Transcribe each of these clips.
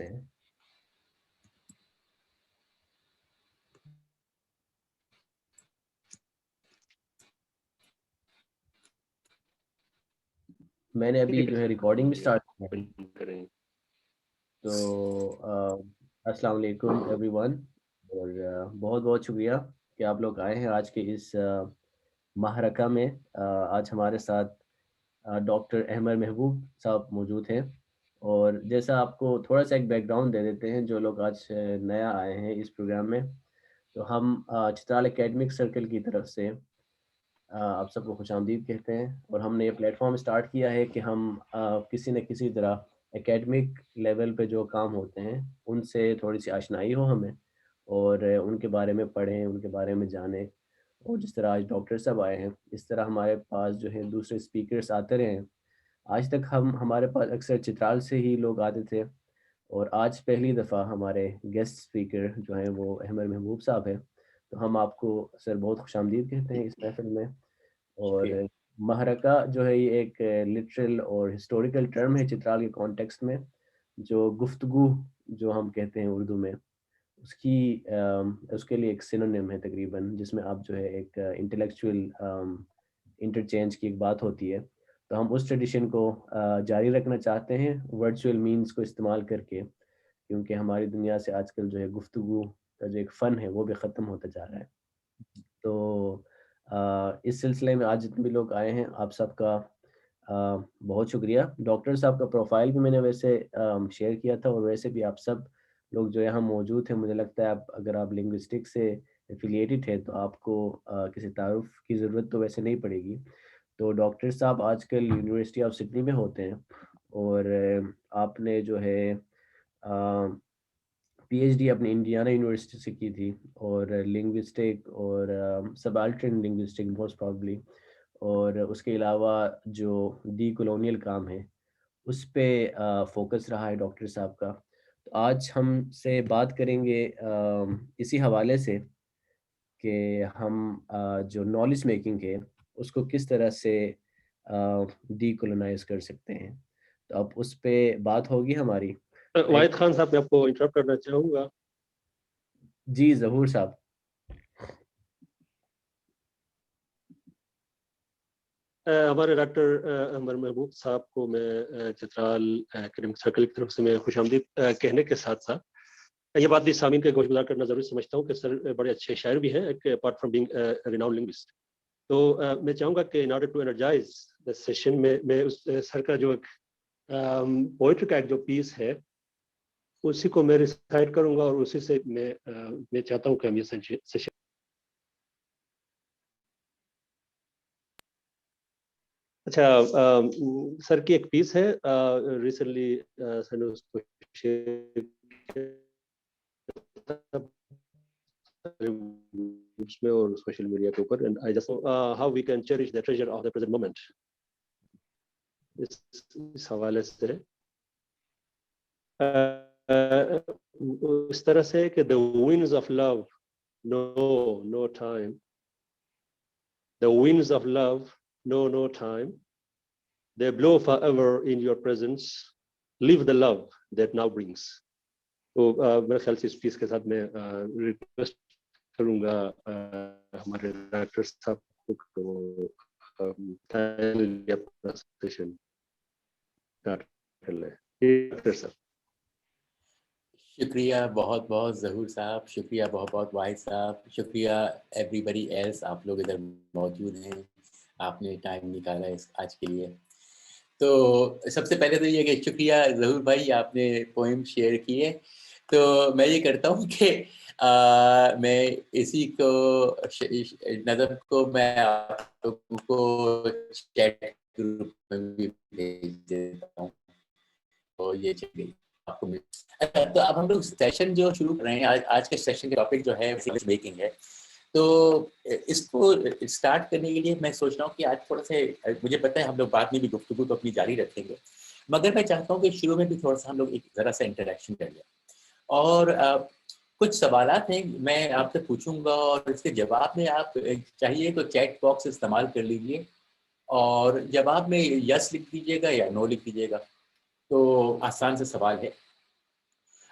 हैं। मैंने अभी जो है रिकॉर्डिंग भी स्टार्ट करें। तो अस्सलाम वालेकुम एवरीवन, और बहुत बहुत शुक्रिया कि आप लोग आए हैं आज के इस महारका में। आज हमारे साथ डॉक्टर अहमद महबूब साहब मौजूद हैं। और जैसा आपको थोड़ा सा एक बैकग्राउंड दे देते हैं जो लोग आज नया आए हैं इस प्रोग्राम में, तो हम चित्राल एकेडमिक सर्कल की तरफ से आप सबको खुशामदीद कहते हैं। और हमने ये प्लेटफॉर्म स्टार्ट किया है कि हम किसी न किसी तरह एकेडमिक लेवल पे जो काम होते हैं उनसे थोड़ी सी आशनाई हो हमें, और उनके बारे में पढ़ें, उनके बारे में जानें। और जिस तरह आज डॉक्टर साहब आए हैं, इस तरह हमारे पास जो है दूसरे स्पीकर्स आते रहे हैं। आज तक हमारे पास अक्सर चित्राल से ही लोग आते थे, और आज पहली दफ़ा हमारे गेस्ट स्पीकर जो हैं वो अहमद महबूब साहब हैं। तो हम आपको सर बहुत खुशामदीद कहते हैं इस महफिल में। शुक्रिया। और महरका जो है ये एक लिटरल और हिस्टोरिकल टर्म है चित्राल के कॉन्टेक्स्ट में, जो गुफ्तगू जो हम कहते हैं उर्दू में, उसके लिए एक सिनोनिम है तकरीबन, जिसमें आप जो है एक इंटेलेक्चुअल इंटरचेंज की एक बात होती है। तो हम उस ट्रेडिशन को जारी रखना चाहते हैं वर्चुअल मीन्स को इस्तेमाल करके, क्योंकि हमारी दुनिया से आजकल जो है गुफ्तगू का जो एक फ़न है वो भी ख़त्म होता जा रहा है। तो इस सिलसिले में आज जितने भी लोग आए हैं आप सबका बहुत शुक्रिया। डॉक्टर साहब का प्रोफाइल भी मैंने वैसे शेयर किया था, और वैसे भी आप सब लोग जो यहाँ मौजूद हैं, मुझे लगता है आप अगर आप लिंग्विस्टिक से एफिलिएटेड है तो आपको किसी तारुफ की ज़रूरत तो वैसे नहीं पड़ेगी। तो डॉक्टर साहब आजकल यूनिवर्सिटी ऑफ सिडनी में होते हैं, और आपने जो है पीएचडी अपनी इंडियाना यूनिवर्सिटी से की थी, और लिंग्विस्टिक और सबाल्टर्न लिंग्विस्टिक मोस्ट प्रॉब्ली, और उसके अलावा जो डी कॉलोनियल काम है उस पे फोकस रहा है डॉक्टर साहब का। तो आज हमसे बात करेंगे इसी हवाले से कि हम जो नॉलेज मेकिंग है उसको किस तरह से डी कॉलोनाइज कर सकते हैं। तो अब उस पे बात होगी हमारी। वाहिद खान साहब, मैं आपको इंटरप्ट करना चाहूँगा। जी ज़हूर साहब। हमारे डॉक्टर अमर महबूब साहब को मैं चित्राल एकेडमिक सर्कल की तरफ से मैं खुशामदीद कहने के साथ साथ ये बात भी सामीन के गोशगुजार करना जरूरी समझता हूँ कि सर बड़े अच्छे शायर भी हैं, apart from being renowned linguist. तो मैं चाहूँगा कि in order to energize the session में मैं उस सर का जो एक पोइट्री का एक जो पीस है उसी को मैं रिसाइट करूँगा, और उसी से मैं चाहता हूँ कि हम ये सेशन। अच्छा, सर की एक पीस है, रिसेंटली सर ने उसको शेयर उसमें और सोशल मीडिया के ऊपर, and I just how we can cherish the treasure of the present moment. इस हवाले से इस तरह से कि the winds of love know no time, the winds of love know no time, they blow forever in your presence, live the love that now brings। तो मेरे ख्याल से इस पीस के साथ मैं रिक्वेस्ट करूंगा हमारे डॉक्टर साहब को अपना सेशन स्टार्ट कर लें। डॉक्टर साहब। शुक्रिया बहुत बहुत ज़हूर साहब, शुक्रिया बहुत बहुत वाहिद साहब, शुक्रिया एवरीबडी एल्स, आप लोग इधर मौजूद हैं, आपने टाइम निकाला इस आज के लिए। तो सबसे पहले तो ये कि शुक्रिया ज़हूर भाई, आपने पोएम शेयर किए। तो मैं ये करता हूँ कि मैं इसी को नज़म को मैं आप लोगों को चैट ग्रुप में भी भेज देता हूँ। तो ये चलिए आपको अच्छा, तो अब हम लोग सेशन जो शुरू कर रहे हैं, आज के सेशन के टॉपिक जो है नॉलेज मेकिंग है। तो इसको स्टार्ट करने के लिए मैं सोच रहा हूँ कि आज थोड़ा सा, मुझे पता है हम लोग बाद में भी गुफ्तगू तो अपनी जारी रखेंगे, मगर मैं चाहता हूँ कि शुरू में भी थोड़ा सा हम लोग एक ज़रा सा इंटरेक्शन कर लें। और कुछ सवालात हैं मैं आपसे पूछूंगा, और इसके जवाब में आप चाहिए तो चैट बॉक्स इस्तेमाल कर लीजिए, और जवाब में यस लिख दीजिएगा या नो लिख दीजिएगा। तो आसान से सवाल है।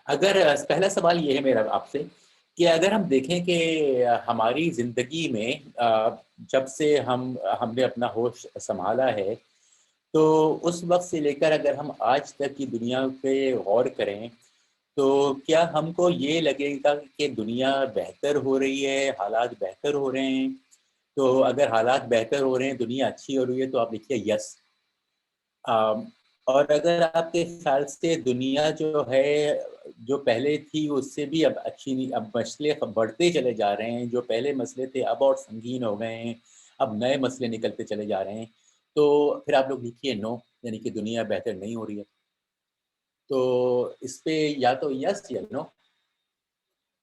अगर पहला सवाल ये है मेरा आपसे कि अगर हम देखें कि हमारी ज़िंदगी में जब से हमने अपना होश संभाला है, तो उस वक़्त से लेकर अगर हम आज तक की दुनिया पे गौर करें, तो क्या हमको ये लगेगा कि दुनिया बेहतर हो रही है, हालात बेहतर हो रहे हैं? तो अगर हालात बेहतर हो रहे हैं, दुनिया अच्छी हो रही है, तो आप लिखिए यस। अम, और अगर आपके ख़्याल से दुनिया जो है, जो पहले थी उससे भी अब अच्छी नहीं, अब मसले बढ़ते चले जा रहे हैं, जो पहले मसले थे अब और संगीन हो गए हैं, अब नए मसले निकलते चले जा रहे हैं, तो फिर आप लोग लिखिए नो, यानी कि दुनिया बेहतर नहीं हो रही है। तो इस पे या तो यस या नो,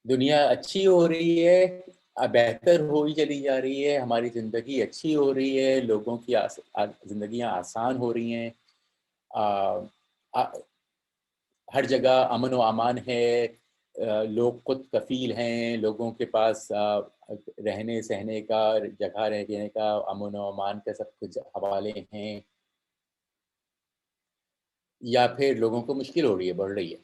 दुनिया अच्छी हो रही है, बेहतर होई चली जा रही है, हमारी ज़िंदगी अच्छी हो रही है, लोगों की ज़िंदगियाँ आसान हो रही हैं। अ, अ, हर जगह अमन व अमान है, लोग खुद कफ़ील हैं, लोगों के पास रहने-सहने का, जगह रहने का, अमन व अमान का सब कुछ हवाले हैं, या फिर लोगों को मुश्किल हो रही है, बढ़ रही है?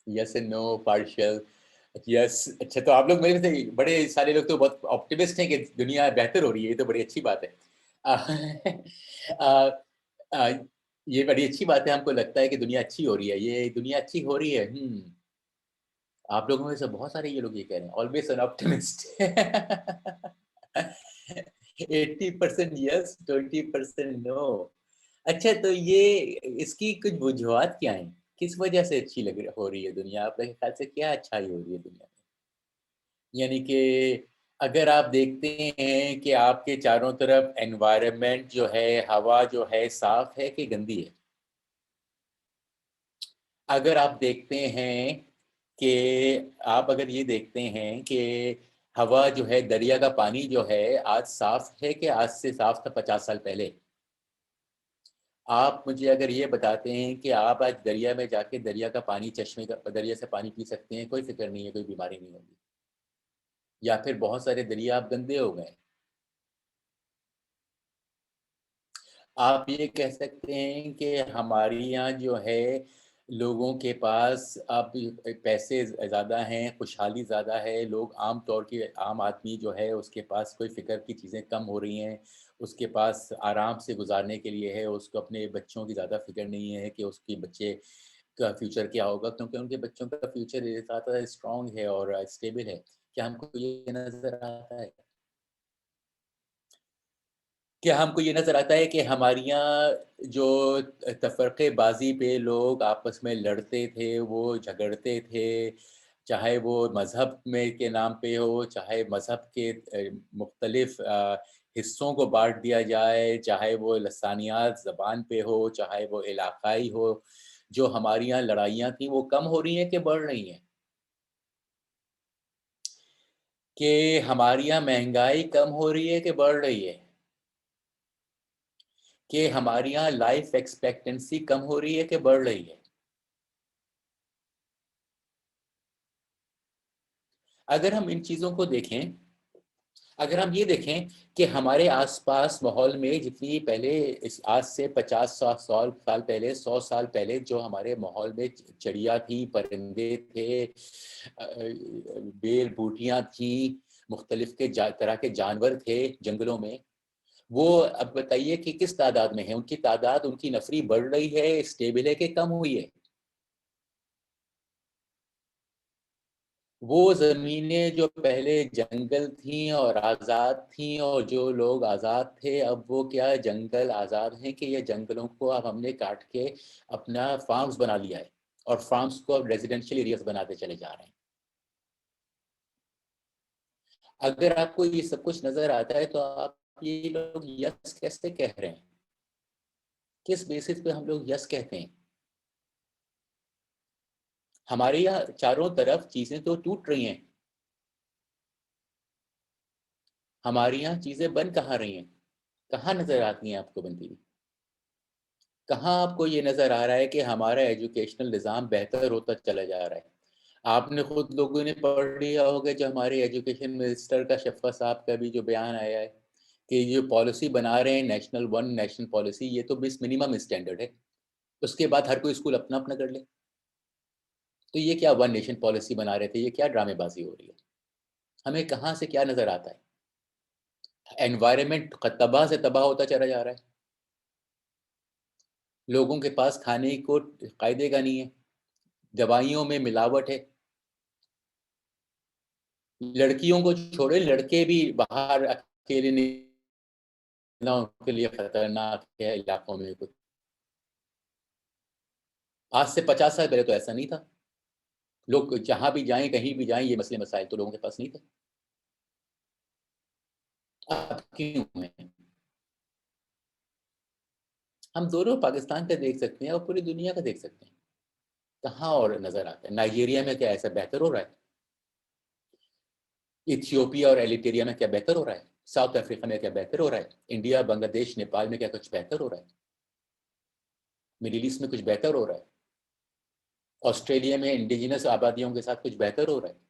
Yes and no, partial, yes. अच्छा, तो आप लोग मेरे से बड़े सारे लोग तो बहुत ऑप्टिमिस्ट हैं कि दुनिया बेहतर हो रही है, ये तो बड़ी अच्छी बात है। अ अ, ये बड़ी अच्छी बात है, हमको लगता है कि दुनिया अच्छी हो रही है, ये दुनिया अच्छी हो रही है, आप लोगों में से बहुत सारे ये लोग ये कह रहे हैं, always an optimist. 80% yes, 20% no. अच्छा, तो ये इसकी कुछ वजूहत क्या हैं? किस वजह से अच्छी हो रही है दुनिया? आपके ख़्याल से क्या अच्छाई हो रही है दुनिया में? यानी कि अगर आप देखते हैं कि आपके चारों तरफ एनवायरनमेंट जो है, हवा जो है, साफ़ है कि गंदी है? अगर आप देखते हैं कि आप अगर ये देखते हैं कि हवा जो है, दरिया का पानी जो है, आज साफ़ है कि आज से साफ़ था 50 साल पहले? आप मुझे अगर ये बताते हैं कि आप आज दरिया में जाके दरिया का पानी, चश्मे का दरिया से पानी पी सकते हैं, कोई फ़िक्र नहीं है, कोई बीमारी नहीं होगी। या फिर बहुत सारे दरिया अब गंदे हो गए। आप ये कह सकते हैं कि हमारे यहाँ जो है, लोगों के पास अब पैसे ज़्यादा हैं, खुशहाली ज़्यादा है, लोग आम तौर के आम आदमी जो है उसके पास कोई फ़िक्र की चीज़ें कम हो रही हैं, उसके पास आराम से गुज़ारने के लिए है, उसको अपने बच्चों की ज़्यादा फ़िक्र नहीं है कि उसके बच्चे का फ्यूचर क्या होगा, क्योंकि उनके बच्चों का फ्यूचर ज़्यादा स्ट्रॉन्ग है और स्टेबल है। क्या हमको ये नज़र आता है? क्या हमको ये नज़र आता है कि हमारे यहाँ जो तफ़रक़ेबाज़ी पे लोग आपस में लड़ते थे, वो झगड़ते थे, चाहे वो मज़हब में के नाम पे हो, चाहे मज़हब के मुख़्तलिफ़ हिस्सों को बाँट दिया जाए, चाहे वो लसानियात ज़बान पे हो, चाहे वो इलाक़ाई हो, जो हमारे यहाँ लड़ाइयाँ थी, वो कम हो रही हैं कि बढ़ रही हैं? कि हमारे यहाँ महँगाई कम हो रही है कि बढ़ रही है? कि हमारे यहाँ लाइफ एक्सपेक्टेंसी कम हो रही है कि बढ़ रही है? अगर हम इन चीज़ों को देखें, अगर हम ये देखें कि हमारे आस-पास माहौल में जितनी पहले इस आज से 50 साल पहले, 100 साल पहले जो हमारे माहौल में चिड़िया थी, परिंदे थे, बेल-बूटियाँ थीं, मुख्तलिफ़ के तरह के जानवर थे जंगलों में, वो अब बताइए कि किस तादाद में है? उनकी तादाद, उनकी नफ़री बढ़ रही है, स्टेबल है कि कम हुई है? वो ज़मीनें जो पहले जंगल थीं और आज़ाद थीं और जो लोग आज़ाद थे, अब वो क्या जंगल आज़ाद हैं कि ये जंगलों को अब हमने काट के अपना फार्म्स बना लिया है और फार्म्स को अब रेज़िडेंशियल एरियाज़ बनाते चले जा रहे हैं। अगर आपको ये सब कुछ नज़र आता है, तो आप ये लोग यस कैसे कह रहे हैं? किस बेसिस पे हम लोग यस कहते हैं? हमारे यहाँ चारों तरफ चीज़ें तो टूट रही हैं। हमारे यहाँ चीज़ें बन कहाँ रही हैं? कहाँ नज़र आती हैं आपको बनती हुई? कहाँ आपको ये नज़र आ रहा है कि हमारा एजुकेशनल निज़ाम बेहतर होता चला जा रहा है? आपने खुद लोगों ने पढ़ लिया होगा जो हमारे एजुकेशन मिनिस्टर का शफ़क़त साहब का भी जो बयान आया है, कि जो पॉलिसी बना रहे हैं नेशनल पॉलिसी, ये तो मिनिमम स्टैंडर्ड है। उसके बाद हर कोई स्कूल अपना अपना कर ले। तो ये क्या वन नेशन पॉलिसी बना रहे थे, ये क्या ड्रामेबाजी हो रही है? हमें कहाँ से क्या नजर आता है? एनवायरनमेंट तबाह से तबाह होता चला जा रहा है, लोगों के पास खाने को कायदे का नहीं है, दवाइयों में मिलावट है, लड़कियों को छोड़े लड़के भी बाहर अकेले निकलना उनके लिए खतरनाक है इलाकों में। कुछ आज से 50 साल पहले तो ऐसा नहीं था, लोग जहां भी जाएं कहीं भी जाएं ये मसले मसाइल तो लोगों के पास नहीं थे। अब क्यों है? हम दोनों पाकिस्तान का देख सकते हैं और पूरी दुनिया का देख सकते हैं, कहाँ और नजर आता है? नाइजीरिया में क्या ऐसा बेहतर हो रहा है? इथियोपिया और एरिट्रिया में क्या बेहतर हो रहा है? साउथ अफ्रीका में क्या बेहतर हो रहा है? इंडिया, बांग्लादेश, नेपाल में क्या कुछ बेहतर हो रहा है? मिडिल ईस्ट में कुछ बेहतर हो रहा है? ऑस्ट्रेलिया में इंडिजिनस आबादियों के साथ कुछ बेहतर हो रहा है?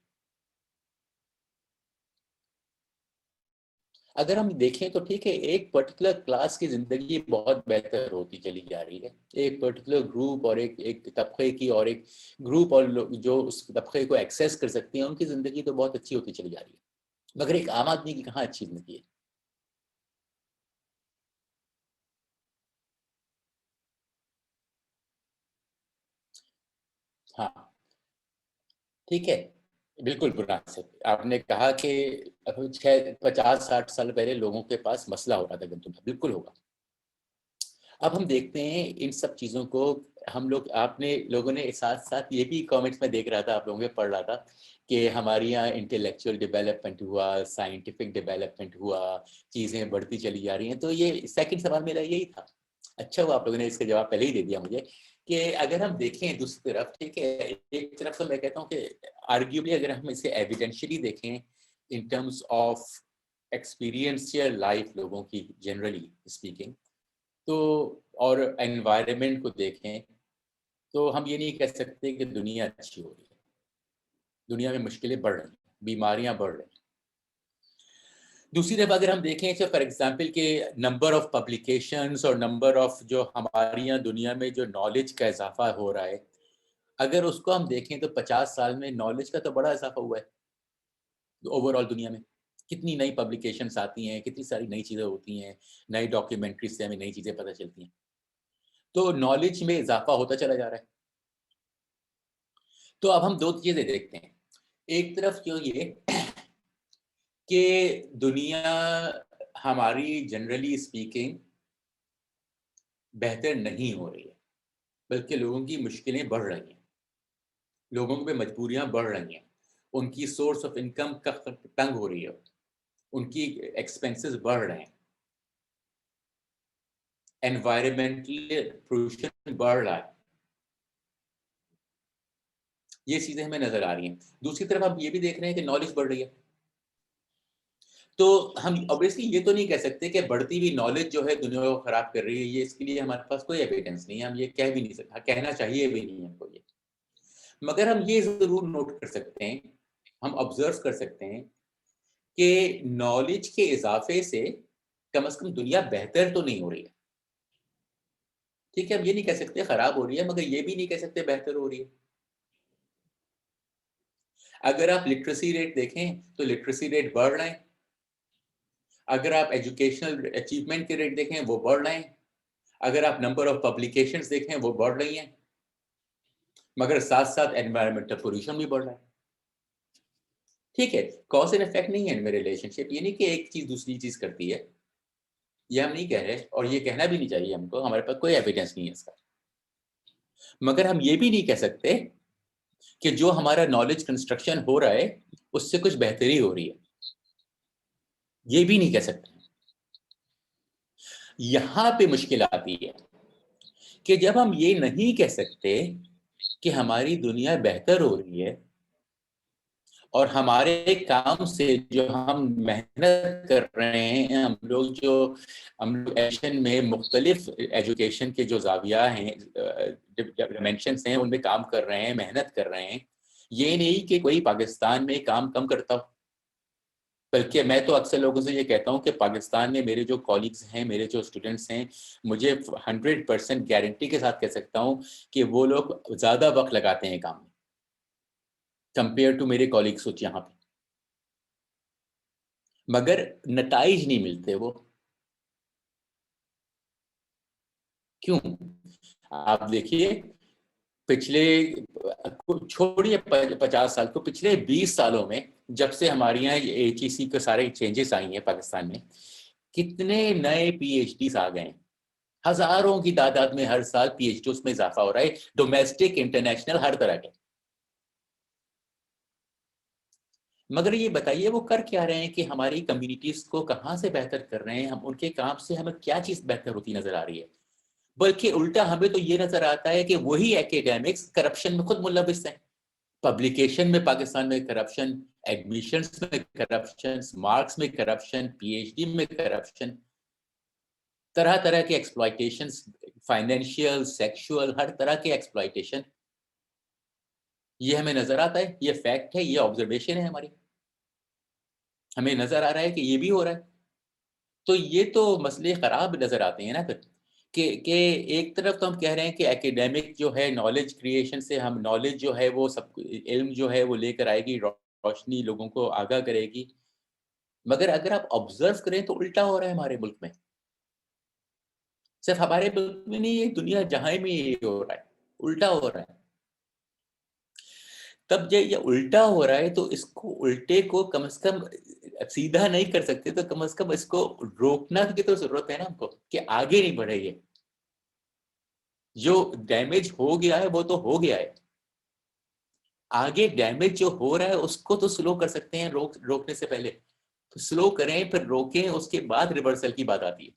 अगर हम देखें तो ठीक है, एक पर्टिकुलर क्लास की जिंदगी बहुत बेहतर होती चली जा रही है, एक पर्टिकुलर ग्रुप और एक तबके की, और एक ग्रुप और जो उस तबके को एक्सेस कर सकती हैं उनकी जिंदगी तो बहुत अच्छी होती चली जा रही है, मगर एक आम आदमी की कहाँ अच्छी जिंदगी है? हाँ ठीक है, बिल्कुल बुरा से आपने कहा कि 50-60 साल पहले लोगों के पास मसला हो रहा था गंदम का, बिल्कुल होगा। अब हम देखते हैं इन सब चीज़ों को, हम लोग, आपने लोगों ने साथ साथ ये भी कमेंट्स में देख रहा था, आप लोगों के पढ़ रहा था कि हमारे यहाँ इंटेलेक्चुअल डेवलपमेंट हुआ, साइंटिफिक डेवलपमेंट हुआ, चीज़ें बढ़ती चली जा रही हैं। तो ये सेकंड सवाल मेरा यही था, अच्छा हुआ आप लोगों ने इसका जवाब पहले ही दे दिया मुझे, कि अगर हम देखें दूसरी तरफ, ठीक है, एक तरफ तो मैं कहता हूँ कि आर्ग्यूबली अगर हम इसे एविडेंशियली देखें in terms of experiential life लोगों की जनरली स्पीकिंग, तो और एनवायरनमेंट को देखें तो हम ये नहीं कह सकते कि दुनिया अच्छी हो रही है। दुनिया में मुश्किलें बढ़ रही हैं, बीमारियां बढ़ रही हैं। दूसरी तरफ अगर हम देखें तो फॉर एग्जांपल के नंबर ऑफ पब्लिकेशंस और नंबर ऑफ जो हमारे यहाँ दुनिया में जो नॉलेज का इजाफा हो रहा है, अगर उसको हम देखें तो 50 साल में नॉलेज का तो बड़ा इजाफा हुआ है ओवरऑल दुनिया में। कितनी नई पब्लिकेशंस आती हैं, कितनी सारी नई चीज़ें होती हैं, नई डॉक्यूमेंट्री से हमें नई चीज़ें पता चलती हैं, तो नॉलेज में इजाफा होता चला जा रहा है। तो अब हम दो चीज़ें देखते हैं, एक तरफ जो ये कि दुनिया हमारी जनरली स्पीकिंग बेहतर नहीं हो रही है, बल्कि लोगों की मुश्किलें बढ़ रही हैं, लोगों पे मजबूरियां बढ़ रही हैं, उनकी सोर्स ऑफ इनकम का तंग हो रही है, उनकी एक्सपेंसेस बढ़ रहे हैं, एनवायरमेंटल पोल्यूशन बढ़ रहा है, ये चीजें हमें नजर आ रही हैं। दूसरी तरफ हम ये भी देख रहे हैं कि नॉलेज बढ़ रही है। तो हम ऑब्वियसली ये तो नहीं कह सकते कि बढ़ती हुई नॉलेज जो है दुनिया को खराब कर रही है, ये इसके लिए हमारे पास कोई एविडेंस नहीं है, हम ये कह भी नहीं सकते, कहना चाहिए भी नहीं हमको ये। मगर हम ये जरूर नोट कर सकते हैं, हम ऑब्जर्व कर सकते हैं कि नॉलेज के इजाफे से कम दुनिया बेहतर तो नहीं हो रही है। ठीक है, हम ये नहीं कह सकते खराब हो रही है, मगर ये भी नहीं कह सकते बेहतर हो रही है। अगर आप लिटरेसी रेट देखें तो लिटरेसी रेट बढ़ रहे हैं, अगर आप एजुकेशनल अचीवमेंट के रेट देखें वो बढ़ रहे हैं, अगर आप नंबर ऑफ पब्लिकेशंस देखें वो बढ़ रही हैं, मगर साथ साथ एनवायरमेंटल पोल्यूशन भी बढ़ रहा है। ठीक है, कॉज एंड इफेक्ट नहीं है इनमें रिलेशनशिप, ये नहीं कि एक चीज दूसरी चीज करती है, ये हम नहीं कह रहे और ये कहना भी नहीं चाहिए हमको, हमारे पास कोई एविडेंस नहीं है इसका। मगर हम ये भी नहीं कह सकते कि जो हमारा नॉलेज कंस्ट्रक्शन हो रहा है उससे कुछ बेहतरी हो रही है, ये भी नहीं कह सकते। यहां पे मुश्किल आती है कि जब हम ये नहीं कह सकते कि हमारी दुनिया बेहतर हो रही है और हमारे काम से जो हम मेहनत कर रहे हैं, हम लोग एजुकेशन में मुख्तलिफ एजुकेशन के जो जाविया हैं, डिमेंशंस हैं, उनमें काम कर रहे हैं, मेहनत कर रहे हैं। ये नहीं कि कोई पाकिस्तान में काम कम करता हो, बल्कि मैं तो अक्सर लोगों से ये कहता हूँ कि पाकिस्तान में मेरे जो कॉलीग्स हैं, मेरे जो स्टूडेंट्स हैं, मुझे 100% गारंटी के साथ कह सकता हूँ कि वो लोग ज़्यादा वक्त लगाते हैं काम में कंपेयर टू मेरे कॉलीग्स यहाँ पे, मगर नताइज नहीं मिलते वो। क्यों? आप देखिए, पिछले छोड़िए 50 साल को, पिछले 20 सालों में जब से हमारे यहाँ HEC के सारे चेंजेस आई हैं पाकिस्तान में, कितने नए PhDs आ गए हैं। हजारों की तादाद में हर साल PhDs में इजाफा हो रहा है, डोमेस्टिक इंटरनेशनल हर तरह के। मगर ये बताइए वो कर क्या रहे हैं कि हमारी कम्युनिटीज को कहाँ से बेहतर कर रहे हैं, हम उनके काम से हमें क्या चीज बेहतर होती नजर आ रही है? बल्कि उल्टा हमें तो ये नजर आता है कि वही एकेडमिक्स करप्शन में खुद मुलविस हैं। पब्लिकेशन में पाकिस्तान में करप्शन, एडमिशंस में करप्शन, मार्क्स में करप्शन, PhD में करप्शन, तरह तरह के एक्सप्लॉयटेशन, फाइनेंशियल, सेक्सुअल, हर तरह के एक्सप्लॉयटेशन, ये हमें नजर आता है। ये फैक्ट है, ये ऑब्जर्वेशन है हमारी, हमें नजर आ रहा है कि ये भी हो रहा है। तो ये तो मसले खराब नजर आते हैं ना फिर, कि एक तरफ तो हम कह रहे हैं कि एकेडमिक जो है नॉलेज क्रिएशन से हम नॉलेज जो है वो सब इल्म जो है वो लेकर आएगी, रोशनी लोगों को आगाह करेगी, मगर अगर आप ऑब्जर्व करें तो उल्टा हो रहा है हमारे मुल्क में। सिर्फ हमारे मुल्क में नहीं, ये दुनिया जहां में ये हो रहा है, उल्टा हो रहा है। तब जब ये उल्टा हो रहा है तो इसको उल्टे को कम से कम सीधा नहीं कर सकते, तो कम से कम इसको रोकना की तो जरूरत है ना हमको, कि आगे नहीं बढ़े। ये जो डैमेज हो गया है वो तो हो गया है, आगे डैमेज जो हो रहा है उसको तो स्लो कर सकते हैं, रोकने से पहले तो स्लो करें, फिर रोकें, उसके बाद रिवर्सल की बात आती है।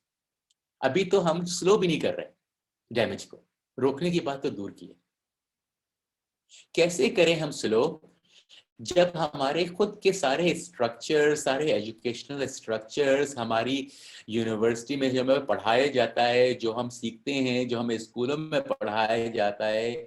अभी तो हम स्लो भी नहीं कर रहे, डैमेज को रोकने की बात तो दूर की है। कैसे करें हम स्लो, जब हमारे खुद के सारे स्ट्रक्चर्स, सारे एजुकेशनल स्ट्रक्चर्स, हमारी यूनिवर्सिटी में जो हमें पढ़ाया जाता है, जो हम सीखते हैं, जो हमें स्कूलों में पढ़ाया जाता है,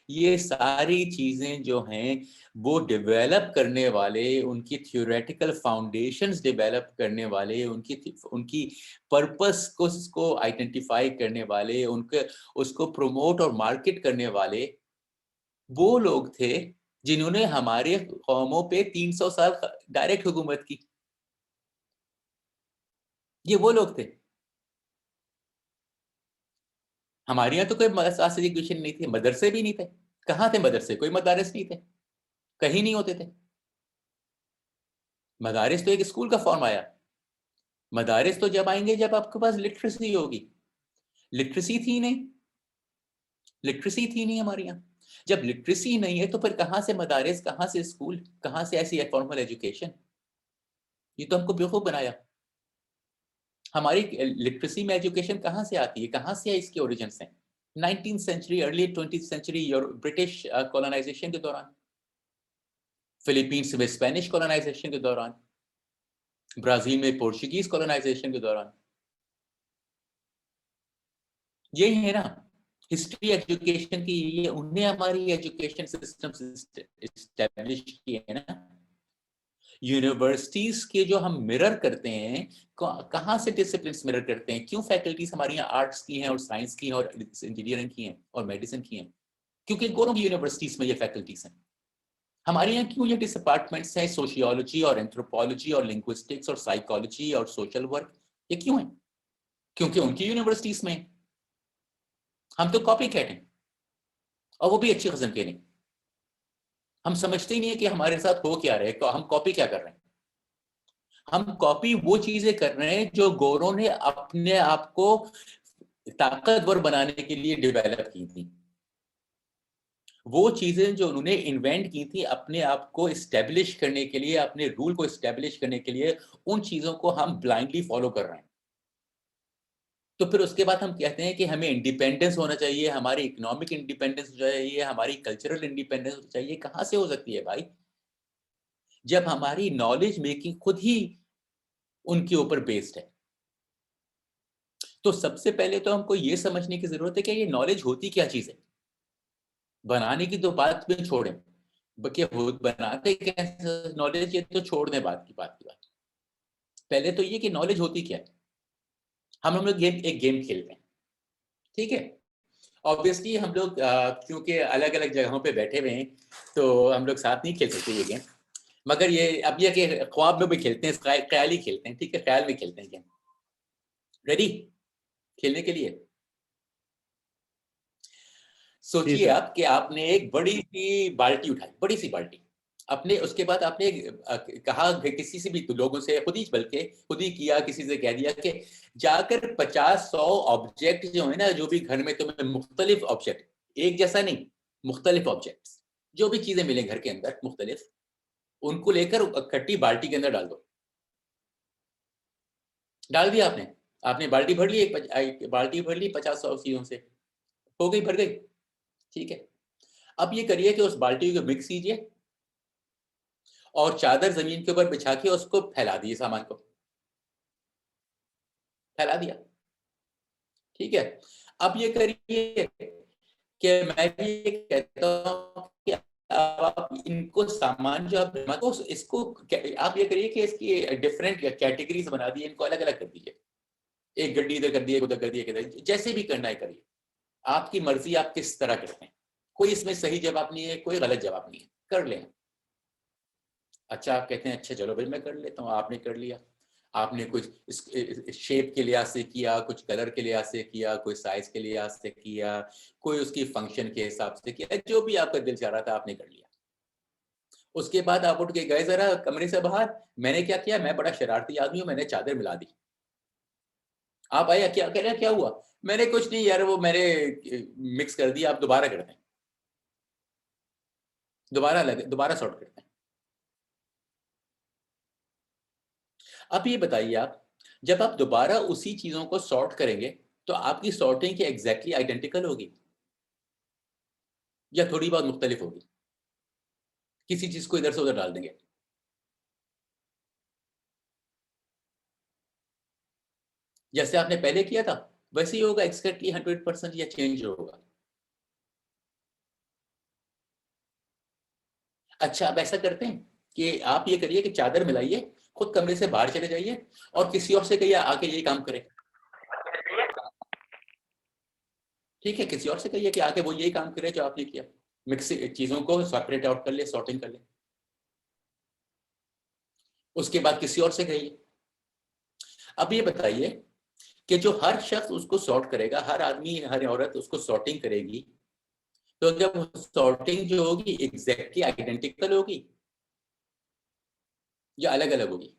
ये सारी चीजें जो हैं वो डेवलप करने वाले, उनकी थ्योरेटिकल फाउंडेशंस डेवलप करने वाले, उनकी पर्पस को उसको आइडेंटिफाई करने वाले, उनके उसको प्रमोट और मार्केट करने वाले वो लोग थे जिन्होंने हमारे कौमों पे 300 साल डायरेक्ट हुकूमत की। ये वो लोग थे। हमारे यहाँ तो कोई मदरसा एजुकेशन नहीं थी, मदरसे भी नहीं थे। कहाँ थे मदरसे? कोई मदारिस नहीं थे, कहीं नहीं होते थे। मदारिस तो एक स्कूल का फॉर्म आया। मदारिस तो जब आएंगे जब आपके पास लिटरेसी होगी। लिटरेसी थी नहीं, लिटरेसी थी नहीं हमारे यहाँ। जब लिटरेसी नहीं है तो फिर कहाँ से मदारिस, कहाँ से स्कूल, कहाँ से ऐसी फॉर्मल एजुकेशन? ये तो हमको बेवकूफ बनाया। हमारी लिटरेसी में एजुकेशन कहाँ से आती है, कहाँ से इसके ओरिजिन हैं? 19th century, early 20th century British colonization के दौरान, फिलीपींस में स्पेनिश कॉलोनाइजेशन के दौरान, ब्राजील में पोर्चुगीज कॉलोनाइजेशन के दौरान। यही है ना हिस्ट्री एजुकेशन की, ये उन्हें हमारी एजुकेशन सिस्टम एस्टेब्लिश किए है ना। यूनिवर्सिटीज के जो हम मिरर करते हैं, कहाँ से डिसिप्लिन मिरर करते हैं? क्यों फैकल्टीज हमारी यहाँ आर्ट्स की हैं और साइंस की हैं और इंजीनियरिंग की हैं और मेडिसिन की हैं? क्योंकि दोनों की यूनिवर्सिटीज में ये फैकल्टीज हैं। हमारे यहाँ क्यों ये डिपार्टमेंट्स हैं, सोशियोलॉजी और एंथ्रोपोलॉजी और लिंग्विस्टिक्स और साइकोलॉजी और सोशल वर्क, ये क्यों है? क्योंकि उनकी यूनिवर्सिटीज में। हम तो कॉपी कैट हैं, और वो भी अच्छी किस्म के नहीं। हम समझते ही नहीं है कि हमारे साथ हो क्या रहा है, हम कॉपी क्या कर रहे हैं। हम कॉपी वो चीजें कर रहे हैं जो गोरों ने अपने आप को ताकतवर बनाने के लिए डेवलप की थी। वो चीजें जो उन्होंने इन्वेंट की थी अपने आप को एस्टेब्लिश करने के लिए, अपने रूल को एस्टेब्लिश करने के लिए, उन चीजों को हम ब्लाइंडली फॉलो कर रहे हैं। तो फिर उसके बाद हम कहते हैं कि हमें इंडिपेंडेंस होना चाहिए, हमारी इकोनॉमिक इंडिपेंडेंस हो चाहिए, हमारी कल्चरल इंडिपेंडेंस हो चाहिए। कहां से हो सकती है भाई, जब हमारी नॉलेज मेकिंग खुद ही उनके ऊपर बेस्ड है? तो सबसे पहले तो हमको ये समझने की जरूरत है कि ये नॉलेज होती क्या चीज है। बनाने की तो बात में छोड़ें, बनाते कैसे नॉलेज, ये तो छोड़ दें बात की बात। पहले तो ये कि नॉलेज होती क्या है। हम लोग एक गेम खेलते हैं, ठीक है। ऑब्वियसली हम लोग क्योंकि अलग अलग जगहों पे बैठे हुए हैं तो हम लोग साथ नहीं खेल सकते ये गेम, मगर ये अब ये कि ख्वाब में भी खेलते हैं, ख्याल ही खेलते हैं, ठीक है, ख्याल में खेलते हैं गेम। रेडी खेलने के लिए? जी सोचिए सर। आप कि आपने एक बड़ी सी बाल्टी उठाई, बड़ी सी बाल्टी अपने, उसके बाद आपने कहा किसी से भी, तो लोगों से खुद ही, बल्कि खुद ही किया, किसी से कह दिया कि जाकर 50-100 ऑब्जेक्ट जो है ना, जो भी घर में तुम्हें मुख्तलिफ ऑब्जेक्ट, एक जैसा नहीं, मुख्तलिफ ऑब्जेक्ट, जो भी चीजें मिले घर के अंदर मुख्तलिफ, उनको लेकर इकट्ठी बाल्टी के अंदर डाल दो। डाल दिया आपने, आपने बाल्टी भर ली, एक बाल्टी भर ली 50-100 चीजों से, हो गई, भर गई, ठीक है। अब ये करिए कि उस बाल्टी को मिक्स कीजिए और चादर जमीन के ऊपर बिछा के उसको फैला दिए, सामान को फैला दिया, ठीक है। अब ये करिए कि मैं ये कहता हूं कि आप इनको सामान जो आप इसको आप ये करिए कि इसकी डिफरेंट कैटेगरीज बना दिए, इनको अलग अलग कर दीजिए, एक गड्डी इधर कर दिए, उधर कर दिए, जैसे भी करना है करिए, आपकी मर्जी, आप किस तरह करते हैं, कोई इसमें सही जवाब नहीं है, कोई गलत जवाब नहीं है, कर लें। अच्छा, आप कहते हैं अच्छा चलो भाई मैं कर लेता हूँ, आपने कर लिया, आपने कुछ शेप के लिहाज से किया, कुछ कलर के लिहाज से किया, कोई साइज के लिहाज से किया, कोई उसकी फंक्शन के हिसाब से किया, जो भी आपका दिल चाह रहा था आपने कर लिया। उसके बाद आप उठ के गए जरा कमरे से बाहर, मैंने क्या किया, मैं बड़ा शरारती आदमी हूँ, मैंने चादर मिला दी। आप आया, क्या कह रहे हैं, क्या हुआ? मैंने कुछ नहीं यार, वो मैंने मिक्स कर दिया, आप दोबारा करते हैं, दोबारा सॉर्ट करते हैं। अब ये बताइए आप, जब आप दोबारा उसी चीजों को सॉर्ट करेंगे तो आपकी सॉर्टिंग की एग्जैक्टली आइडेंटिकल होगी या थोड़ी बहुत मुख्तलिफ होगी? किसी चीज को इधर से उधर डाल देंगे, जैसे आपने पहले किया था वैसे ही होगा, एग्जैक्टली 100% या चेंज होगा? अच्छा, आप ऐसा करते हैं कि आप ये करिए कि चादर मिलाइए, खुद कमरे से बाहर चले जाइए और किसी और से कहिए आके यही काम करे, ठीक है, किसी और से कहिए कि आके वो यही काम करे जो आपने किया, मिक्स चीजों को सेपरेट आउट कर ले, सॉर्टिंग कर ले। उसके बाद किसी और से कहिए। अब ये बताइए कि जो हर शख्स उसको सॉर्ट करेगा, हर आदमी हर औरत उसको सॉर्टिंग करेगी, तो जब सॉर्टिंग जो होगी एग्जैक्टली आइडेंटिकल होगी या अलग अलग होगी?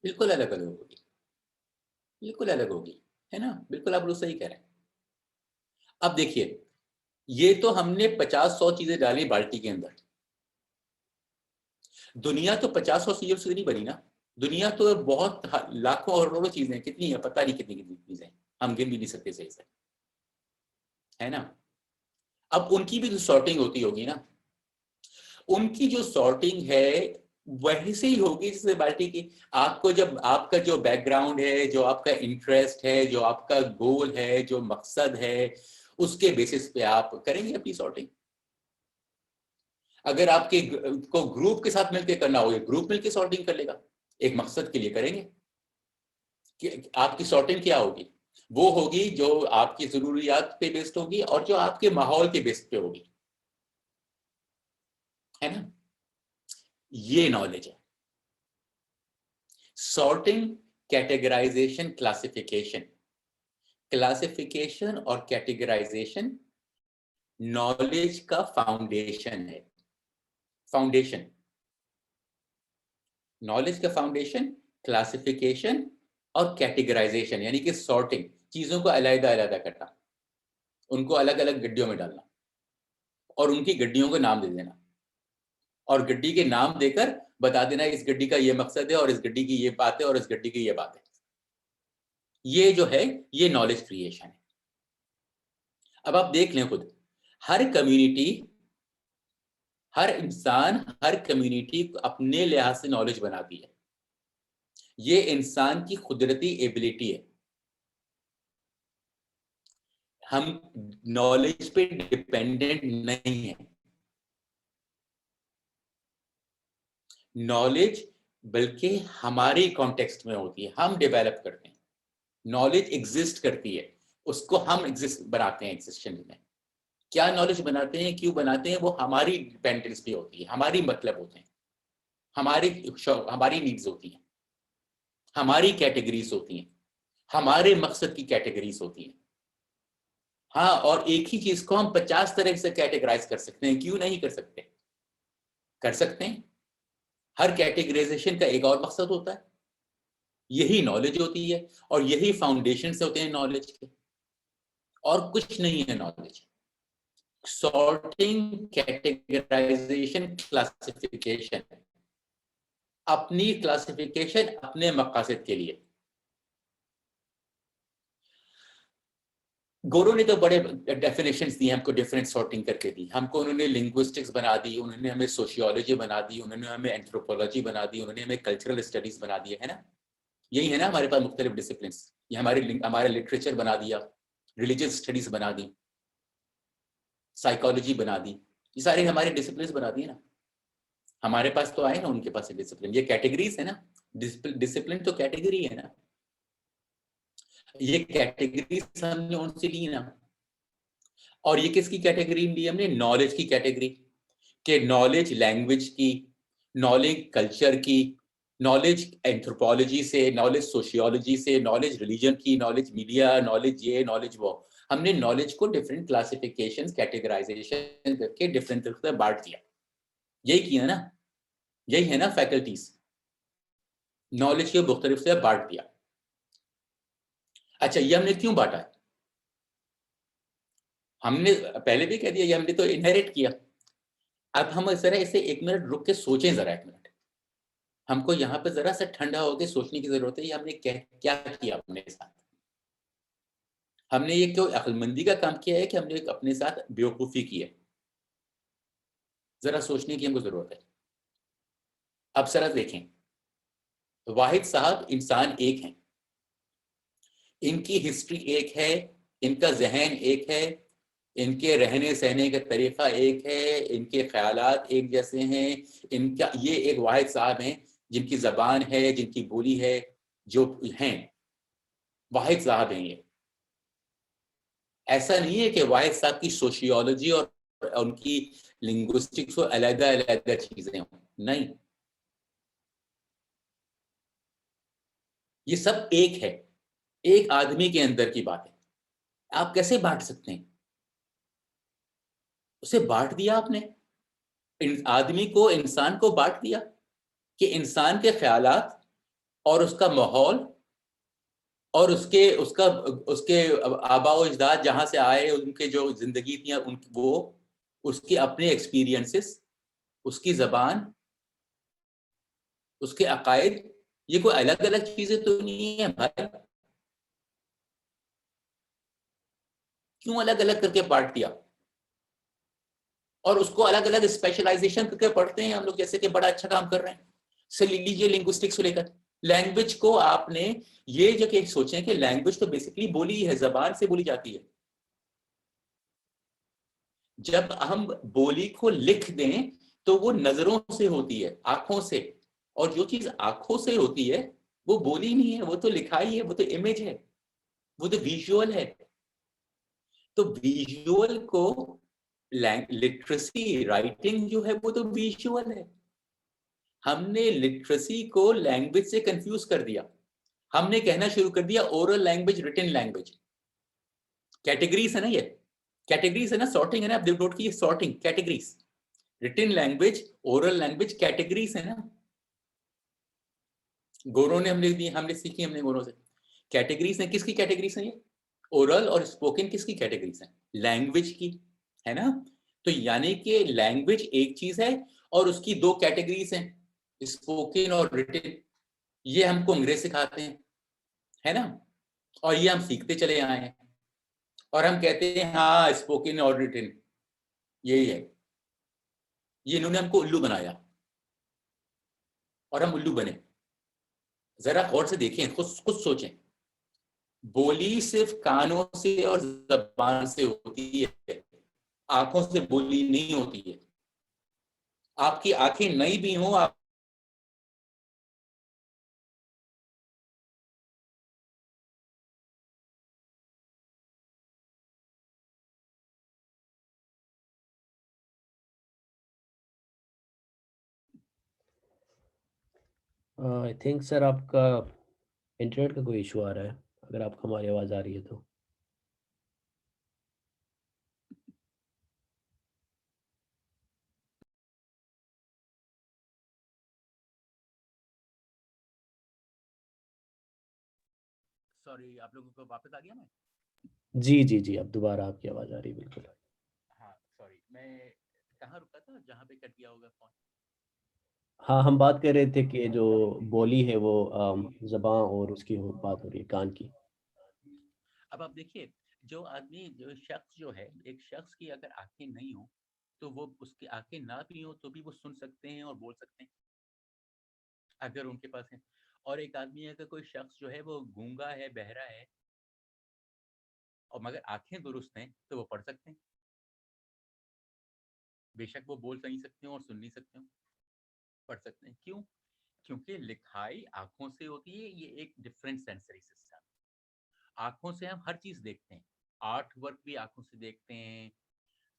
बिल्कुल अलग अलग होगी, बिल्कुल अलग होगी, है ना, बिल्कुल आप लोग सही कह रहे हैं। अब देखिए, ये तो हमने 50-100 चीजें डाली बाल्टी के अंदर, दुनिया तो 50-100 चीजों से नहीं बनी ना, दुनिया तो बहुत लाखों और करोड़ों चीजें, कितनी है पता नहीं, कितनी कितनी चीजें हम गिन भी नहीं सकते सही से, है ना। अब उनकी भी तो सॉर्टिंग होती होगी ना, उनकी जो सॉर्टिंग है वही से ही होगी जैसे बाल्टी की। आपको जब आपका जो बैकग्राउंड है, जो आपका इंटरेस्ट है, जो आपका गोल है, जो मकसद है, उसके बेसिस पे आप करेंगे अपनी सॉर्टिंग। अगर आपके को ग्रुप के साथ मिलकर करना होगा, ग्रुप मिलकर सॉर्टिंग कर लेगा, एक मकसद के लिए करेंगे। कि आपकी सॉर्टिंग क्या होगी? वो होगी जो आपकी जरूरियात पे बेस्ड होगी और जो आपके माहौल के बेस्ड पे होगी, है ना। ये नॉलेज है सॉर्टिंग, कैटेगराइजेशन, क्लासिफिकेशन। क्लासिफिकेशन और कैटेगराइजेशन नॉलेज का फाउंडेशन है, फाउंडेशन, नॉलेज का फाउंडेशन, क्लासिफिकेशन और कैटेगराइजेशन, यानी कि सॉर्टिंग, चीजों को अलग अलग करना, उनको अलग अलग गड्डियों में डालना और उनकी गड्डियों को नाम दे देना, और गड्डी के नाम देकर बता देना इस गड्डी का ये मकसद है और इस गड्डी की ये बात है और इस गड्डी की ये बात है। ये जो है ये नॉलेज क्रिएशन है। अब आप देख लें खुद, हर कम्युनिटी, हर इंसान, हर कम्युनिटी अपने लिहाज से नॉलेज बनाती है, ये इंसान की कुदरती एबिलिटी है। हम नॉलेज पे डिपेंडेंट नहीं है, नॉलेज बल्कि हमारी कॉन्टेक्स्ट में होती है, हम डेवलप करते हैं। नॉलेज एग्जिस्ट करती है, उसको हम एग्जिस्ट बनाते हैं एग्जिस्टेंस में। क्या नॉलेज बनाते हैं, क्यों बनाते हैं, वो हमारी डिपेंडेंस पे होती है, हमारी मतलब होते हैं, हमारी नीड्स होती हैं, हमारी कैटेगरीज होती हैं, हमारे मकसद की कैटेगरीज होती हैं। हाँ, और एक ही चीज को हम 50 तरह से कैटेगराइज कर सकते हैं, क्यों नहीं कर सकते? कर सकते हैं। हर कैटेगराइजेशन का एक और मकसद होता है, यही नॉलेज होती है, और यही फाउंडेशन से होते हैं नॉलेज के, और कुछ नहीं है नॉलेज। सॉर्टिंग, कैटेगराइजेशन, क्लासिफिकेशन, अपनी क्लासिफिकेशन अपने मकसद के लिए। गोरों ने तो बड़े डेफिनेशंस दिए हमको, डिफरेंट सॉर्टिंग करके दी हमको। उन्होंने लिंग्विस्टिक्स बना दी, उन्होंने हमें सोशियोलॉजी बना दी, उन्होंने हमें एंथ्रोपोलॉजी बना दी, उन्होंने हमें कल्चरल स्टडीज बना दिए, है ना। यही है ना हमारे पास मुख्तलिफ डिसिप्लिन। ये हमारे लिटरेचर बना दिया, रिलीजियस स्टडीज बना दी, साइकोलॉजी बना दी, ये सारे हमारे डिसिप्लिन बना दिए ना। हमारे पास तो आए ना, उनके पास डिसिप्लिन। ये कैटेगरीज है ना, डिसिप्लिन तो कैटेगरी है ना। ये कैटेगरीज हमने उनसे ली ना। और ये किसकी कैटेगरी ली हमने? नॉलेज की कैटेगरी। के नॉलेज लैंग्वेज की, नॉलेज कल्चर की, नॉलेज एंथ्रोपोलॉजी से, नॉलेज सोशियोलॉजी से, नॉलेज रिलीजन की, नॉलेज मीडिया, नॉलेज ये, नॉलेज वो। हमने नॉलेज को डिफरेंट क्लासिफिकेशन, कैटेगराइजेशन करके डिफरेंट तरह से बांट दिया। यही किया ना, यही है ना फैकल्टीज। नॉलेज को मुख्तलिफ से बांट दिया। अच्छा, ये हमने क्यों बांटा है? हमने पहले भी कह दिया, ये हमने तो इनहेरिट किया। अब हम जरा इसे 1 मिनट रुक के सोचें, जरा 1 मिनट। हमको यहाँ पे जरा सा ठंडा होकर सोचने की जरूरत है, ये हमने क्या किया अपने साथ। हमने ये क्यों अक्लमंदी का काम किया है कि हमने अपने साथ बेवकूफ़ी की है? जरा सोचने की हमको जरूरत है। अब जरा देखें, वाहिद साहब इंसान एक हैं, इनकी हिस्ट्री एक है, इनका जहन एक है, इनके रहने सहने का तरीका एक है, इनके ख्यालात एक जैसे हैं। इनका ये एक वाहिद साहब हैं जिनकी जबान है, जिनकी बोली है, जो हैं वाहिद साहब हैं ये। ऐसा नहीं है कि वाहिद साहब की सोशियोलॉजी और उनकी लिंग्विस्टिक्स अलग अलग चीजें हों, नहीं, ये सब एक है, एक आदमी के अंदर की बात है। आप कैसे बांट सकते हैं? उसे बांट दिया आपने, आदमी को, इंसान को बांट दिया कि इंसान के ख्यालात और उसका माहौल और उसके आबा व अजदाद जहां से आए, उनके जो जिंदगी थी, वो उसके अपने एक्सपीरियंसेस, उसकी जबान, उसके अकायद, ये कोई अलग अलग चीजें तो नहीं है भाई। क्यों अलग अलग करके बांट दिया? और उसको अलग अलग स्पेशलाइजेशन करके पढ़ते हैं हम लोग, जैसे कि बड़ा अच्छा काम कर रहे हैं। से लीजिए लिंग्विस्टिक्स को लेकर, लैंग्वेज को आपने ये जो कि सोचें कि लैंग्वेज तो बेसिकली बोली है, जबान से बोली जाती है। जब हम बोली को लिख दें तो वो नजरों से होती है, आंखों से, और जो चीज आंखों से होती है वो बोली नहीं है, वो तो लिखाई है, वो तो इमेज है, वो तो विजुअल है। तो विजुअल को लिटरेसी, राइटिंग जो है वो तो विजुअल है। हमने लिटरेसी को लैंग्वेज से कंफ्यूज कर दिया। हमने कहना शुरू कर दिया oral language, written language. Categories है ना, ये कैटेगरीज है ना, सॉर्टिंग है ना, आप नोट की sorting, categories, written language, oral language, categories है ना। गोरों ने हमने सीखी, हमने गोरों से कैटेगरीज है। किसकी कैटेगरीज है ये? ओरल और स्पोकन किसकी कैटेगरीज है? लैंग्वेज की, है ना। तो यानी कि लैंग्वेज एक चीज है और उसकी 2 कैटेगरीज हैं, स्पोकन और रिटन। ये हमको अंग्रेज सिखाते हैं, है ना, और ये हम सीखते चले आए हैं, और हम कहते हैं हाँ स्पोकन और रिटन यही है। ये इन्होंने हमको उल्लू बनाया और हम उल्लू बने। जरा गौर से देखें, कुछ सोचें। बोली सिर्फ कानों से और जबान से होती है, आंखों से बोली नहीं होती है। आपकी आंखें नई भी हो, आई थिंक सर आपका इंटरनेट का कोई इशू आ रहा है, अगर आपको हमारी आवाज़ आ रही है तो। सॉरी, आप लोगों को वापस आ गया मैं? जी, जी, जी, अब दोबारा आपकी आवाज़ आ रही है, बिल्कुल। हाँ, सॉरी, मैं कहाँ रुका था जहाँ पे कट गया होगा फोन? हाँ, हम बात कर रहे थे कि जो बोली है वो ज़बाँ और उसकी बात हो रही है, कान की। अब आप देखिए, जो आदमी, जो शख्स जो है, एक शख्स की अगर आंखें नहीं हो तो वो, उसकी आंखें ना भी हो तो भी वो सुन सकते हैं और बोल सकते हैं अगर उनके पास है। और एक आदमी, अगर कोई शख्स जो है वो गूंगा है, बहरा है, और मगर आंखें दुरुस्त हैं, तो वो पढ़ सकते हैं। बेशक वो बोल नहीं सकते हो और सुन नहीं सकते हो, पढ़ सकते हैं। क्यों? क्योंकि लिखाई आंखों से होती है। ये एक डिफरेंट सेंसरी सिस्टम। आंखों से हम हर चीज देखते हैं। आर्ट वर्क भी आंखों से देखते हैं,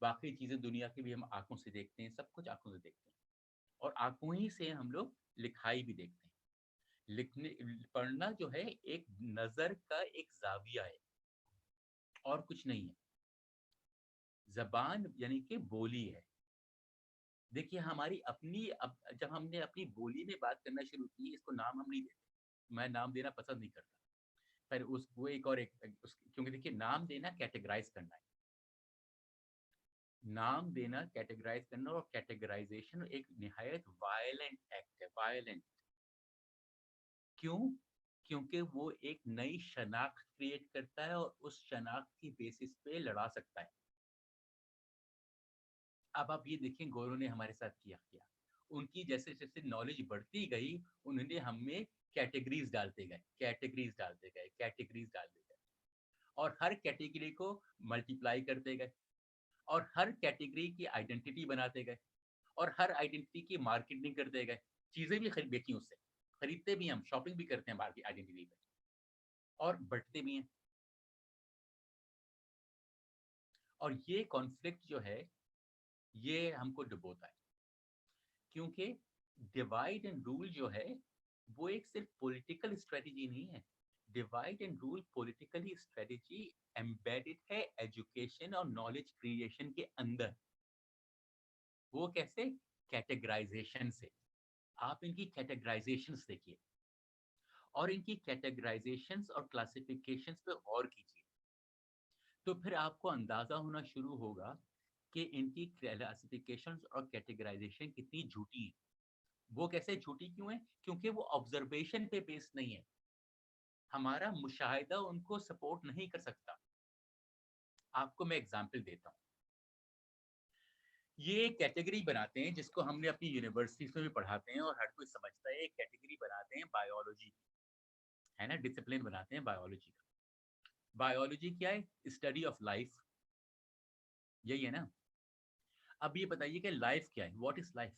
बाकी चीजें दुनिया की भी हम आंखों से देखते हैं, सब कुछ आंखों से देखते हैं। और आंखों ही से हम लोग लिखाई भी देखते हैं। लिखने, पढ़ना जो है एक नजर का एक जाविया है, और कुछ नहीं है। जबान यानी कि बोली है। देखिए हमारी अपनी, अब जब हमने अपनी बोली में बात करना शुरू की, इसको नाम हम नहीं देते, मैं नाम देना पसंद नहीं करता। पर उस वो एक और क्योंकि देखिए, नाम देना कैटेगराइज करना है। नाम देना कैटेगराइज करना, और कैटेगराइजेशन एक निहायत वायलेंट एक्ट है, वायलेंट। क्यों? क्योंकि वो एक नई शनाख्त क्रिएट करता है, और उस शनाख्त की बेसिस पे लड़ा सकता है। अब आप ये देखें, गोरों ने हमारे साथ किया किया। उनकी जैसे जैसे नॉलेज बढ़ती गई, उन्होंने हमें कैटेगरीज डालते गए, कैटेगरीज डालते गए, कैटेगरीज डालते गए, और हर कैटेगरी को मल्टीप्लाई करते गए, और हर कैटेगरी की आइडेंटिटी बनाते गए, और हर आइडेंटिटी की मार्केटिंग करते गए। चीजें भी खरीद बेची उससे, खरीदते भी हम, शॉपिंग भी करते हैं मार्केट आइडेंटिटी पे, और बढ़ते भी हैं। और ये कॉन्फ्लिक्ट जो है, ये हमको डुबोता है। क्योंकि डिवाइड एंड रूल जो है, वो एक सिर्फ पॉलिटिकल स्ट्रेटजी नहीं है। Divide and rule politically strategy embedded है एजुकेशन और नॉलेज क्रिएशन के अंदर। वो कैसे? कैटेगराइजेशन से। आप इनकी कैटेगराइजेशंस देखिए, और इनकी कैटेगराइजेशंस और क्लासिफिकेशंस पे गौर कीजिए, तो फिर आपको अंदाजा होना शुरू होगा कि इनकी क्लासिफिकेशंस और कैटेगराइजेशन कितनी झूठी है। वो कैसे झूठी क्यों है? क्योंकि वो ऑब्जर्वेशन पे बेस्ड नहीं है। हमारा मुशाहिदा उनको सपोर्ट नहीं कर सकता। आपको मैं एग्जांपल देता हूँ। ये एक कैटेगरी बनाते हैं जिसको हमने अपनी यूनिवर्सिटीज में भी पढ़ाते हैं, और हर कोई समझता है। एक कैटेगरी बनाते हैं बायोलॉजी, है ना, डिसिप्लिन बनाते हैं बायोलॉजी का। बायोलॉजी क्या है? स्टडी ऑफ लाइफ, यही है ना। अब ये बताइए कि लाइफ क्या है? What is life?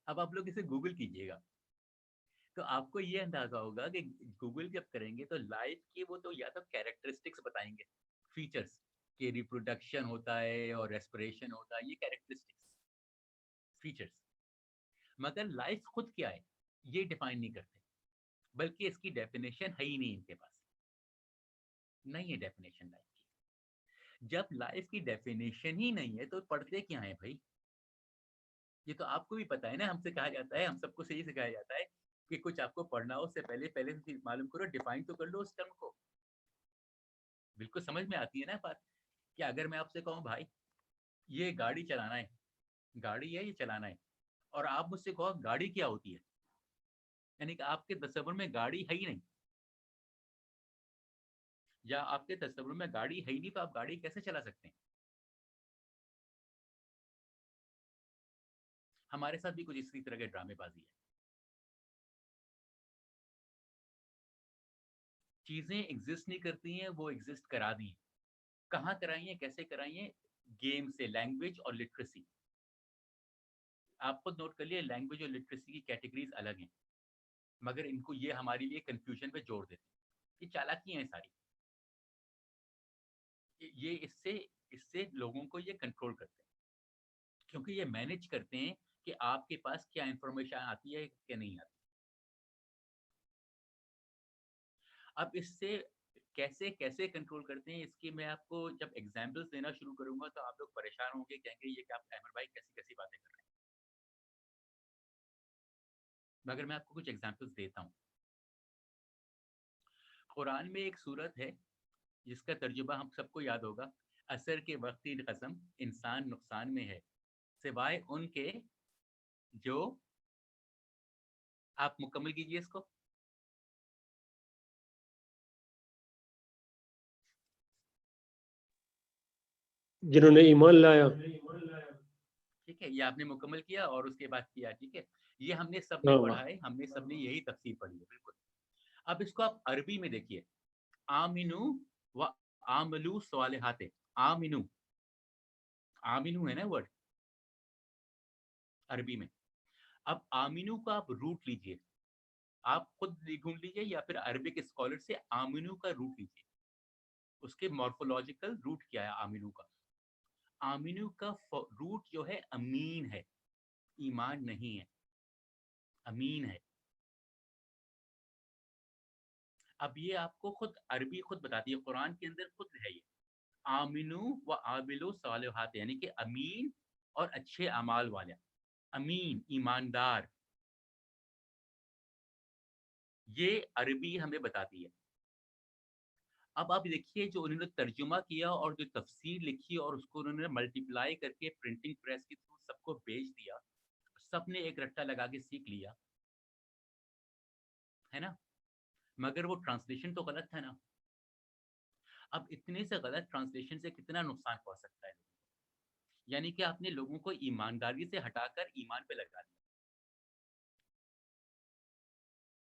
अब आप लोग इसे गूगल कीजिएगा, तो आपको ये अंदाजा होगा कि गूगल जब करेंगे तो लाइफ की वो तो या तो कैरेक्टरिस्टिक्स बताएंगे, फीचर्स, कि रिप्रोडक्शन होता है और रेस्पिरेशन होता है, ये कैरेक्टरिस्टिक्स, फीचर्स। मगर लाइफ खुद क्या है, ये डिफाइन नहीं करते, बल्कि इसकी डेफिनेशन है ही नहीं इनके पास। नहीं है डेफिनेशन लाइफ की। जब लाइफ की डेफिनेशन ही नहीं है तो पढ़ते क्या है भाई? ये तो आपको भी पता है ना, हमसे कहा जाता है, हम सबको से ही सिखाया जाता है कि कुछ आपको पढ़ना हो उससे पहले पहले से मालूम करो, डिफाइन तो कर लो उस टर्म को। बिल्कुल समझ में आती है ना बात, कि अगर मैं आपसे कहूँ भाई, ये गाड़ी चलाना है, गाड़ी है ये चलाना है, और आप मुझसे कहो गाड़ी क्या होती है, यानी कि आपके तस्वुर में गाड़ी है ही नहीं, या आपके तस्वुर में गाड़ी है ही नहीं, तो आप गाड़ी कैसे चला सकते हैं? हमारे साथ भी कुछ इसी तरह के ड्रामेबाजी है। चीजें एग्जिस्ट नहीं करती हैं, वो एग्जिस्ट करा दी हैं। कहाँ कराई है, कैसे कराई है? गेम से। लैंग्वेज और लिटरेसी, आप खुद नोट कर लिए, लैंग्वेज और लिटरेसी की कैटेगरीज अलग हैं, मगर इनको ये हमारे लिए कंफ्यूजन पे जोड़ देते हैं। ये चालाकी है सारी। ये इससे इससे लोगों को ये कंट्रोल करते हैं, क्योंकि ये मैनेज करते हैं कि आपके पास क्या इंफॉर्मेशन आती है क्या नहीं आती। अब इससे कैसे कैसे कंट्रोल करते हैं, इसकी मैं आपको जब एग्जांपल्स देना शुरू करूंगा तो आप लोग परेशान होंगे, कहेंगे ये क्या अहमद भाई कैसी कैसी बातें कर रहे हैं। मगर मैं आपको कुछ एग्जांपल्स देता हूँ। कुरान में एक सूरत है जिसका तर्जुमा हम सबको याद होगा, असर के वक्त कसम इंसान नुकसान में है सिवाय उनके जो, आप मुकम्मल कीजिए इसको। जिन्होंने ईमान लाया। ठीक है, ये आपने मुकम्मल किया और उसके बाद किया, ठीक है, ये हमने सबने हाँ पढ़ा है, हमने सबने यही तफसीर पढ़ी है, बिल्कुल। अब इसको आप अरबी में देखिए, आमिनु व आमलू स्वालिहाते, आमिनु, आमिनु है ना वर्ड अरबी में। अब आमिनु का आप रूट लीजिए, आप खुद ढूंढ लीजिए या फिर अरबिक स्कॉलर से आमिनु का रूट लीजिए, उसके मॉर्फोलॉजिकल रूट क्या है आमिनु का। आमिनु का रूट जो है अमीन है, ईमान नहीं है, अमीन है। अब ये आपको खुद अरबी खुद बताती है, कुरान के अंदर खुद है ये, आमिनु व आबिलु सालिहात, यानी कि अमीन और अच्छे अमाल वाले, अमीन ईमानदार, ये अरबी हमें बताती है। अब आप देखिए जो उन्होंने तर्जुमा किया और जो तफसीर लिखी और उसको उन्होंने मल्टीप्लाई करके प्रिंटिंग प्रेस के थ्रू सबको भेज दिया, सबने एक रट्टा लगा के सीख लिया, है ना, मगर वो ट्रांसलेशन तो गलत था ना। अब इतने से गलत ट्रांसलेशन से कितना नुकसान पहुंच सकता है, यानी कि आपने लोगों को ईमानदारी से हटाकर ईमान पे लगा दिया,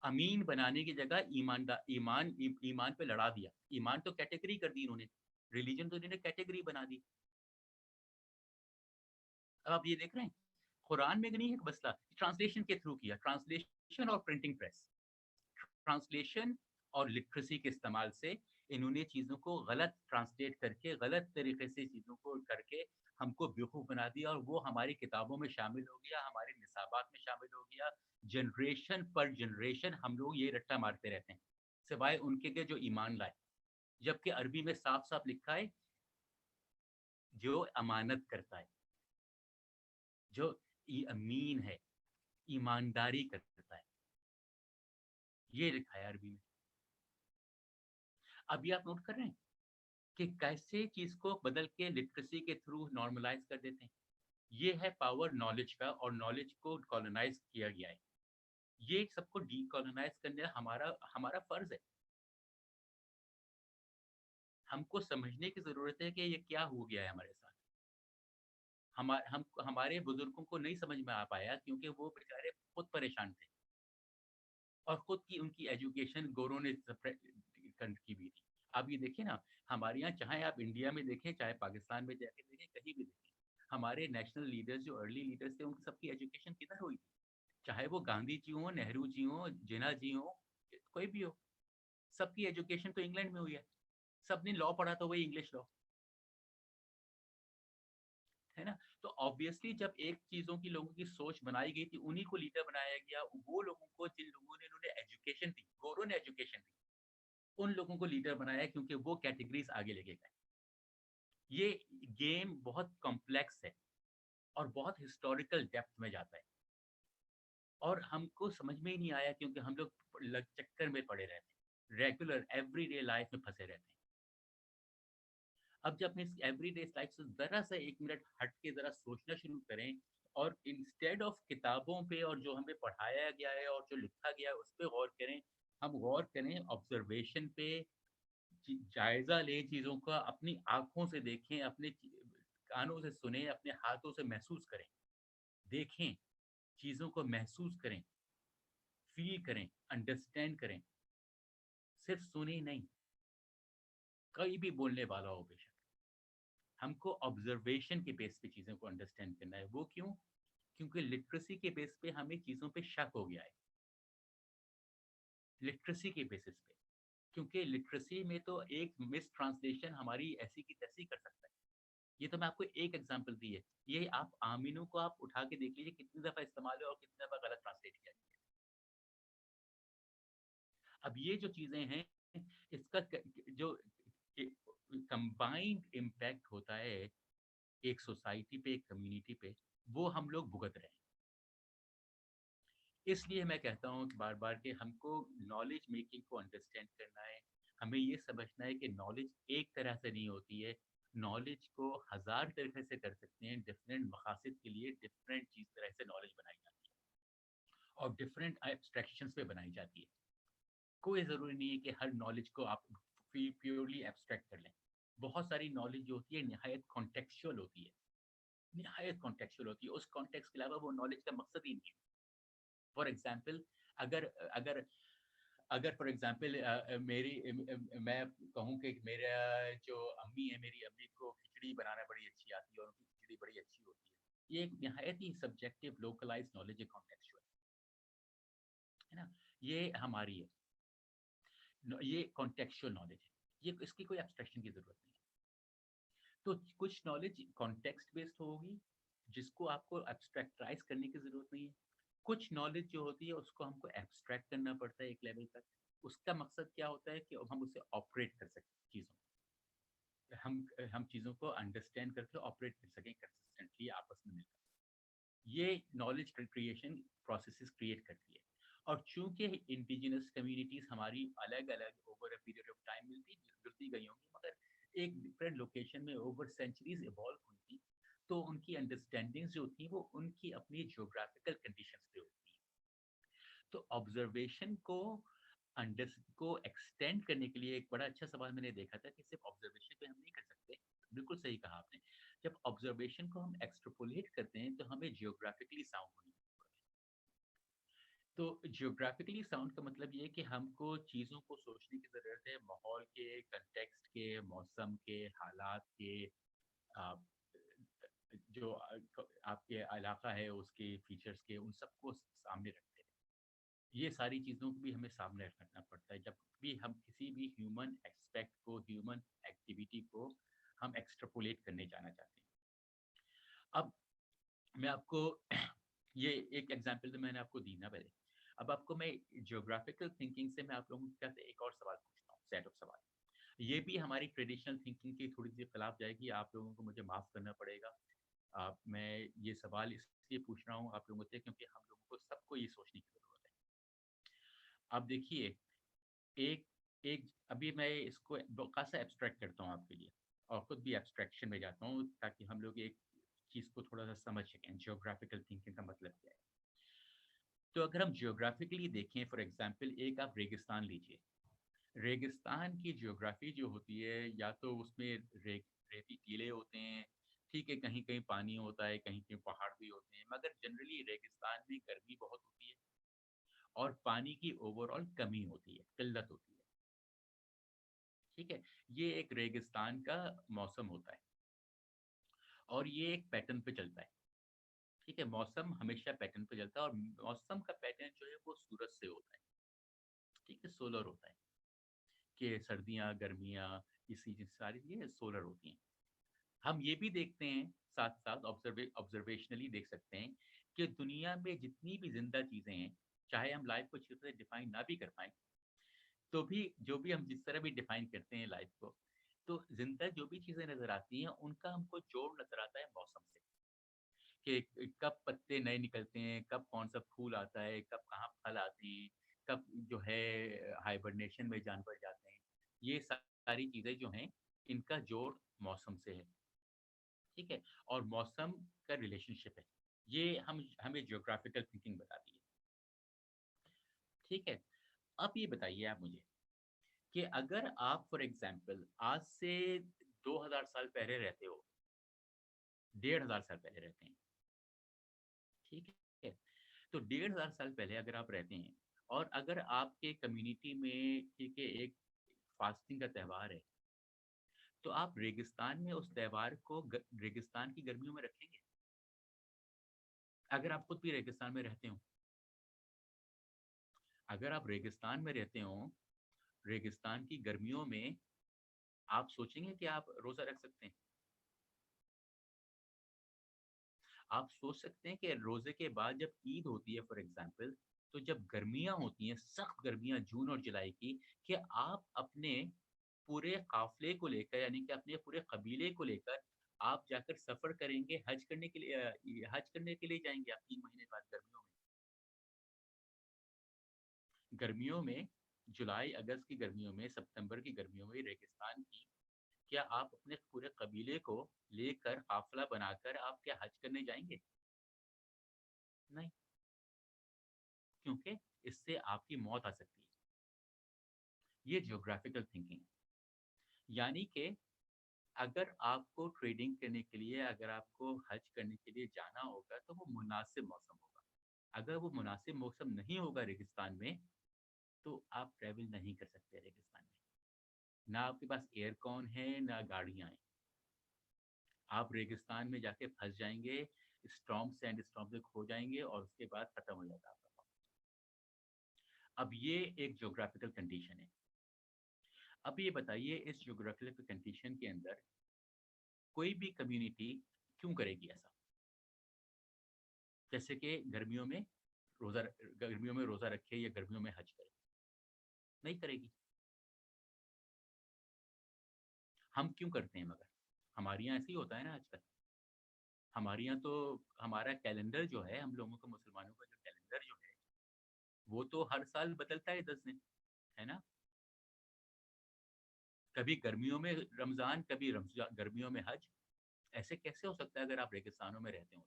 अमीन बनाने की जगह ईमान पे लड़ा दिया। ईमान तो कैटेगरी कर दी इन्होंने, रिलीजन तो इन्होंने कैटेगरी बना दी। अब आप ये देख रहे हैं कुरान में नहीं है मसला, ट्रांसलेशन के थ्रू किया, ट्रांसलेशन और प्रिंटिंग प्रेस, ट्रांसलेशन और लिटरेसी के इस्तेमाल से इन्होंने चीज़ों को गलत ट्रांसलेट करके गलत तरीके से चीज़ों को करके हमको बेवकूफ़ बना दिया, और वो हमारी किताबों में शामिल हो गया, हमारे निसाबात में शामिल हो गया। जनरेशन पर जनरेशन हम लोग ये रट्टा मारते रहते हैं सिवाय उनके के जो ईमान लाए, जबकि अरबी में साफ साफ लिखा है जो अमानत करता है, जो अमीन है, ईमानदारी करता है, ये लिखा है अरबी में। अभी आप नोट कर रहे हैं कि कैसे चीज को बदल के लिटरेसी के थ्रू नॉर्मलाइज कर देते हैं। ये है पावर नॉलेज का, और नॉलेज को कॉलोनाइज किया गया है। ये सबको डीकॉलोनाइज करने हमारा हमारा फर्ज है। हमको समझने की जरूरत है कि ये क्या हो गया है हमारे साथ। हमारे बुजुर्गों को नहीं समझ में आ पाया क्योंकि वो बेचारे खुद परेशान थे, और खुद की उनकी एजुकेशन गोरों ने की भी थी। आप ये देखिए ना, हमारे यहाँ चाहे आप इंडिया में देखें चाहे पाकिस्तान में जाके देखें, कहीं भी देखें, हमारे नेशनल लीडर्स जो अर्ली लीडर्स थे उनकी सबकी एजुकेशन किधर हुई थी, चाहे वो गांधी जी हो, नेहरू जी हो, जिन्ना जी हो, कोई भी हो, सबकी एजुकेशन तो इंग्लैंड में हुई है। सबने लॉ पढ़ा तो वही इंग्लिश लॉ, है ना। तो ऑब्वियसली जब एक चीजों की लोगों की सोच बनाई गई थी, उन्हीं को लीडर बनाया गया, वो लोगों को जिन लोगों ने इन्होंने एजुकेशन दी, गोरों ने एजुकेशन दी, उन लोगों को लीडर बनाया क्योंकि वो कैटेगरीज आगे लेके गए। ये गेम बहुत कॉम्प्लेक्स है और बहुत हिस्टोरिकल डेप्थ में जाता है, और हमको समझ में ही नहीं आया क्योंकि हम लोग चक्कर में पड़े रहते हैं, रेगुलर एवरीडे लाइफ में फंसे रहते हैं। अब जब हम इस एवरीडे लाइफ से जरा सा एक मिनट हट के जरा सोचना शुरू करें, और इंस्टेड ऑफ किताबों पे और जो हमें पढ़ाया गया है और जो लिखा गया है उस पर गौर करें, हम गौर करें ऑब्जर्वेशन पे, जायजा लें चीज़ों का, अपनी आँखों से देखें, अपने कानों से सुने, अपने हाथों से महसूस करें, देखें, चीज़ों को महसूस करें, फ़ील करें, अंडरस्टैंड करें, सिर्फ सुने नहीं, कोई भी बोलने वाला हो बेशक, हमको ऑब्जर्वेशन के बेस पे चीज़ों को अंडरस्टैंड करना है। वो क्यों? क्योंकि लिटरेसी के बेस पे हमें चीज़ों पे शक हो गया है, लिटरेसी के बेसिस पे, क्योंकि लिटरेसी में तो एक मिस ट्रांसलेशन हमारी ऐसी की तैसी कर सकता है। ये तो मैं आपको एक एग्जांपल दी है। ये आप आमीनों को आप उठा के देख लीजिए कितनी दफ़ा इस्तेमाल है और कितनी दफ़ा गलत ट्रांसलेट किया गया है। अब ये जो चीज़ें हैं, इसका जो कंबाइंड इम्पैक्ट होता है एक सोसाइटी पे, एक कम्युनिटी पे, वो हम लोग भुगत रहे हैं। इसलिए मैं कहता हूँ बार-बार कि हमको नॉलेज मेकिंग को अंडरस्टैंड करना है। हमें ये समझना है कि नॉलेज एक तरह से नहीं होती है। नॉलेज को हज़ार तरीके से कर सकते हैं। डिफरेंट मकासद के लिए डिफरेंट चीज़ तरह से नॉलेज बनाई जाती है और डिफरेंट एब्स्ट्रैक्शंस पे बनाई जाती है। कोई ज़रूरी नहीं है कि हर नॉलेज को आप प्योरली एब्स्ट्रैक्ट कर लें। बहुत सारी नॉलेज जो होती है निहायत कॉन्टेक्सचुअल होती है। निहायत कॉन्टेक्सचुअल होती है। उस कॉन्टेक्स्ट के अलावा वो नॉलेज का मकसद ही नहीं है। फॉर एग्ज़ाम्पल अगर अगर अगर फॉर एग्ज़ाम्पल मैं कहूँ कि मेरा जो अम्मी है, मेरी अम्मी को खिचड़ी बनाना बड़ी अच्छी आती है और उनकी खिचड़ी बड़ी अच्छी होती है। ये एक निहायत ही सब्जेक्टिव लोकलाइज़्ड नॉलेज है, कॉन्टेक्सचुअल, है ना? ये हमारी है। ये कॉन्टेक्सचुअल नॉलेज है। ये इसकी कोई एब्स्ट्रैक्शन की ज़रूरत नहीं है। तो कुछ नॉलेज कॉन्टेक्स्ट बेस्ड होगी, जिसको आपको एब्स्ट्रैक्टाइज़ करने की ज़रूरत नहीं है। कुछ नॉलेज जो होती है उसको हमको एब्स्ट्रैक्ट करना पड़ता है एक लेवल तक। उसका मकसद क्या होता है कि हम उसे ऑपरेट कर सकें चीज़ों को। हम चीज़ों को अंडरस्टैंड करके ऑपरेट कर सकें कंसिस्टेंटली आपस में मिलकर। ये नॉलेज क्रिएशन प्रोसेसेस क्रिएट करती है। और चूंकि इंडिजिनस कम्युनिटीज हमारी अलग अलग over a period of time जुड़ती गई होंगी, मगर एक डिफरेंट लोकेशन में ओवर सेंचुरीज इवॉल्व हुई थी, तो उनकी अंडरस्टैंडिंग्स जो थी वो उनकी अपनी जियोग्राफिकल कंडीशंस पे होती है। तो ऑब्जर्वेशन को एक्सटेंड करने के लिए एक बड़ा अच्छा सवाल मैंने देखा था कि सिर्फ ऑब्जर्वेशन पे हम नहीं कर सकते। बिल्कुल सही कहा आपने। जब ऑब्जर्वेशन को हम एक्सट्रपोलेट करते हैं तो हमें जियोग्राफिकली साउंड होनी चाहिए। तो जियोग्राफिकली साउंड का मतलब ये है कि हमको चीज़ों को सोचने की ज़रूरत है माहौल के, कंटेक्स्ट के, मौसम के, हालात के, आ, जो आपके इलाका है उसके फीचर्स के, उन सबको सामने रखते हैं। ये सारी चीज़ों को भी हमें सामने रखना पड़ता है जब भी हम किसी भी ह्यूमन एक्सपेक्ट को, ह्यूमन एक्टिविटी को हम एक्सट्रपोलेट करने जाना चाहते हैं। अब मैं आपको ये एक एग्जांपल तो मैंने आपको दी ना पहले। अब आपको मैं जियोग्राफिकल थिंकिंग से मैं आप लोगों के एक और सवाल पूछता हूँ, सेट ऑफ सवाल। ये भी हमारी ट्रेडिशनल थिंकिंग की थोड़ी सी खिलाफ जाएगी, आप लोगों को मुझे माफ़ करना पड़ेगा। मैं ये सवाल इसलिए पूछ रहा हूँ आप लोगों से क्योंकि हम लोगों को सबको ये सोचने की ज़रूरत है। अब देखिए, एक एक अभी मैं इसको खासा एब्स्ट्रैक्ट करता हूँ आपके लिए और खुद भी एब्स्ट्रैक्शन में जाता हूँ ताकि हम लोग एक चीज़ को थोड़ा सा समझ सकें जियोग्राफिकल थिंकिंग का मतलब क्या है। तो अगर हम जियोग्राफिकली देखें, फॉर एग्जांपल एक आप रेगिस्तान लीजिए। रेगिस्तान की जियोग्राफी जो होती है, या तो उसमें रेती टीले होते हैं, ठीक है, कहीं कहीं पानी होता है, कहीं कहीं पहाड़ भी होते हैं, मगर जनरली रेगिस्तान में गर्मी बहुत होती है और पानी की ओवरऑल कमी होती है, किल्लत होती है। ठीक है, ये एक रेगिस्तान का मौसम होता है और ये एक पैटर्न पे चलता है। ठीक है, मौसम हमेशा पैटर्न पे चलता है और मौसम का पैटर्न जो है वो सूरज से होता है। ठीक है, सोलर होता है कि सर्दियाँ, गर्मियाँ, इसी सारी ये सोलर होती हैं। हम ये भी देखते हैं, साथ साथ ऑब्जर्वेशनली देख सकते हैं कि दुनिया में जितनी भी जिंदा चीज़ें हैं, चाहे हम लाइफ को अच्छी तरह डिफाइन ना भी कर पाएँ, तो भी जो भी हम जिस तरह भी डिफाइन करते हैं लाइफ को, तो जिंदा जो भी चीज़ें नज़र आती हैं, उनका हमको जोड़ नज़र आता है मौसम से, कि कब पत्ते नए निकलते हैं, कब कौन-सा फूल आता है, कब कहाँ फल आते हैं, कब जो है हाइबरनेशन में जानवर जाते हैं। ये सारी चीज़ें जो हैं, इनका जोड़ मौसम से है। ठीक है? और मौसम का रिलेशनशिप है। ये हमें ज्योग्राफिकल थिंकिंग बताती है। ठीक है? अब ये बताइए आप मुझे कि अगर आप फॉर एग्ज़ाम्पल आज से 2000 साल पहले रहते हो, 1500 साल पहले रहते हैं, ठीक है? तो 1500 साल पहले अगर आप रहते हैं और अगर आपके कम्युनिटी में, ठीक है, एक फास्टिंग का त्योहार है, तो आप रेगिस्तान में उस त्योहार को रेगिस्तान की गर्मियों में रखेंगे? अगर आप खुद भी रेगिस्तान में रहते हो, अगर आप रेगिस्तान में रहते हो, रेगिस्तान की गर्मियों में आप सोचेंगे कि आप रोज़ा रख सकते हैं? आप सोच सकते हैं कि रोजे के बाद जब ईद होती है फॉर एग्जांपल, तो जब गर्मियां होती हैं, सख्त गर्मियां जून और जुलाई की, कि आप अपने पूरे काफिले को लेकर, यानी कि अपने पूरे कबीले को लेकर आप जाकर सफर करेंगे हज करने के लिए, हज करने के लिए जाएंगे आप 3 महीने बाद गर्मियों में, जुलाई अगस्त की गर्मियों में, सितंबर की गर्मियों में रेगिस्तान की, क्या आप अपने पूरे कबीले को लेकर काफिला बनाकर आप क्या हज करने जाएंगे? नहीं, क्योंकि इससे आपकी मौत आ सकती है। ये जियोग्राफिकल थिंकिंग है। यानी कि अगर आपको ट्रेडिंग करने के लिए, अगर आपको हज करने के लिए जाना होगा, तो वो मुनासिब मौसम होगा। अगर वो मुनासिब मौसम नहीं होगा रेगिस्तान में, तो आप ट्रैवल नहीं कर सकते रेगिस्तान में। ना आपके पास एयरकॉन है, ना गाड़ियां हैं। आप रेगिस्तान में जाके फंस जाएंगे, स्टॉर्म सैंड स्टॉर्म से खो जाएंगे और उसके बाद खत्म हो जाता है आपका। अब ये एक ज्योग्राफिकल कंडीशन है। अब ये बताइए, इस ज्योग्राफिकल कंडीशन के अंदर कोई भी कम्युनिटी क्यों करेगी ऐसा? जैसे कि गर्मियों में रोजा रखे या गर्मियों में हज करे, नहीं करेगी। हम क्यों करते हैं मगर? हमारे यहाँ ऐसे ही होता है ना आजकल। हमारे यहाँ तो हमारा कैलेंडर जो है, हम लोगों का, मुसलमानों का जो कैलेंडर जो है, वो तो हर साल बदलता है 10 दिन, है ना? कभी गर्मियों में रमजान, कभी गर्मियों में हज। ऐसे कैसे हो सकता है अगर आप रेगिस्तानों में रहते हो?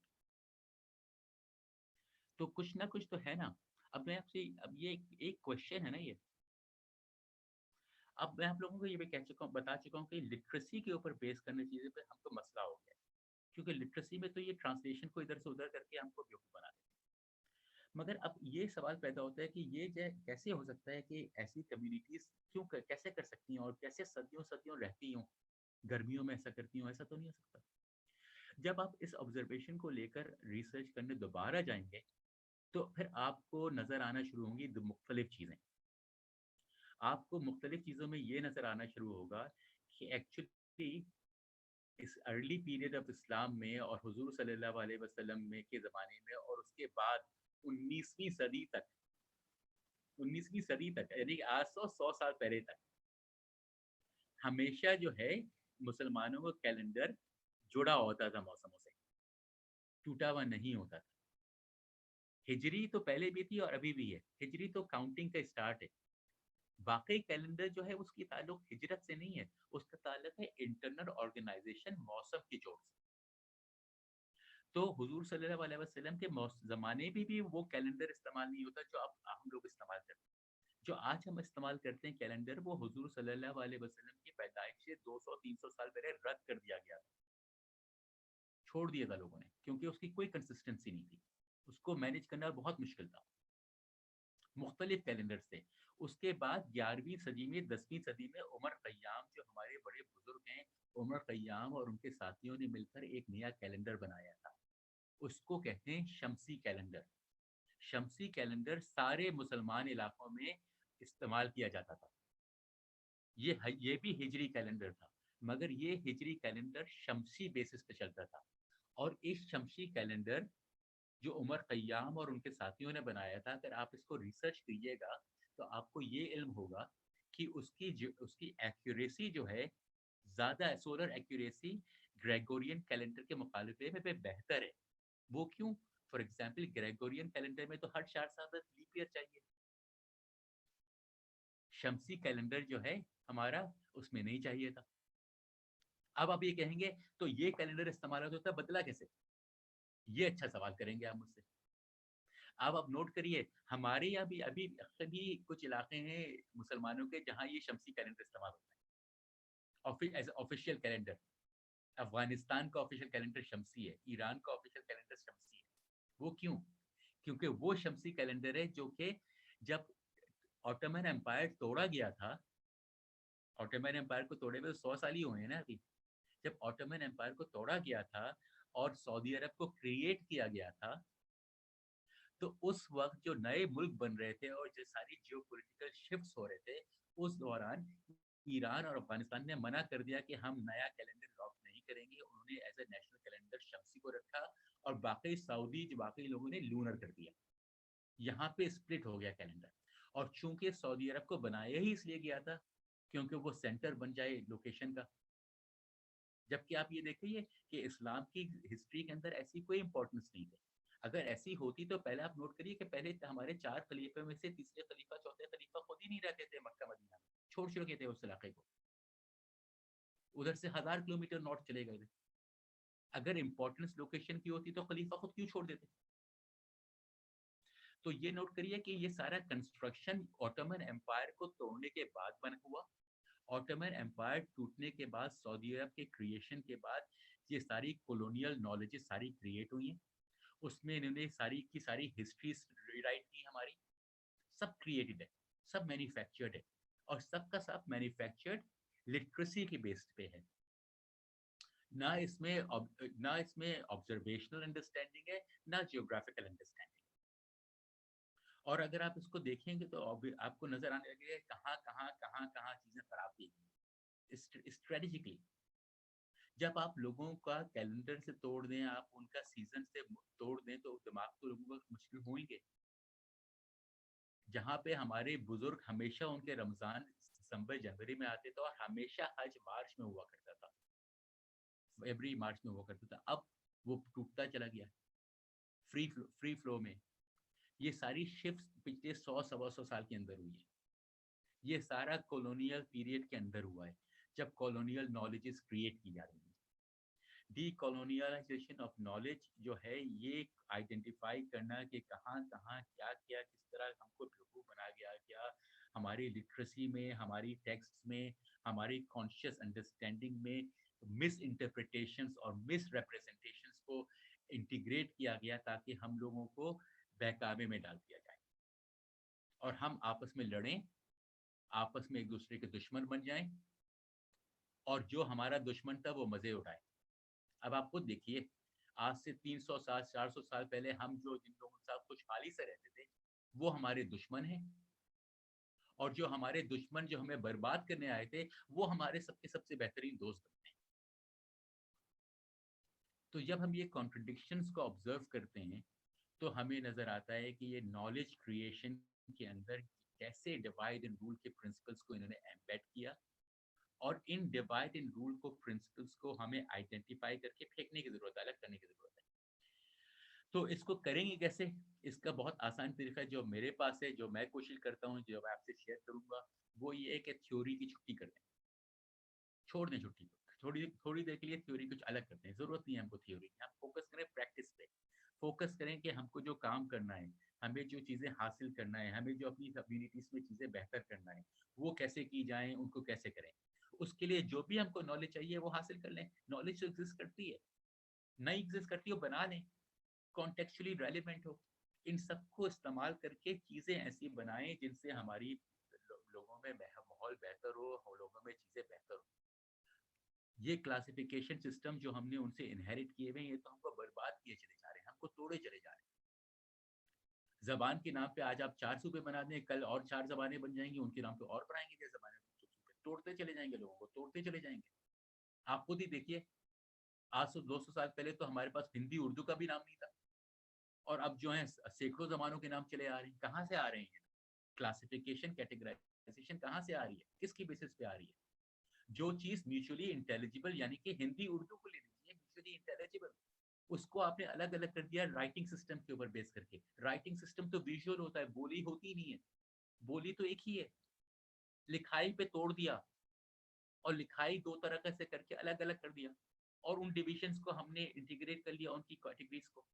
तो कुछ ना कुछ तो है ना। अब मैं आपसे, अब ये एक क्वेश्चन है ना ये। अब मैं आप लोगों को ये भी कह चुका हूँ, बता चुका हूँ कि लिटरेसी के ऊपर बेस करने चीज़ें पे हमको मसला हो गया है। क्योंकि लिटरेसी में तो ये ट्रांसलेशन को इधर से उधर करके हमको बेवकूफ़ बना देते हैं। मगर अब ये सवाल पैदा होता है कि ये कैसे हो सकता है कि ऐसी कम्युनिटीज़ कैसे कर सकती हैं और कैसे सदियों सदियों रहती हों, गर्मियों में ऐसा करती हों? ऐसा तो नहीं हो सकता। जब आप इस ऑब्जर्वेशन को लेकर रिसर्च करने दोबारा जाएंगे, तो फिर आपको नज़र आना शुरू होंगी मुख्तलिफ चीज़ें। आपको मुख्तलिफ चीज़ों में ये नज़र आना शुरू होगा कि एक्चुअली इस अर्ली पीरियड ऑफ इस्लाम में और हुजूर सल्लल्लाहु अलैहि वसल्लम में के ज़माने में और उसके बाद 19वीं सदी तक, 19वीं सदी तक यानी आज 100 साल पहले तक, हमेशा जो है मुसलमानों का कैलेंडर जुड़ा होता था मौसमों से, टूटा हुआ नहीं होता था। हिजरी तो पहले भी थी और अभी भी है। हिजरी तो काउंटिंग का स्टार्ट है। वाकई कैलेंडर जो है उसकी ताल्लुक हिजरत से नहीं है, उसका ताल्लुक है इंटरनल ऑर्गेनाइजेशन, मौसम की जोड़ से। तो हुजूर सल्लल्लाहु अलैहि वसल्लम के ज़माने में भी वो कैलेंडर इस्तेमाल नहीं होता जो अब हम लोग इस्तेमाल करते हैं। जो आज हम इस्तेमाल करते हैं कैलेंडर, वो हुजूर सल्लल्लाहु अलैहि वसल्लम की पैदाइश से 200-300 साल पहले रद्द कर दिया गया था, छोड़ दिया था लोगों ने, क्योंकि उसकी कोई कंसिस्टेंसी नहीं थी। उसको मैनेज करना बहुत मुश्किल था, मुख्तलिफ कैलेंडर थे। उसके बाद 11वीं सदी में, 10वीं सदी में उमर ख़य्याम जो हमारे बड़े बुजुर्ग हैं, उमर ख़य्याम और उनके साथियों ने मिलकर एक नया कैलेंडर बनाया था। उसको कहते हैं शमसी कैलेंडर। शमसी कैलेंडर सारे मुसलमान इलाकों में इस्तेमाल किया जाता था। ये भी हिजरी कैलेंडर था, मगर ये हिजरी कैलेंडर शमसी बेसिस पे चलता था। और इस शमसी कैलेंडर जो उमर ख़य्याम और उनके साथियों ने बनाया था, अगर आप इसको रिसर्च कीजिएगा तो आपको ये इल्म होगा कि उसकी एक्यूरेसी जो है, ज़्यादा सोलर एक्यूरेसी ग्रेगोरियन कैलेंडर के मुकाबले में बेहतर है। वो क्यों? फॉर एग्जाम्पल ग्रेगोरियन कैलेंडर में तो हर 4 साल बाद लीप ईयर चाहिए। शमसी कैलेंडर जो है हमारा, उसमें नहीं चाहिए था। अब आप ये कहेंगे तो ये कैलेंडर इस्तेमाल होता है, बदला कैसे? ये अच्छा सवाल करेंगे आप मुझसे। अब आप नोट करिए, हमारे यहाँ भी अभी अभी कुछ इलाके हैं मुसलमानों के जहाँ ये शमसी कैलेंडर इस्तेमाल होता है एज ऑफिशियल कैलेंडर। अफगानिस्तान का ऑफिशियल कैलेंडर शमसी है, ईरान का ऑफिशियल कैलेंडर शमसी है। वो क्यों? क्योंकि वो शमसी कैलेंडर है जो कि जब ऑटोमन एम्पायर तोड़ा गया था, ऑटोमन एम्पायर को तोड़े हुए 100 साल ही हुए हैं ना अभी। जब ऑटोमन एम्पायर को तोड़ा गया था और सऊदी अरब को क्रिएट किया गया था, तो उस वक्त जो नए मुल्क बन रहे थे और जो सारी जियोपॉलिटिकल शिफ्ट्स हो रहे थे, उस दौरान ईरान और अफगानिस्तान ने मना कर दिया कि हम नया कैलेंडर अडॉप्ट नहीं करेंगे। उन्होंने एज ए नेशनल कैलेंडर शमसी को रखा और बाकी सऊदी बाकी लोगों ने लूनर कर दिया। यहाँ पे स्प्लिट हो गया कैलेंडर। और चूंकि सऊदी अरब को बनाया ही इसलिए गया था क्योंकि वो सेंटर बन जाए लोकेशन का। जबकि आप ये देखिए कि इस्लाम की हिस्ट्री के अंदर ऐसी कोई इंपॉर्टेंस नहीं है। अगर ऐसी होती तो पहले आप नोट करिए कि पहले हमारे 4 खलीफे में से तीसरे खलीफा चौथे खलीफा खुद ही नहीं रहते थे मक्का मदीना में, छोड़ के थे उस इलाके को, उधर से 1000 किलोमीटर नॉर्थ चले गए थे। अगर इंपॉर्टेंस लोकेशन की होती तो खलीफा खुद क्यों छोड़ देते। तो ये नोट करिए कि ये सारा कंस्ट्रक्शन ऑटोमन एम्पायर को तोड़ने के बाद बना हुआ। ऑटोमन एम्पायर टूटने के बाद सऊदी अरब के क्रिएशन के बाद ये सारी कॉलोनियल नॉलेजेस सारी क्रिएट हुई हैं। उसमें इन्होंने सारी की सारी हिस्ट्री रीराइट की हमारी, सब क्रिएटेड है, सब मैन्युफैक्चर्ड है और सबका सब मैन्युफैक्चर्ड लिटरेसी के बेस पे है। ना इसमें ऑब्जर्वेशनल अंडरस्टैंडिंग है, ना जियोग्राफिकल अंडरस्टैंडिंग। और अगर आप इसको देखेंगे तो आपको नजर आने लगेगा कहाँ चीजें खराब की गई स्ट्रेटेजिकली। जब आप लोगों का कैलेंडर से तोड़ दें, आप उनका सीजन से तोड़ दें तो दिमाग तो लोगों को मुश्किल होंगे। जहाँ पे हमारे बुजुर्ग हमेशा उनके रमजान दिसंबर जनवरी में आते थे और हमेशा हज मार्च में हुआ करता था, एवरी मार्च में हुआ करता था। अब वो टूटता चला गया फ्री फ्लो में। ये सारी शिफ्ट पिछले 100-125 साल के अंदर हुई है। ये सारा कॉलोनियल पीरियड के अंदर हुआ है जब कॉलोनियल नॉलेजेस क्रिएट की जा रही है। डीकोलोनियलाइजेशन ऑफ नॉलेज जो है ये आइडेंटिफाई करना कि कहाँ क्या किया, किस तरह हमको बेवकूफ़ बना गया, क्या हमारी लिटरेसी में, हमारी टेक्स्ट में, हमारी कॉन्शियस अंडरस्टैंडिंग में मिस इंटरप्रिटेशंस और मिस रिप्रेजेंटेशंस को इंटीग्रेट किया गया ताकि हम लोगों को बहकावे में डाल दिया जाए और हम आपस में लड़ें, आपस में एक दूसरे के दुश्मन बन जाएं और जो हमारा दुश्मन था वो मज़े उठाए। अब आप खुद देखिए, आज से 300 साल 400 साल पहले हम जो जिन लोगों के साथ खुशहाली से रहते थे वो हमारे दुश्मन हैं और जो हमारे दुश्मन जो हमें बर्बाद करने आए थे वो हमारे सबके सबसे बेहतरीन दोस्त बनते हैं। तो जब हम ये कॉन्ट्रडिक्शंस को ऑब्जर्व करते हैं तो हमें नजर आता है कि ये नॉलेज क्रिएशन के अंदर कैसे डिवाइड एंड रूल के प्रिंसिपल्स को इन्होंने एम्बेड किया और इन डिवाइड एंड रूल को प्रिंसिपल्स को हमें आइडेंटिफाई करके फेंकने की जरूरत है, अलग करने की जरूरत है। तो इसको करेंगे कैसे? इसका बहुत आसान तरीका जो मेरे पास है, जो मैं कोशिश करता हूँ, जो मैं आपसे शेयर करूंगा, वो ये है कि थ्योरी की छुट्टी कर दें, छोड़ दें छुट्टी को। थोड़ी देर के लिए थ्योरी कुछ अलग करते हैं, जरूरत नहीं है हमको थ्योरी की। आप फोकस करें प्रैक्टिस पे, फोकस करें कि हमको जो काम करना है, हमें जो चीज़ें हासिल करना है, हमें जो अपनी कम्युनिटीज़ में चीज़ें बेहतर करना है, वो कैसे की जाएँ, उनको कैसे करें। उसके लिए जो भी हमको नॉलेज चाहिए वो हासिल कर लें। नॉलेज तो एग्जिस्ट करती है, नहीं एग्जिस्ट करती हो बना लें, कॉन्टेक्चुअली रेलिवेंट हो। इन सबको इस्तेमाल करके चीज़ें ऐसी बनाएं जिनसे हमारी लोगों में माहौल बेहतर हो, लोगों में चीज़ें बेहतर हो। ये क्लासिफिकेशन सिस्टम जो हमने उनसे इनहेरिट किए हुए हैं, ये तो हमको बर्बाद किए चले जा रहे हैं, हमको तोड़े चले जा रहे हैं। जबान के नाम पे आज आप 4 सूबे बना दें, कल और 4 जबानें बन जाएंगी, उनके नाम पे और बनाएंगे 10 जबानें, तोड़ते चले जाएंगे, लोगों को तोड़ते चले जाएंगे। आप खुद ही देखिए, आज से 200 साल पहले तो हमारे पास हिंदी उर्दू का भी नाम नहीं था और अब जो है सैकड़ों जबानों के नाम चले आ रहे हैं। कहाँ से आ रहे हैं? क्लासिफिकेशन कैटेगराइजेशन कहाँ से आ रही है, किसकी बेसिस पे आ रही है? जो चीज म्यूचुअली इंटेलिजिबल, यानी कि हिंदी उर्दू को ले लीजिए, म्यूचुअली इंटेलिजिबल, उसको आपने अलग अलग कर दिया राइटिंग सिस्टम के ऊपर बेस करके। राइटिंग सिस्टम तो विजुअल होता है, बोली होती नहीं है, बोली तो एक ही है। लिखाई पे तोड़ दिया और लिखाई दो तरह से करके अलग अलग कर दिया और उन डिविजन्स को हमने इंटीग्रेट कर लिया, उनकी कैटेगरीज को,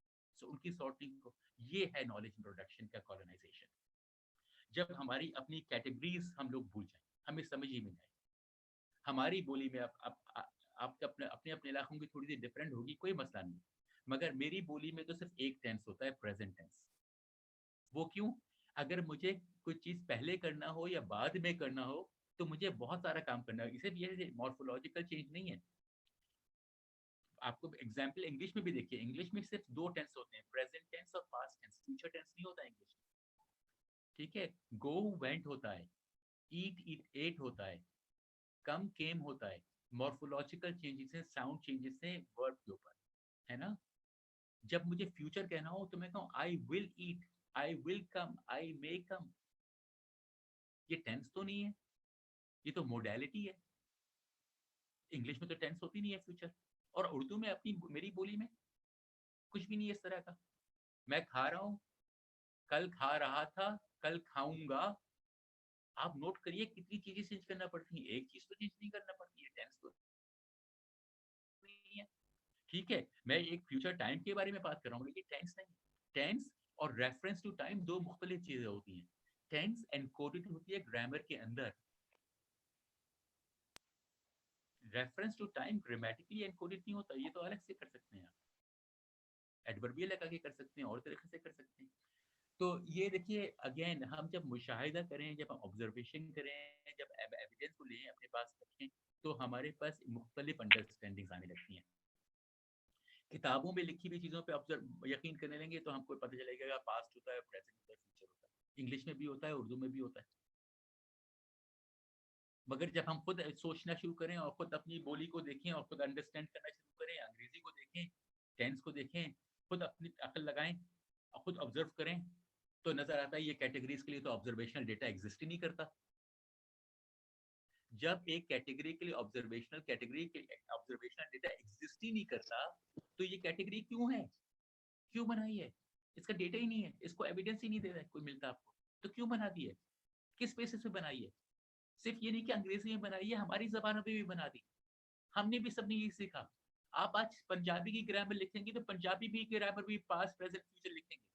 उनकी सॉर्टिंग को। ये है नॉलेज इंट्रोडक्शन का कॉलोनाइजेशन। जब हमारी अपनी कैटेगरीज हम लोग भूल जाए, हमें समझ ही नहीं आए। हमारी बोली में आपके अपने अपने अपने इलाकों की थोड़ी सी डिफरेंट होगी, कोई मसला नहीं, मगर मेरी बोली में तो सिर्फ एक टेंस होता है, प्रेजेंट टेंस। वो क्यों? अगर मुझे कोई चीज पहले करना हो या बाद में करना हो तो मुझे बहुत सारा काम करना है। इसे ये मॉर्फोलॉजिकल चेंज नहीं है। आपको एग्जाम्पल इंग्लिश में भी देखिए, इंग्लिश में सिर्फ 2 टेंस होते हैं, प्रेजेंट टेंस और पास्ट टेंस, फ्यूचर टेंस नहीं होता इंग्लिश में। ठीक है, गो वेंट होता है, ईट एट होता है, कम केम होता है। मॉर्फोलॉजिकल चेंजेस हैं, साउंड चेंजेस हैं वर्ब के ऊपर, है ना। जब मुझे फ्यूचर कहना हो तो मैं कहूँ I will eat, I will come, आई मे कम। ये टेंस तो नहीं है, ये तो मोडालिटी है। इंग्लिश में तो टेंस होती नहीं है फ्यूचर, और उर्दू में अपनी मेरी बोली में कुछ भी नहीं है इस तरह का। मैं खा रहा हूँ, कल खा रहा था, कल खाऊंगा। आप नोट करिए कितनी चीजें चेंज करना पड़ती है, एक चीज तो चेंज नहीं करना पड़ती है, टेंस तो नहीं है। ठीक है, मैं एक फ्यूचर टाइम के बारे में बात कर रहा हूँ, लेकिन टेंस नहीं। टेंस और रेफरेंस टू टाइम दो मुख्तलिफ चीजें होती हैं। टेंस एनकोडेड होती है ग्रामर के अंदर, reference to time grammatically encoded नहीं होता। ये तो अलग से कर सकते हैं आप, एडवर्बियल लगा के कर सकते हैं, और तरीके से कर सकते हैं। तो ये देखिए अगेन, हम जब मुशाहिदा करें, जब हम ऑब्जर्वेशन करें, जब एविडेंस को लें अपने पास रखें, तो हमारे पास मुख्तलिफ अंडरस्टैंडिंग्स आने लगती हैं। किताबों में लिखी हुई चीज़ों पे ऑब्जर्व यकीन करने लेंगे तो हमको पता चलेगा पास्ट होता है, प्रेजेंट होता है, फ्यूचर होता है। इंग्लिश में भी होता है, उर्दू में भी होता है। मगर जब हम खुद सोचना शुरू करें और खुद अपनी बोली को देखें और खुद अंडरस्टैंड करना शुरू करें, अंग्रेजी को देखें, टेंस को देखें, खुद अपनी अकल लगाएं और खुद ऑब्जर्व करें, तो नजर आता है ये कैटेगरीज के लिए तो ऑब्जर्वेशनल डेटा एग्जिस्ट ही नहीं करता। जब एक कैटेगरी के लिए ऑब्जर्वेशनल डेटा एग्जिस्ट ही नहीं करता, तो ये कैटेगरी क्यों है, क्यों बनाई है? इसका डेटा ही नहीं है, इसको एविडेंस ही नहीं दे रहा है कोई मिलता आपको, तो क्यों बना दी है, किस बेसिस पे बनाई है? सिर्फ ये नहीं कि अंग्रेजी में बनाई है, हमारी जबानों पे भी बना दी। हमने भी सबने यही सीखा। आप आज पंजाबी की ग्रामर लिखेंगे तो पंजाबी भी ग्रामर भी पास्ट प्रेजेंट फ्यूचर लिखेंगे।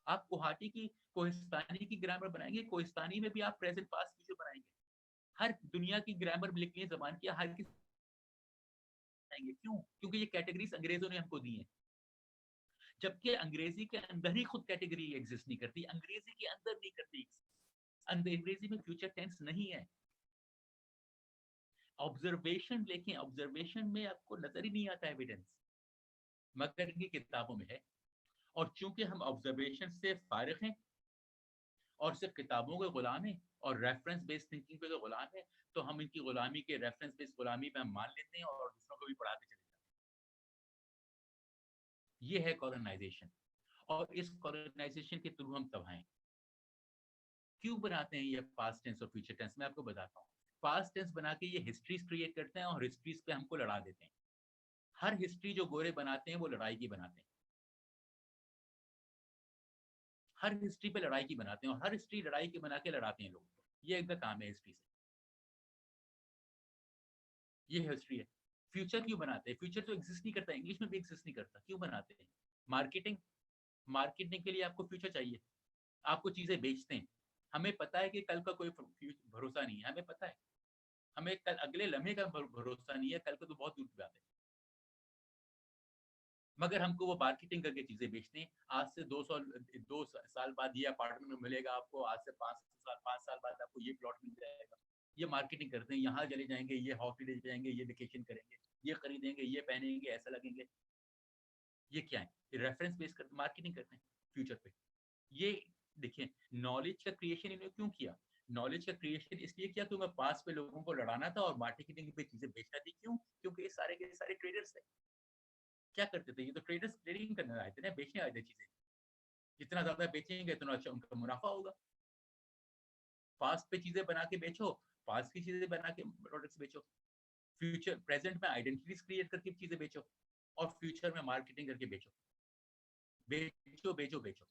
आप गुवाहाटी की कोहिस्तानी की ग्रामर बनाएंगे, कोहिस्तानी में भी आप प्रेजेंट पास्ट फ्यूचर बनाएंगे। हर दुनिया की ग्रामर लिखनी है जबान की, हर किसी बनाएंगे। क्यों? क्योंकि ये कैटेगरीज अंग्रेजों ने हमको दी है, जबकि अंग्रेजी के अंदर ही खुद कैटेगरी एग्जिस्ट नहीं करती, अंग्रेजी के अंदर नहीं करती। अंग्रेजी में फ्यूचर टेंस नहीं है। ऑब्जर्वेशन लेके, ऑब्जर्वेशन में आपको नजर ही नहीं आता एविडेंस, मगर इनकी किताबों में है। और चूंकि हम ऑब्जर्वेशन से फारिग हैं और सिर्फ किताबों के गुलाम हैं और रेफरेंस बेस्ड थिंकिंग पे तो गुलाम है, तो हम इनकी गुलामी के रेफरेंस बेस्ड गुलामी पे हम मान लेते हैं और दूसरों को भी पढ़ाते चले जाते हैं। ये है कॉलोनाइजेशन, और इस कॉलोनाइजेशन के थ्रू हम तबाह हैं। क्यों बनाते हैं ये पास्ट टेंस और फ्यूचर टेंस? मैं आपको बताता हूँ। पास्ट टेंस बना के ये हिस्ट्रीज क्रिएट करते हैं और हिस्ट्रीज पे हमको लड़ा देते हैं। हर हिस्ट्री जो गोरे बनाते हैं वो लड़ाई की बनाते हैं, हर हिस्ट्री पे लड़ाई की बनाते हैं, और हर हिस्ट्री लड़ाई की बना के लड़ाते हैं लोगों को। ये इनका काम है हिस्ट्री से, ये हिस्ट्री है। फ्यूचर क्यों बनाते हैं? फ्यूचर तो एग्जिस्ट नहीं करता, इंग्लिश में भी एग्जिस्ट नहीं करता। क्यों बनाते हैं? मार्केटिंग, मार्केटिंग के लिए आपको फ्यूचर चाहिए। आपको चीजें बेचते हैं, हमें पता है कि कल का कोई भरोसा नहीं है, हमें पता है, हमें कल अगले लम्हे का भरोसा नहीं है, कल को तो बहुत दूर की बात है, मगर हमको वो मार्केटिंग करके चीजें बेचते हैं। आज से 2 साल बाद ये अपार्टमेंट मिलेगा आपको, आज से 5 साल बाद आपको ये प्लॉट मिल जाएगा। ये मार्केटिंग करते हैं, यहाँ चले जाएंगे, ये हॉलीडे जाएंगे, ये वेकेशन करेंगे, ये खरीदेंगे, ये पहनेंगे, ऐसा लगेंगे। ये क्या है? रेफरेंस बेस कर मार्केटिंग करते हैं फ्यूचर पे। ये देखिए, नॉलेज का क्रिएशन इन्होंने क्यों किया? नॉलेज का क्रिएशन इसलिए किया क्योंकि पास पे लोगों को लड़ाना था और मार्केटिंग पे चीजें बेचना थी। क्यों? क्योंकि ये सारे के सारे ट्रेडर्स थे। क्या करते थे? ये तो ट्रेडर्स ट्रेडिंग करने आए थे ना, बेचने आए थे चीजें। जितना ज्यादा बेचेंगे उतना अच्छा उनका मुनाफा होगा। पास्ट पे चीजें बना के बेचो, पास्ट की चीजें बना के प्रोडक्ट्स बेचो, फ्यूचर प्रेजेंट में आइडेंटिटीज क्रिएट करके चीजें बेचो, और फ्यूचर में मार्केटिंग करके बेचो, बेचो बेचो बेचो।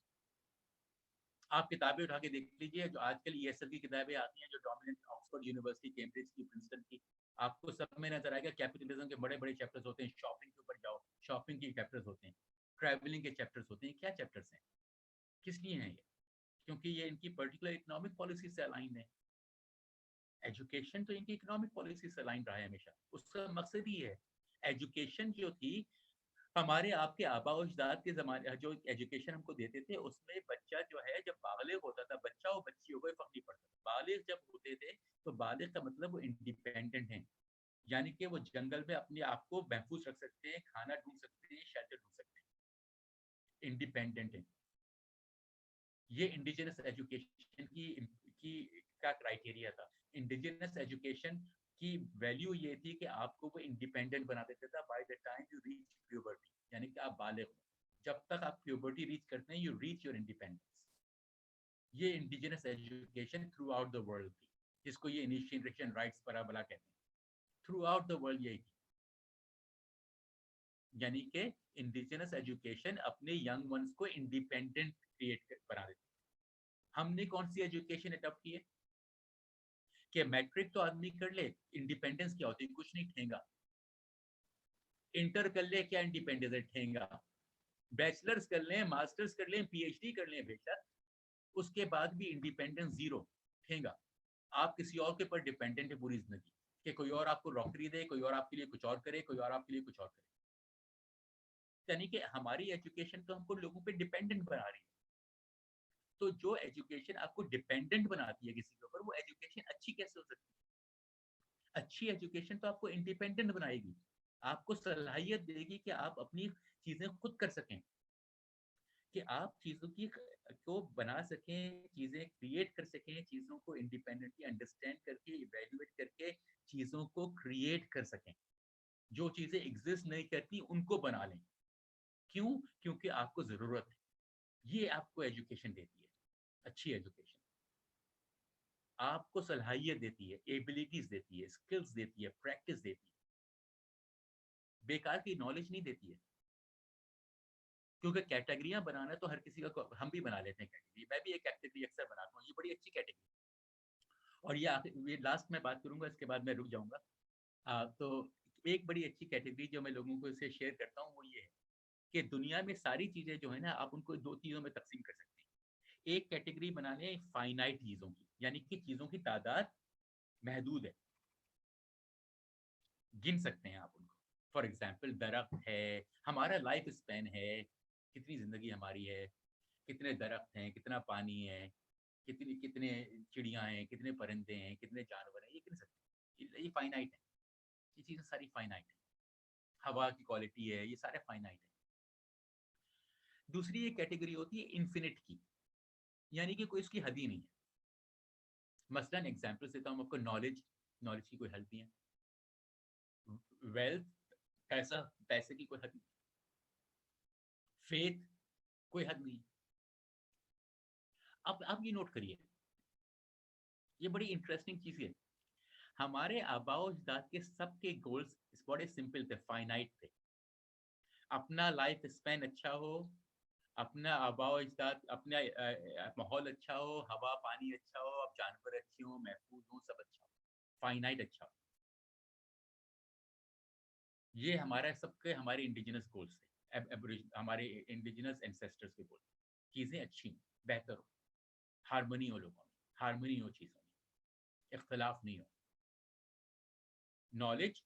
आप किताबें उठा के देख लीजिए, जो आजकल ESL की किताबें आती हैं, जो डोमिनेंट ऑक्सफोर्ड यूनिवर्सिटी, कैम्ब्रिज की, प्रिंसटन की, आपको सब में नजर आएगा कैपिटलिज्म के बड़े बड़े चैप्टर्स होते हैं। शॉपिंग के ऊपर जाओ, शॉपिंग के चैप्टर्स होते हैं, ट्रैवलिंग के चैप्टर्स होते हैं। क्या चैप्टर्स हैं? किस लिए हैं ये? क्योंकि ये इनकी पर्टिकुलर इकोनॉमिक पॉलिसी से अलाइन है। एजुकेशन तो इनकी इकोनॉमिक पॉलिसी से अलाइन रहा है हमेशा, उसका मकसद ही है। एजुकेशन जो थी, हमारे आपके आबा और अजदाद के ज़माने जो एजुकेशन हमको देते थे, उसमें बच्चा जो है जब बालिग होता था, बच्चा हो बच्ची हो कोई फ़र्क नहीं पड़ता। बालिग जब होते थे, तो बालिग का मतलब वो इंडिपेंडेंट हैं, यानी कि वो जंगल में अपने आप को महफूज रख सकते हैं, खाना ढूँढ सकते हैं, शेल्टर ढूँढ सकते हैं, इंडिपेंडेंट हैं। ये इंडिजिनस एजुकेशन की का क्राइटेरिया था। इंडिजिनस एजुकेशन की वैल्यू ये थी कि आपको वो इंडिपेंडेंट बना देता था by the time you reach puberty. यानी कि आप बालिग हो, जब तक आप प्यूबर्टी रीच करते हैं, यू रीच योर इंडिपेंडेंस। ये indigenous education through out the world थी, जिसको ये इनिशिएशन राइट्स पैराबोला कहते हैं, थ्रू आउट द वर्ल्ड यही थी। यानी कि इंडिजिनस एजुकेशन अपने यंग वंस को इंडिपेंडेंट बना देती है। हमने कौन सी एजुकेशन अडॉप्ट की है कि मैट्रिक तो आदमी कर ले, इंडिपेंडेंस क्या होती है? कुछ नहीं, ठेंगा। इंटर कर ले, क्या इंडिपेंडेंस है? ठेंगा। बैचलर्स कर लें, मास्टर्स कर लें, पीएचडी कर लें बेशक, उसके बाद भी इंडिपेंडेंस जीरो, ठेंगा। आप किसी और के ऊपर डिपेंडेंट है पूरी जिंदगी, कि कोई और आपको नौकरी दे, कोई और आपके लिए कुछ और करे, कोई और आपके लिए कुछ और करे। यानी कि हमारी एजुकेशन तो हमको लोगों पे डिपेंडेंट बना रही है। तो जो एजुकेशन आपको डिपेंडेंट बनाती है किसी के ऊपर, वो एजुकेशन अच्छी कैसे हो सकती है? अच्छी एजुकेशन तो आपको इंडिपेंडेंट बनाएगी, आपको सलाहियत देगी कि आप अपनी चीजें खुद कर सकें, कि आप चीजों की को बना सकें, चीजें क्रिएट कर सकें, चीजों को इंडिपेंडेंटली अंडरस्टैंड करके, इवैल्यूएट करके चीजों को क्रिएट कर सकें। जो चीजें एग्जिस्ट नहीं करती उनको बना लें। क्यों? क्योंकि आपको जरूरत है। ये आपको एजुकेशन देती है, अच्छी एजुकेशन आपको सलाहियत देती है, एबिलिटीज देती है, स्किल्स देती है, प्रैक्टिस देती है, बेकार की नॉलेज नहीं देती है। क्योंकि कैटेगरियां बनाना तो हर किसी का, हम भी बना लेते हैं कैटेगरी, मैं भी एक कैटेगरी अक्सर बनाता हूँ, ये बड़ी अच्छी कैटेगरी। और ये लास्ट में बात करूंगा, इसके बाद मैं रुक जाऊंगा। तो एक बड़ी अच्छी कैटेगरी जो मैं लोगों को इसे शेयर करता हूँ वो ये है कि दुनिया में सारी चीजें जो है ना, आप उनको दो चीजों में तकसीम कर सकते हैं। एक कैटेगरी बना लें फाइनाइट चीजों की, यानी कि चीजों की तादाद महदूद है, गिन सकते हैं आप उनको। फॉर एग्जाम्पल दरख्त है, हमारा लाइफ स्पैन है, कितनी जिंदगी हमारी है, कितने दरख्त हैं, कितना पानी है, कितने कितने चिड़िया हैं, कितने परिंदे हैं, कितने जानवर हैं, ये गिन सकते हैं। ये फाइनाइट है, ये चीजें सारी फाइनाइट है। हवा की क्वालिटी है, ये सारे फाइनाइट है। दूसरी एक कैटेगरी होती है इन्फिनिट की, यानी कि कोई इसकी हद ही नहीं है। मसलन एग्जाम्पल देता हूँ आपको, नॉलेज, नॉलेज की कोई हद नहीं है। वेल्थ, पैसा, पैसे की कोई हद नहीं। फेथ, कोई हद नहीं। अब आप ये नोट करिए, ये बड़ी इंटरेस्टिंग चीज है। हमारे आबाओ अजदाद के सबके गोल्स बड़े सिंपल थे, फाइनाइट थे। अपना लाइफ स्पैन अच्छा हो, अपना आबाओ अजदाद, अपना माहौल अच्छा हो, हवा पानी अच्छा हो, अब जानवर अच्छे हो, महफूज हो, सब अच्छा हो, फाइनाइट अच्छा हो। ये हमारा सबके, हमारे इंडिजिनस गोल्स थे, हमारे इंडिजिनस एंसेस्टर्स के गोल। चीजें अच्छी हो, बेहतर हो, हारमोनी हो लोगों में, हारमोनी हो चीजों में, इख्तलाफ नहीं हो। नॉलेज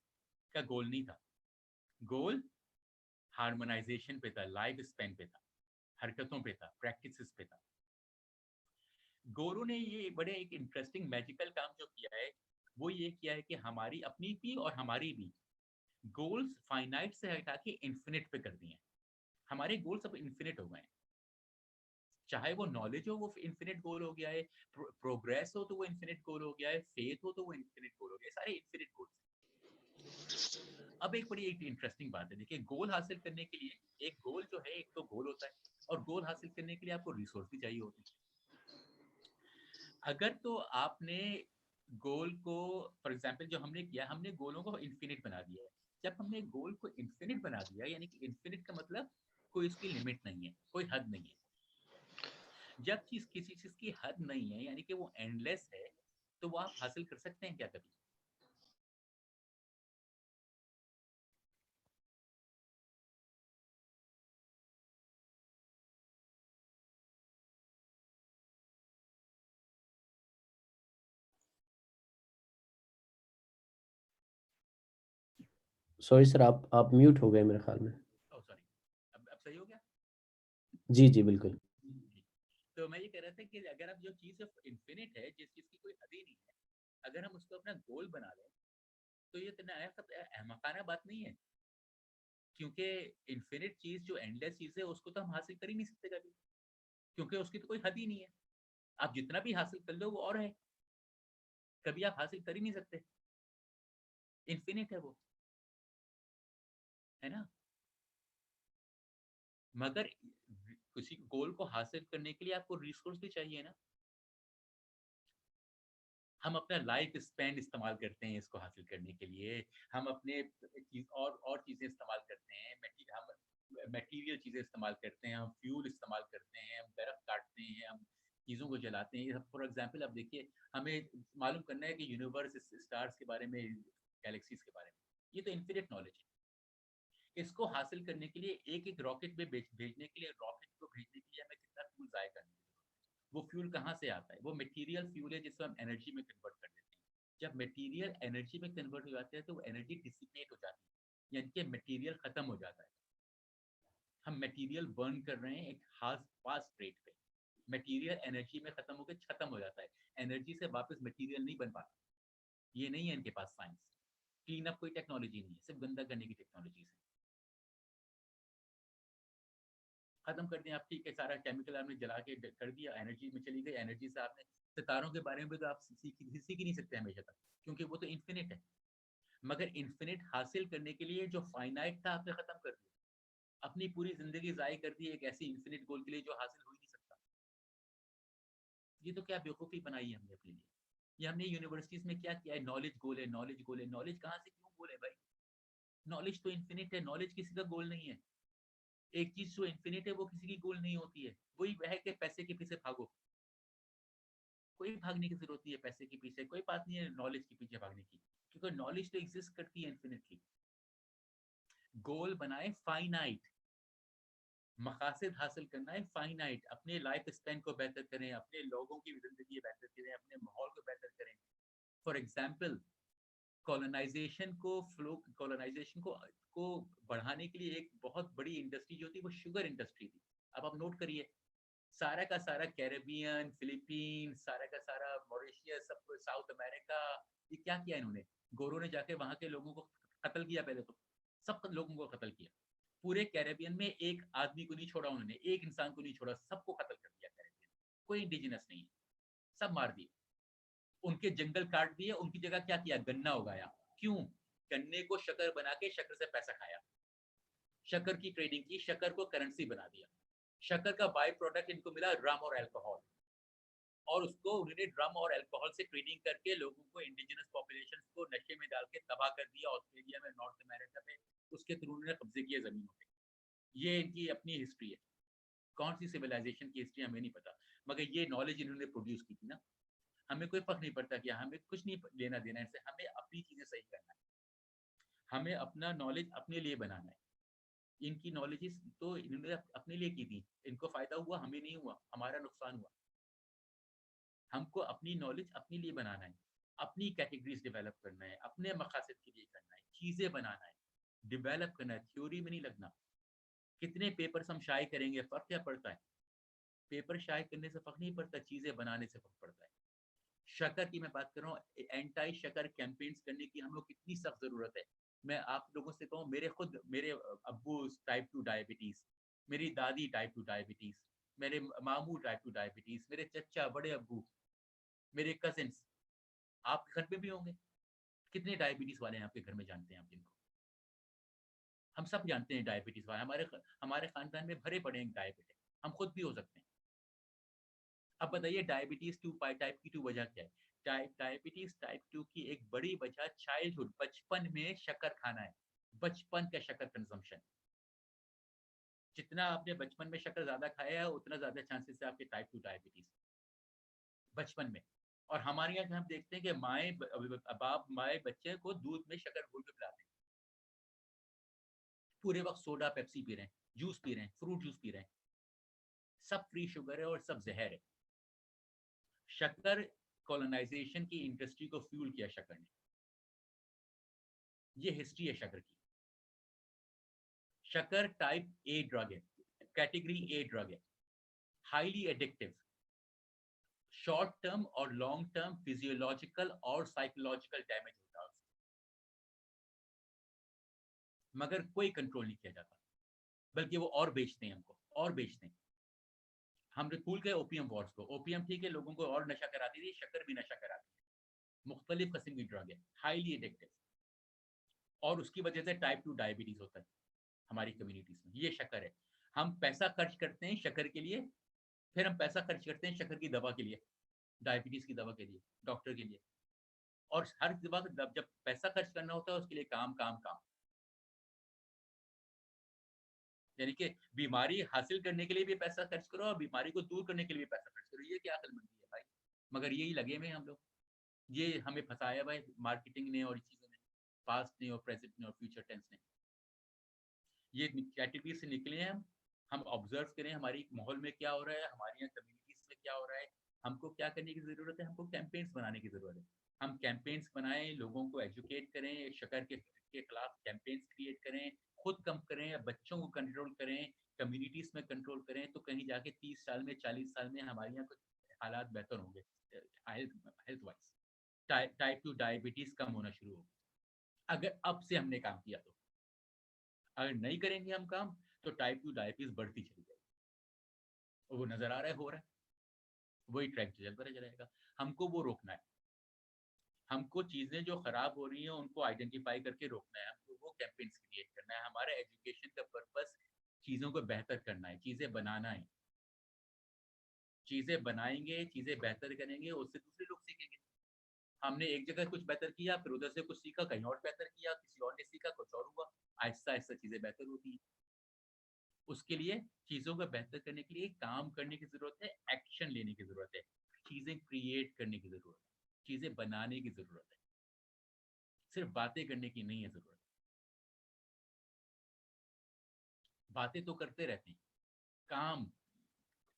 का गोल नहीं था, गोल हार्मोनाइजेशन पे था, लाइफ स्पेन पे था, हरकतों पे था, प्रैक्टिसेस पे था। गोरों ने ये बड़े एक इंटरेस्टिंग मैजिकल काम जो किया है, वो ये किया है कि हमारी अपनी भी और हमारी भी गोल्स फाइनाइट से हटा के इन्फिनिट पे कर दिए हैं। हमारे गोल्स अब इन्फिनिट हो गए हैं। चाहे वो नॉलेज हो, वो इन्फिनिट गोल हो गया है, प्रोग्रेस हो तो वो इन्फिनिट गोल हो गया है, फेथ हो तो वो इन्फिनिट गोल हो गया है, सारे इन्फिनिट गोल्स। अब एक बड़ी एक इंटरेस्टिंग बात है, देखिए गोल हासिल करने के लिए, एक गोल जो है, एक तो गोल होता है, और गोल हासिल करने के लिए आपको रिसोर्स भी चाहिए होते हैं। अगर तो आपने गोल को, फॉर एग्जांपल जो हमने किया, हमने गोलों को इन्फिनिट बना दिया है। जब हमने गोल को इन्फिनिट बना दिया, यानी कि इन्फिनिट का मतलब कोई उसकी लिमिट नहीं है, कोई हद नहीं है। जब चीज किसी चीज की हद नहीं है, यानी कि वो एंडलेस है, तो वो आप हासिल कर सकते हैं क्या कभी? सॉरी सर, आप म्यूट हो गए मेरे ख्याल में। ओह सॉरी, अब सही हो गया? जी जी बिल्कुल। जी। तो मैं ये कह रहा था कि अगर आप, जो चीज इन्फिनिट है, जिस चीज की कोई हद ही नहीं है, अगर हम उसको अपना गोल बना लें, तो ये इतना अहमकाना बात नहीं है। क्योंकि इन्फिनिट चीज, जो एंडलेस चीज है, उसको तो हम हासिल कर ही नहीं सकते कभी, क्योंकि उसकी तो कोई हद ही नहीं है। आप जितना भी हासिल कर लो वो और है, कभी आप हासिल कर ही नहीं सकते, इन्फिनिट है वो, है ना? मगर किसी गोल को हासिल करने के लिए आपको रिसोर्स भी चाहिए ना। हम अपना लाइफ स्पैन इस्तेमाल करते हैं इसको हासिल करने के लिए। हम अपने चीज़ और चीज़ें इस्तेमाल करते हैं, हम मटेरियल चीज़ें इस्तेमाल करते हैं, हम फ्यूल इस्तेमाल करते हैं, हम दरख़्त काटते हैं, हम चीज़ों को जलाते हैं। फॉर एग्ज़ाम्पल आप देखिए, हमें मालूम करना है कि यूनिवर्स, स्टार्स के बारे में, गैलेक्सीज़ के बारे में। ये तो इन्फिनिट नॉलेज है। इसको हासिल करने के लिए एक-एक रॉकेट में भेजने के लिए, रॉकेट को भेजने के लिए हमें कितना फ्यूल ज़ाया करना है। वो फ्यूल कहाँ से आता है? वो मटेरियल फ्यूल है जिसको हम एनर्जी में कन्वर्ट कर देते हैं। जब मटेरियल एनर्जी में कन्वर्ट हो जाता है तो वो एनर्जी डिसिपेट हो जाती है, यानी कि मटेरियल खत्म हो जाता है। हम मटेरियल बर्न कर रहे हैं एक फास्ट रेट पे। मटेरियल एनर्जी में खत्म होकर खत्म हो जाता है। एनर्जी से वापस मटेरियल नहीं बन पाता। ये नहीं है इनके पास साइंस। क्लीन अप कोई टेक्नोलॉजी नहीं है, सिर्फ गंदा करने की टेक्नोलॉजीज़ है। खत्म कर दिया आप, ठीक है, सारा केमिकल आपने जला के कर दिया, एनर्जी में चली गई। एनर्जी से आपने सितारों के बारे में तो आप सीख ही नहीं सकते हमेशा तक, क्योंकि वो तो इन्फिनिट है। मगर इन्फिनिट हासिल करने के लिए जो फाइनाइट था आपने खत्म कर दिया। अपनी पूरी जिंदगी ज़ाय कर दी एक ऐसी इन्फिनिट गोल के लिए जो हासिल हो ही नहीं सकता। ये तो क्या बेवकूफ़ी बनाई है हमने अपने लिए। ये हमने यूनिवर्सिटीज़ में क्या किया है, नॉलेज गोल है, नॉलेज गोल है। नॉलेज कहाँ से क्यों गोल है भाई? नॉलेज तो इन्फिनिट है, नॉलेज किसी का गोल नहीं है। एक चीज़ जो इन्फिनिट है वो किसी की गोल नहीं होती है। वही है कि पैसे के पीछे भागो। कोई भागने की ज़रूरत नहीं है पैसे के पीछे, कोई बात नहीं है नॉलेज के पीछे भागने की, क्योंकि नॉलेज तो एग्ज़िस्ट करती है इन्फिनिटली। गोल बनाए फाइनाइट, मकासद हासिल करना है फाइनाइट। अपने लाइफ स्पैन को बेहतर करें, अपने लोगों की ज़िंदगी बेहतर करें, अपने माहौल को बेहतर करें। फॉर एग्ज़ाम्पल, कॉलोनाइज़ेशन को बढ़ाने के लिए एक बहुत बड़ी इंडस्ट्री जो थी वो शुगर इंडस्ट्री थी। अब आप नोट करिए, सारा का सारा कैरेबियन, फिलीपींस, सारा का सारा मॉरिशस, सब साउथ अमेरिका, ये क्या किया इन्होंने? गोरों ने जाके वहाँ के लोगों को कत्ल किया पहले तो, सब लोगों को कत्ल किया। पूरे कैरेबियन में एक आदमी को नहीं छोड़ा उन्होंने, एक इंसान को नहीं छोड़ा, सबको कत्ल कर दिया कैरेबियन। कोई इंडिजिनस नहीं है, सब मार दिए। उनके जंगल काट दिए, उनकी जगह क्या किया? गन्ना उगाया। क्यों? गन्ने को शक्कर बना के शक्कर से पैसा खाया। शक्कर की ट्रेडिंग की, शक्कर को करेंसी बना दिया। शक्कर का बाय प्रोडक्ट इनको मिला रम और अल्कोहल, और उसको उन्होंने ड्रम और अल्कोहल से ट्रेडिंग करके लोगों को, इंडिजिनस पॉपुलेशन को नशे में डाल के तबाह कर दिया। ऑस्ट्रेलिया में, नॉर्थ अमेरिका में उसके थ्रू उन्होंने कब्जे किए ज़मीनों पे। ये इनकी अपनी हिस्ट्री है। कौन सी सिविलाइजेशन की हिस्ट्री हमें नहीं पता, मगर ये नॉलेज इन्होंने प्रोड्यूस की थी ना। हमें कोई फ़र्क नहीं पड़ता कि हमें कुछ नहीं लेना देना इनसे, हमें अपनी चीज़ें सही करना है। हमें अपना नॉलेज अपने लिए बनाना है। इनकी नॉलेजेस तो इन्होंने अपने लिए की थी। इनको फ़ायदा हुआ, हमें नहीं हुआ, हमारा नुकसान हुआ। हमको अपनी नॉलेज अपने लिए बनाना है, अपनी कैटेगरीज डेवलप करना है, अपने मकासद के लिए करना है, चीज़ें बनाना है, डेवलप करना है, थ्योरी में नहीं लगना। कितने पेपर्स हम शाये करेंगे, फ़र्क क्या पड़ता है? पेपर शाये करने से फ़र्क नहीं पड़ता, चीज़ें बनाने से फ़र्क पड़ता है। शक्कर की मैं बात कर रहा हूँ, एंटी शक्कर कैंपेन्स करने की हम लोग कितनी सख्त ज़रूरत है। मैं आप लोगों से कहूँ, मेरे अब्बू टाइप 2 डायबिटीज़, मेरी दादी टाइप 2 डायबिटीज़, मेरे मामू टाइप 2 डायबिटीज़, मेरे चचा, बड़े अब्बू, मेरे कज़िन्स, आपके घर पे भी होंगे। कितने डायबिटीज़ वाले हैं आपके घर में, जानते हैं आप जिनको? हम सब जानते हैं डायबिटीज़ वाले, हमारे ख़ानदान में भरे पड़े हैं डायबिटिक, हम खुद भी हो सकते हैं। अब बताइए डायबिटीज़ टाइप की 2 वजह क्या है? डायबिटीज़ टाइप 2 की एक बड़ी वजह चाइल्डहुड, बचपन में शक्कर खाना है। बचपन का शक्कर कंज़म्पशन। जितना आपने बचपन में शक्कर ज़्यादा खाया है, उतना ज़्यादा चांसेस है आपके टाइप 2 डायबिटीज़, बचपन में। और हमारे यहाँ हम देखते हैं कि माएँ बच्चे को दूध में शक्कर घोल के पिलाते हैं। पूरे वक़्त सोडा, पेप्सी पी रहे हैं, जूस पी रहे हैं, फ्रूट जूस पी रहे हैं। सब फ्री शुगर है और सब ज़हर है। शक्कर कॉलोनाइज़ेशन की इंडस्ट्री को फ्यूल किया शक्कर ने। ये हिस्ट्री है शक्कर की। शक्कर टाइप ए ड्रग है, कैटेगरी ए ड्रग है, हाइली एडिक्टिव, शॉर्ट टर्म और लॉन्ग टर्म फिजियोलॉजिकल और साइकोलॉजिकल डैमेज होता है उससे, मगर कोई कंट्रोल नहीं किया जाता, बल्कि वो और बेचते हैं हमको, और बेचते हैं। हमने भूल गए ओपियम वॉर्स को। ओपियम ठीक है, लोगों को और नशा कराती थी, शक्कर भी नशा कराती है। मुख्तलिफ किस्म की ड्रग है, हाईली एडिक्टिव, और उसकी वजह से टाइप 2 डायबिटीज़ होता है हमारी कम्युनिटीज़ में। ये शक्कर है। हम पैसा खर्च करते हैं शक्कर के लिए, फिर हम पैसा खर्च करते हैं शक्कर की दवा के लिए, डायबिटीज की दवा के लिए, डॉक्टर के लिए। और हर दवा जब पैसा खर्च करना होता है उसके लिए काम काम काम, यानी कि बीमारी हासिल करने के लिए भी पैसा खर्च करो और बीमारी को दूर करने के लिए भी पैसा खर्च करो। ये क्या अक्लमंदी है भाई? मगर यही लगे हुए हैं हम लोग, ये हमें फंसाया हुआ है मार्केटिंग ने और चीजों ने, पास्ट ने और प्रेजेंट ने और फ्यूचर टेंस ने। ये कैटेगरी से निकले हैं हम ऑब्जर्व करें हमारी माहौल में क्या हो रहा है, हमारे यहाँ कम्युनिटीज में क्या हो रहा है, हमको क्या करने की जरूरत है, हमको कैंपेन्स बनाने की जरूरत है। हम कैंपेन्स बनाएं, लोगों को एजुकेट करें, शक्कर के खिलाफ कैंपेन्स क्रिएट करें, खुद कम करें, बच्चों को कंट्रोल करें, कम्युनिटीज में कंट्रोल करें, तो कहीं जाके 30 साल में 40 साल में हमारे यहाँ कुछ हालात बेहतर होंगे हेल्थ वाइज। टाइप 2 डायबिटीज कम होना शुरू होगा अगर अब से हमने काम किया तो। अगर नहीं करेंगे हम काम तो टाइप 2 डायबिटीज बढ़ती चली जाएगी। वो नजर आ रहा है, हो रहा है, वही ट्रैक चलता रहेगा। हमको वो रोकना है, हमको चीजें जो खराब हो रही हैं उनको आइडेंटिफाई करके रोकना है, हमको वो कैंपेन्स क्रिएट करना है। हमारा एजुकेशन का पर्पस चीजों को बेहतर करना है, चीजें बनाना है। चीजें बनाएंगे, चीजें बेहतर करेंगे, उससे दूसरे लोग सीखेंगे। हमने एक जगह कुछ बेहतर किया, फिर उधर से कुछ सीखा, कहीं और बेहतर किया, किसी और ने सीखा, कुछ और हुआ, आहिस्ता आहिस्ता चीजें बेहतर होती हैं। उसके लिए चीजों को बेहतर करने के लिए काम करने की जरूरत है, एक्शन लेने की जरूरत है, चीजें क्रिएट करने की जरूरत है, चीजें बनाने की जरूरत है, सिर्फ बातें करने की नहीं है जरूरत। बातें तो करते रहते हैं, काम,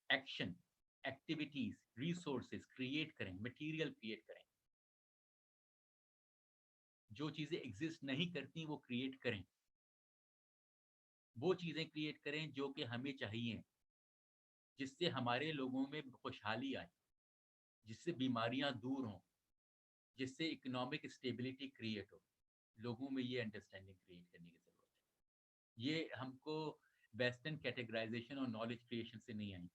एक्शन, एक्टिविटीज, रिसोर्सेज क्रिएट करें, मटेरियल क्रिएट करें, जो चीजें एग्जिस्ट नहीं करती वो क्रिएट करें, वो चीजें क्रिएट करें जो कि हमें चाहिए, जिससे हमारे लोगों में खुशहाली आए, जिससे बीमारियां दूर हों, जिससे इकोनॉमिक स्टेबिलिटी क्रिएट हो। लोगों में ये अंडरस्टैंडिंग क्रिएट करने की जरूरत है। ये हमको वेस्टर्न कैटेगराइजेशन और नॉलेज क्रिएशन से नहीं आएंगी,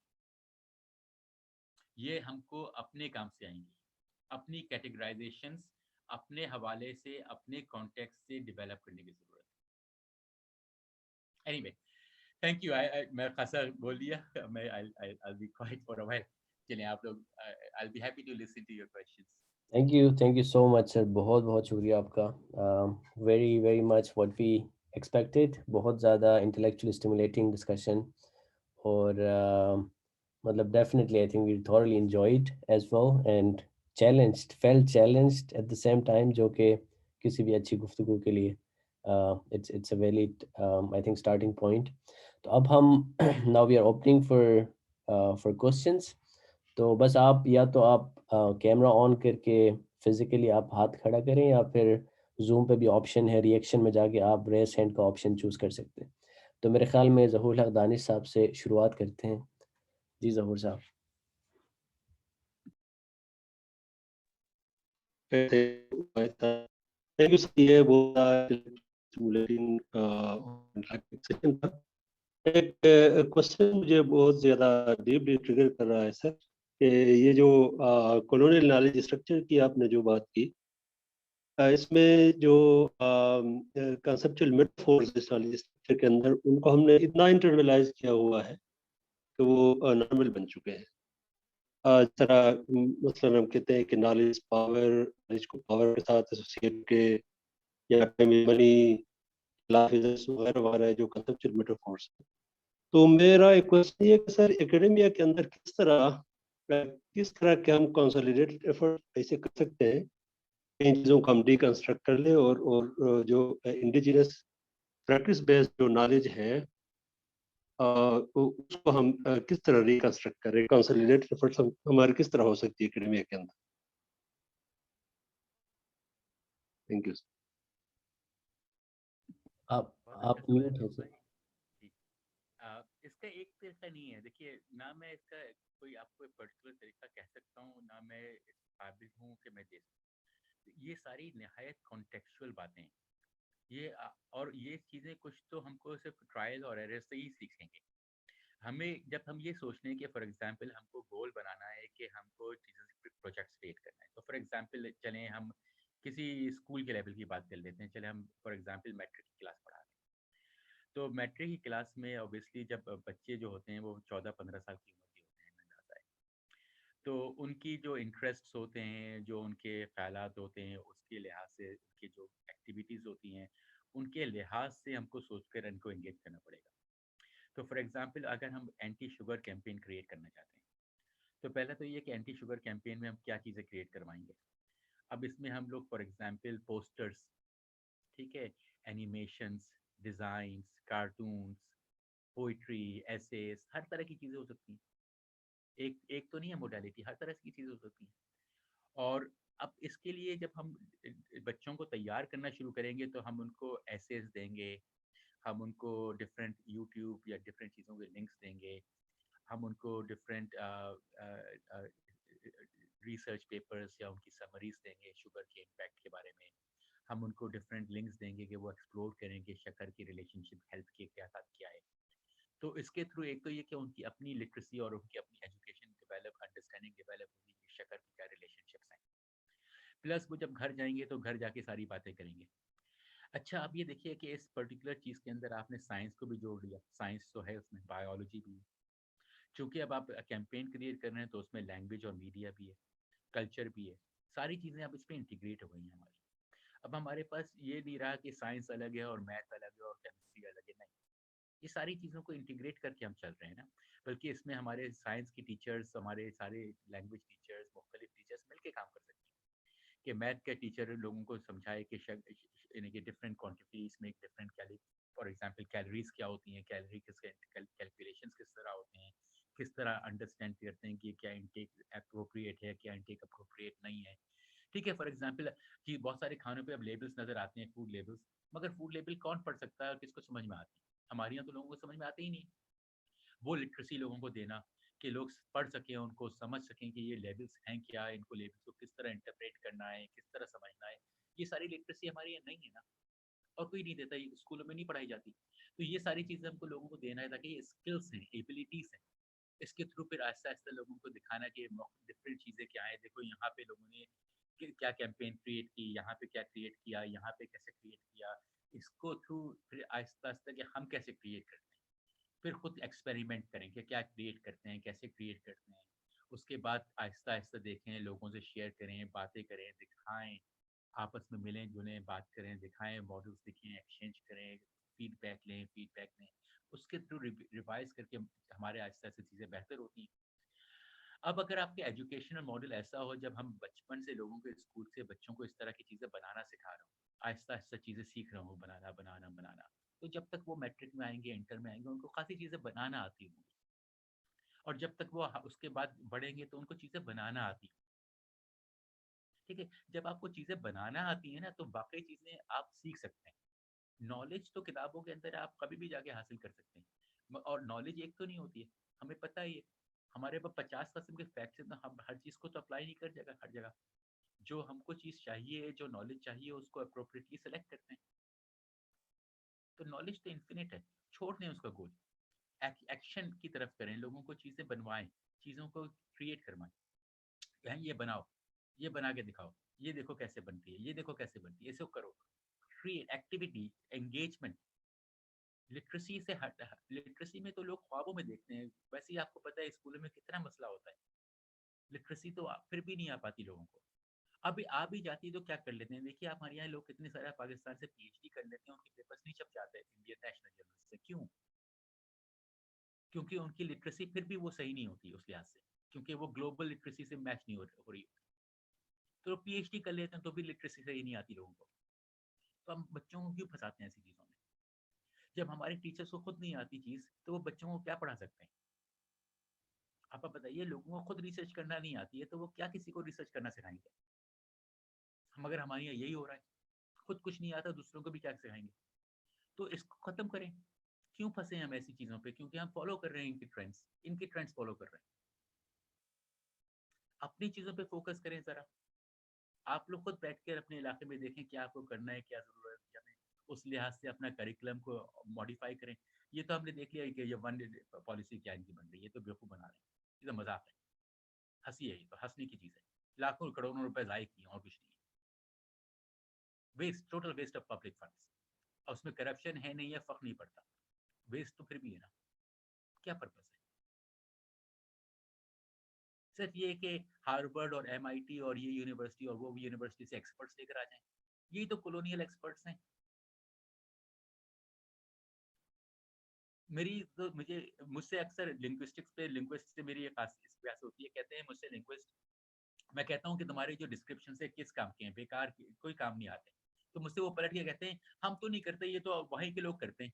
ये हमको अपने काम से आएंगी, अपनी कैटेगराइजेशंस अपने हवाले से, अपने कॉन्टेक्स्ट से डेवलप करने की जरूरत है। Anyway, thank you. मैं खासा बोल दिया, मैं I'll be quiet for a while। चलिए आप लोग, I'll be happy to listen to your questions। Thank you so much sir, बहुत बहुत शुक्रिया आपका। Very very much what we expected, बहुत ज़्यादा इंटेलेक्चुअली स्टिमुलेटिंग डिस्कशन, और मतलब definitely I think we thoroughly enjoyed as well and challenged at the same time, जो कि किसी भी अच्छी गुफ्तगू के लिए it's a valid I think starting point. तो अब हम now we are opening for questions. तो बस आप या तो आप कैमरा ऑन करके फिजिकली आप हाथ खड़ा करें, या फिर जूम पे भी ऑप्शन है, रिएक्शन में जाके आप रेस हैंड का ऑप्शन चूज कर सकते हैं। तो मेरे ख्याल में ज़हूर हक दानिश साहब से शुरुआत करते हैं। जी ज़हूर साहब। थैंक यू सर, ये बहुत स्टिमुलेटिंग सेशन था। एक क्वेश्चन मुझे बहुत ज्यादा डीपली ट्रिगर कर रहा है सर, कि ये जो कॉलोनियल नॉलेज स्ट्रक्चर की आपने जो बात की, इसमें जो कंसेप्चुअल मेटाफोर्स इस नॉलेज स्ट्रक्चर के अंदर, उनको हमने इतना इंटरनलाइज किया हुआ है कि वो नॉर्मल बन चुके हैं। जिस तरह मसलन हम कहते हैं कि नॉलेज पावर, नॉलेज को पावर के साथ एसोसिएट के, या टाइम इज मनी, लाइफ वगैरह वगैरह, जो कंसेप्चुअल मेटाफोर्स। तो मेरा एक क्वेश्चन ये कि सर एकेडमिया के अंदर किस तरह के हम कंसोलिडेटेड एफर्ट ऐसे कर सकते हैं, इन चीज़ों को हम डिकंस्ट्रक्ट कर ले, और जो इंडिजिनस प्रैक्टिस बेस्ड जो नॉलेज है, उसको हम किस तरह रिकंस्ट्रक्ट करें, कंसोलिडेटेड एफर्ट्स हमारी किस तरह हो सकती है एकेडमिया के अंदर। Thank you. आप म्यूट हैं सर। इसका एक तरीका नहीं है, देखिए ना मैं इसका कोई आपको पर्टिकुलर तरीका कह सकता हूँ, ना मैं इस काबिल हूँ कि मैं दे सकूँ। ये सारी निहायत कॉन्टेक्चुअल बातें हैं। और ये चीज़ें कुछ तो हमको सिर्फ ट्रायल और एरर से ही सीखेंगे। हमें जब हम ये सोचते हैं कि फॉर एग्जांपल हमको गोल बनाना है कि हमको चीज़ें प्रोजेक्ट्स क्रिएट करना है, तो फॉर एग्जांपल चलें हम किसी स्कूल के लेवल की बात कर लेते हैं, चले हम फॉर एग्जांपल मैट्रिक की क्लास पढ़ा रहे हैं। तो मैट्रिक की क्लास में ऑब्वियसली जब बच्चे जो होते हैं वो 14-15 साल की उम्र के होते हैं, मैंने अंदाज़ा है। तो उनकी जो इंटरेस्ट्स होते हैं, जो उनके ख़्यालात होते हैं, उसके लिहाज से उनकी जो एक्टिविटीज़ होती हैं, उनके लिहाज से हमको सोचकर इनको एंगेज करना पड़ेगा। तो फॉर एग्ज़ाम्पल अगर हम एंटी शुगर कैंपेन क्रिएट करना चाहते हैं, तो पहला तो ये कि एंटी शुगर कैंपेन में हम क्या चीज़ें क्रिएट करवाएँगे। अब इसमें हम लोग फॉर एग्ज़ाम्पल पोस्टर्स, ठीक है, एनिमेशंस, डिज़ाइन्स, कार्टून्स, पोएट्री, एसेज़, हर तरह की चीज़ें हो सकती हैं। एक एक तो नहीं है मोडालिटी, हर तरह की चीज़ें हो सकती हैं। और अब इसके लिए जब हम बच्चों को तैयार करना शुरू करेंगे तो हम उनको एसेज़ देंगे, हम उनको डिफरेंट यूट्यूब या डिफरेंट चीज़ों के लिंक्स देंगे, हम उनको डिफरेंट रिसर्च पेपर्स या उनकी समरीज़ देंगे शुगर के इम्पैक्ट के बारे में। हम उनको डिफरेंट लिंक्स देंगे कि वो एक्सप्लोर करें कि शक्कर की रिलेशनशिप हेल्थ के क्या साथ क्या है। तो इसके थ्रू एक तो ये कि उनकी अपनी लिटरेसी और उनकी अपनी एजुकेशन डेवलप, अंडरस्टैंडिंग डेवलप होगी कि शक्कर की क्या रिलेशनशिप्स हैं। प्लस वो जब घर जाएँगे तो घर जाके सारी बातें करेंगे। अच्छा, अब ये देखिए कि इस पर्टिकुलर चीज़ के अंदर आपने साइंस को भी जोड़ लिया। साइंस तो है उसमें, बायोलॉजी भी है। चूँकि अब आप कैंपेन क्रिएट कर रहे हैं तो उसमें लैंग्वेज और मीडिया भी है, कल्चर भी है। सारी चीज़ें अब इसमें इंटीग्रेट हो गई हैं हमारी। अब हमारे पास ये नहीं रहा कि साइंस अलग है और मैथ अलग है और केमिस्ट्री अलग है, नहीं। ये सारी चीज़ों को इंटीग्रेट करके हम चल रहे हैं ना। बल्कि इसमें हमारे साइंस के टीचर्स, हमारे सारे लैंग्वेज टीचर्स, मुख्तलिफ टीचर्स मिलके काम कर सकते हैं। कि मैथ के टीचर लोगों को समझाए कि यानी कि डिफरेंट क्वांटिटीज में different calorie, for example calories क्या होती हैं, कैलोरी किसके कैलकुलेशंस किस तरह होते हैं, किस तरह अंडरस्टैंड करते हैं कि क्या इनटेक अप्रोप्रिएट है, क्या इनटेक अप्रोप्रिएट नहीं है। ठीक है, फॉर एग्जांपल कि बहुत सारे खानों पे अब लेबल्स नज़र आते हैं, फूड लेबल्स, मगर फूड लेबल कौन पढ़ सकता है और किसको समझ में आती है? हमारे यहाँ तो लोगों को समझ में आते ही नहीं। वो लिटरेसी लोगों को देना कि लोग पढ़ सकें, उनको समझ सकें कि ये लेबल्स हैं क्या, इनको लेबल्स को किस तरह इंटरप्रेट करना है, किस तरह समझना है। ये सारी लिटरेसी हमारे यहाँ नहीं है ना, और कोई नहीं देता, ये स्कूलों में नहीं पढ़ाई जाती। तो ये सारी चीज़ें हमको लोगों को देना है ताकि ये स्किल्स हैं, एबिलिटीज़ हैं। इसके थ्रू फिर आहिस्ता-आहिस्ता लोगों को दिखाना कि डिफरेंट चीज़ें क्या हैं। देखो यहाँ पे लोगों ने क्या कैंपेन क्रिएट की, यहाँ पे क्या क्रिएट किया, यहाँ पे कैसे क्रिएट किया। इसको थ्रू फिर आहिस्ता-आहिस्ता कि हम कैसे क्रिएट करते हैं। फिर खुद एक्सपेरिमेंट करें कि क्या क्रिएट करते हैं, कैसे क्रिएट करते हैं। उसके बाद आहिस्ता-आहिस्ता देखें, लोगों से शेयर करें, बातें करें, दिखाएँ, आपस में मिलें-जुलें, बात करें, दिखाएँ, मॉडल्स दिखें, एक्सचेंज करें, फीडबैक लें। उसके थ्रू रिवाइज़ करके हमारे आहिस्ता-आहिस्ता चीज़ें बेहतर होती हैं। अब अगर आपके एजुकेशनल मॉडल ऐसा हो जब हम बचपन से लोगों को स्कूल से बच्चों को इस तरह की चीज़ें बनाना सिखा रहा हूँ, आहिस्ता-आहिस्ता चीज़ें सीख रहा हूँ बनाना, तो जब तक वो मैट्रिक में आएँगे, इंटर में आएँगे, उनको काफ़ी चीज़ें बनाना आती होंगी। और जब तक वो उसके बाद बढ़ेंगे तो उनको चीज़ें बनाना आती हैं, ठीक है? जब आपको चीज़ें बनाना आती हैं ना, तो बाकी चीज़ें आप सीख सकते हैं। नॉलेज तो किताबों के अंदर आप कभी भी जाके हासिल कर सकते हैं। और नॉलेज एक तो नहीं होती है, हमें पता ही है। हमारे पास 50 किस्म के फैक्ट्स हैं, तो हम हर चीज़ को तो अप्लाई नहीं कर जगह हर जगह। जो हमको चीज़ चाहिए, जो नॉलेज चाहिए, उसको अप्रोप्रिएटली सेलेक्ट करते हैं। तो नॉलेज तो इन्फिनिट है, छोड़ दें उसका गोल। एक्शन की तरफ करें, लोगों को चीज़ें बनवाएँ, चीज़ों को क्रिएट करवाएँ। यहाँ ये बनाओ, ये बना के दिखाओ, ये देखो कैसे बनती है, ये देखो कैसे बनती है, इसको करो। Create activity, engagement. लिटरेसी से हट ह लिटरेसी में तो लोग ख्वाबों में देखते हैं। वैसे ही आपको पता है स्कूलों में कितना मसला होता है। लिटरेसी तो फिर भी नहीं आ पाती लोगों को। अभी आ भी जाती है तो क्या कर लेते हैं, देखिए आप हमारे यहाँ लोग कितने सारे पाकिस्तान से पीएचडी कर लेते हैं, उनके पेपर्स नहीं छप जाते इंडियन नेशनल जर्नल से। क्यों? क्योंकि उनकी लिटरेसी फिर भी वो सही नहीं होती उस लिहाज से, क्योंकि वो ग्लोबल लिटरेसी से मैच नहीं हो रही। तो पीएचडी कर लेते हैं तो भी लिटरेसी सही नहीं आती लोगों को। तो हम बच्चों को क्यों फँसाते हैं ऐसी चीज़ों में? जब हमारे टीचर्स को खुद नहीं आती चीज़, तो वो बच्चों को क्या पढ़ा सकते हैं? आप बताइए, लोगों को खुद रिसर्च करना नहीं आती है, तो वो क्या किसी को रिसर्च करना सिखाएँगे? मगर हमारे यहाँ यही हो रहा है, खुद कुछ नहीं आता, दूसरों को भी क्या सिखाएँगे? तो इसको खत्म करें। क्यों फँसे हैं हम ऐसी चीज़ों पे? क्योंकि हम फॉलो कर रहे हैं इनके ट्रेंड्स फॉलो कर रहे हैं। अपनी चीज़ों पे फोकस करें ज़रा। आप लोग खुद बैठ कर अपने इलाके में देखें क्या आपको करना है, क्या ज़रूरत है, क्या नहीं। उस लिहाज से अपना करिकुलम को मॉडिफ़ाई करें। ये तो हमने देख लिया है कि ये वन पॉलिसी क्या इनकी बन रही है, ये तो बेवकूफ़ बना रहे हैं। ये तो मज़ाक है, हँसी है, ये तो हँसने की चीज़ है। लाखों करोड़ों रुपए ज़ाये किए और कुछ नहीं है। Waste, total waste of public funds. और उसमें करप्शन है नहीं है, फ़र्क नहीं पड़ता। वेस्ट तो फिर भी है ना, क्या पर्पस है? सिर्फ ये कि हार्वर्ड और MIT और ये यूनिवर्सिटी और वो यूनिवर्सिटी से एक्सपर्ट्स लेकर आ जाएं, यही तो कॉलोनियल एक्सपर्ट्स हैं। मेरी तो मुझसे अक्सर लिंग्विस्ट से मेरी एक इस बहस होती है, कहते हैं मुझसे लिंग्विस्ट, मैं कहता हूँ कि तुम्हारे जो डिस्क्रिप्शन से किस काम के हैं, बेकार के, कोई काम नहीं आते। तो मुझसे वो पलट के कहते हैं हम तो नहीं करते, ये तो वहीं के लोग करते हैं।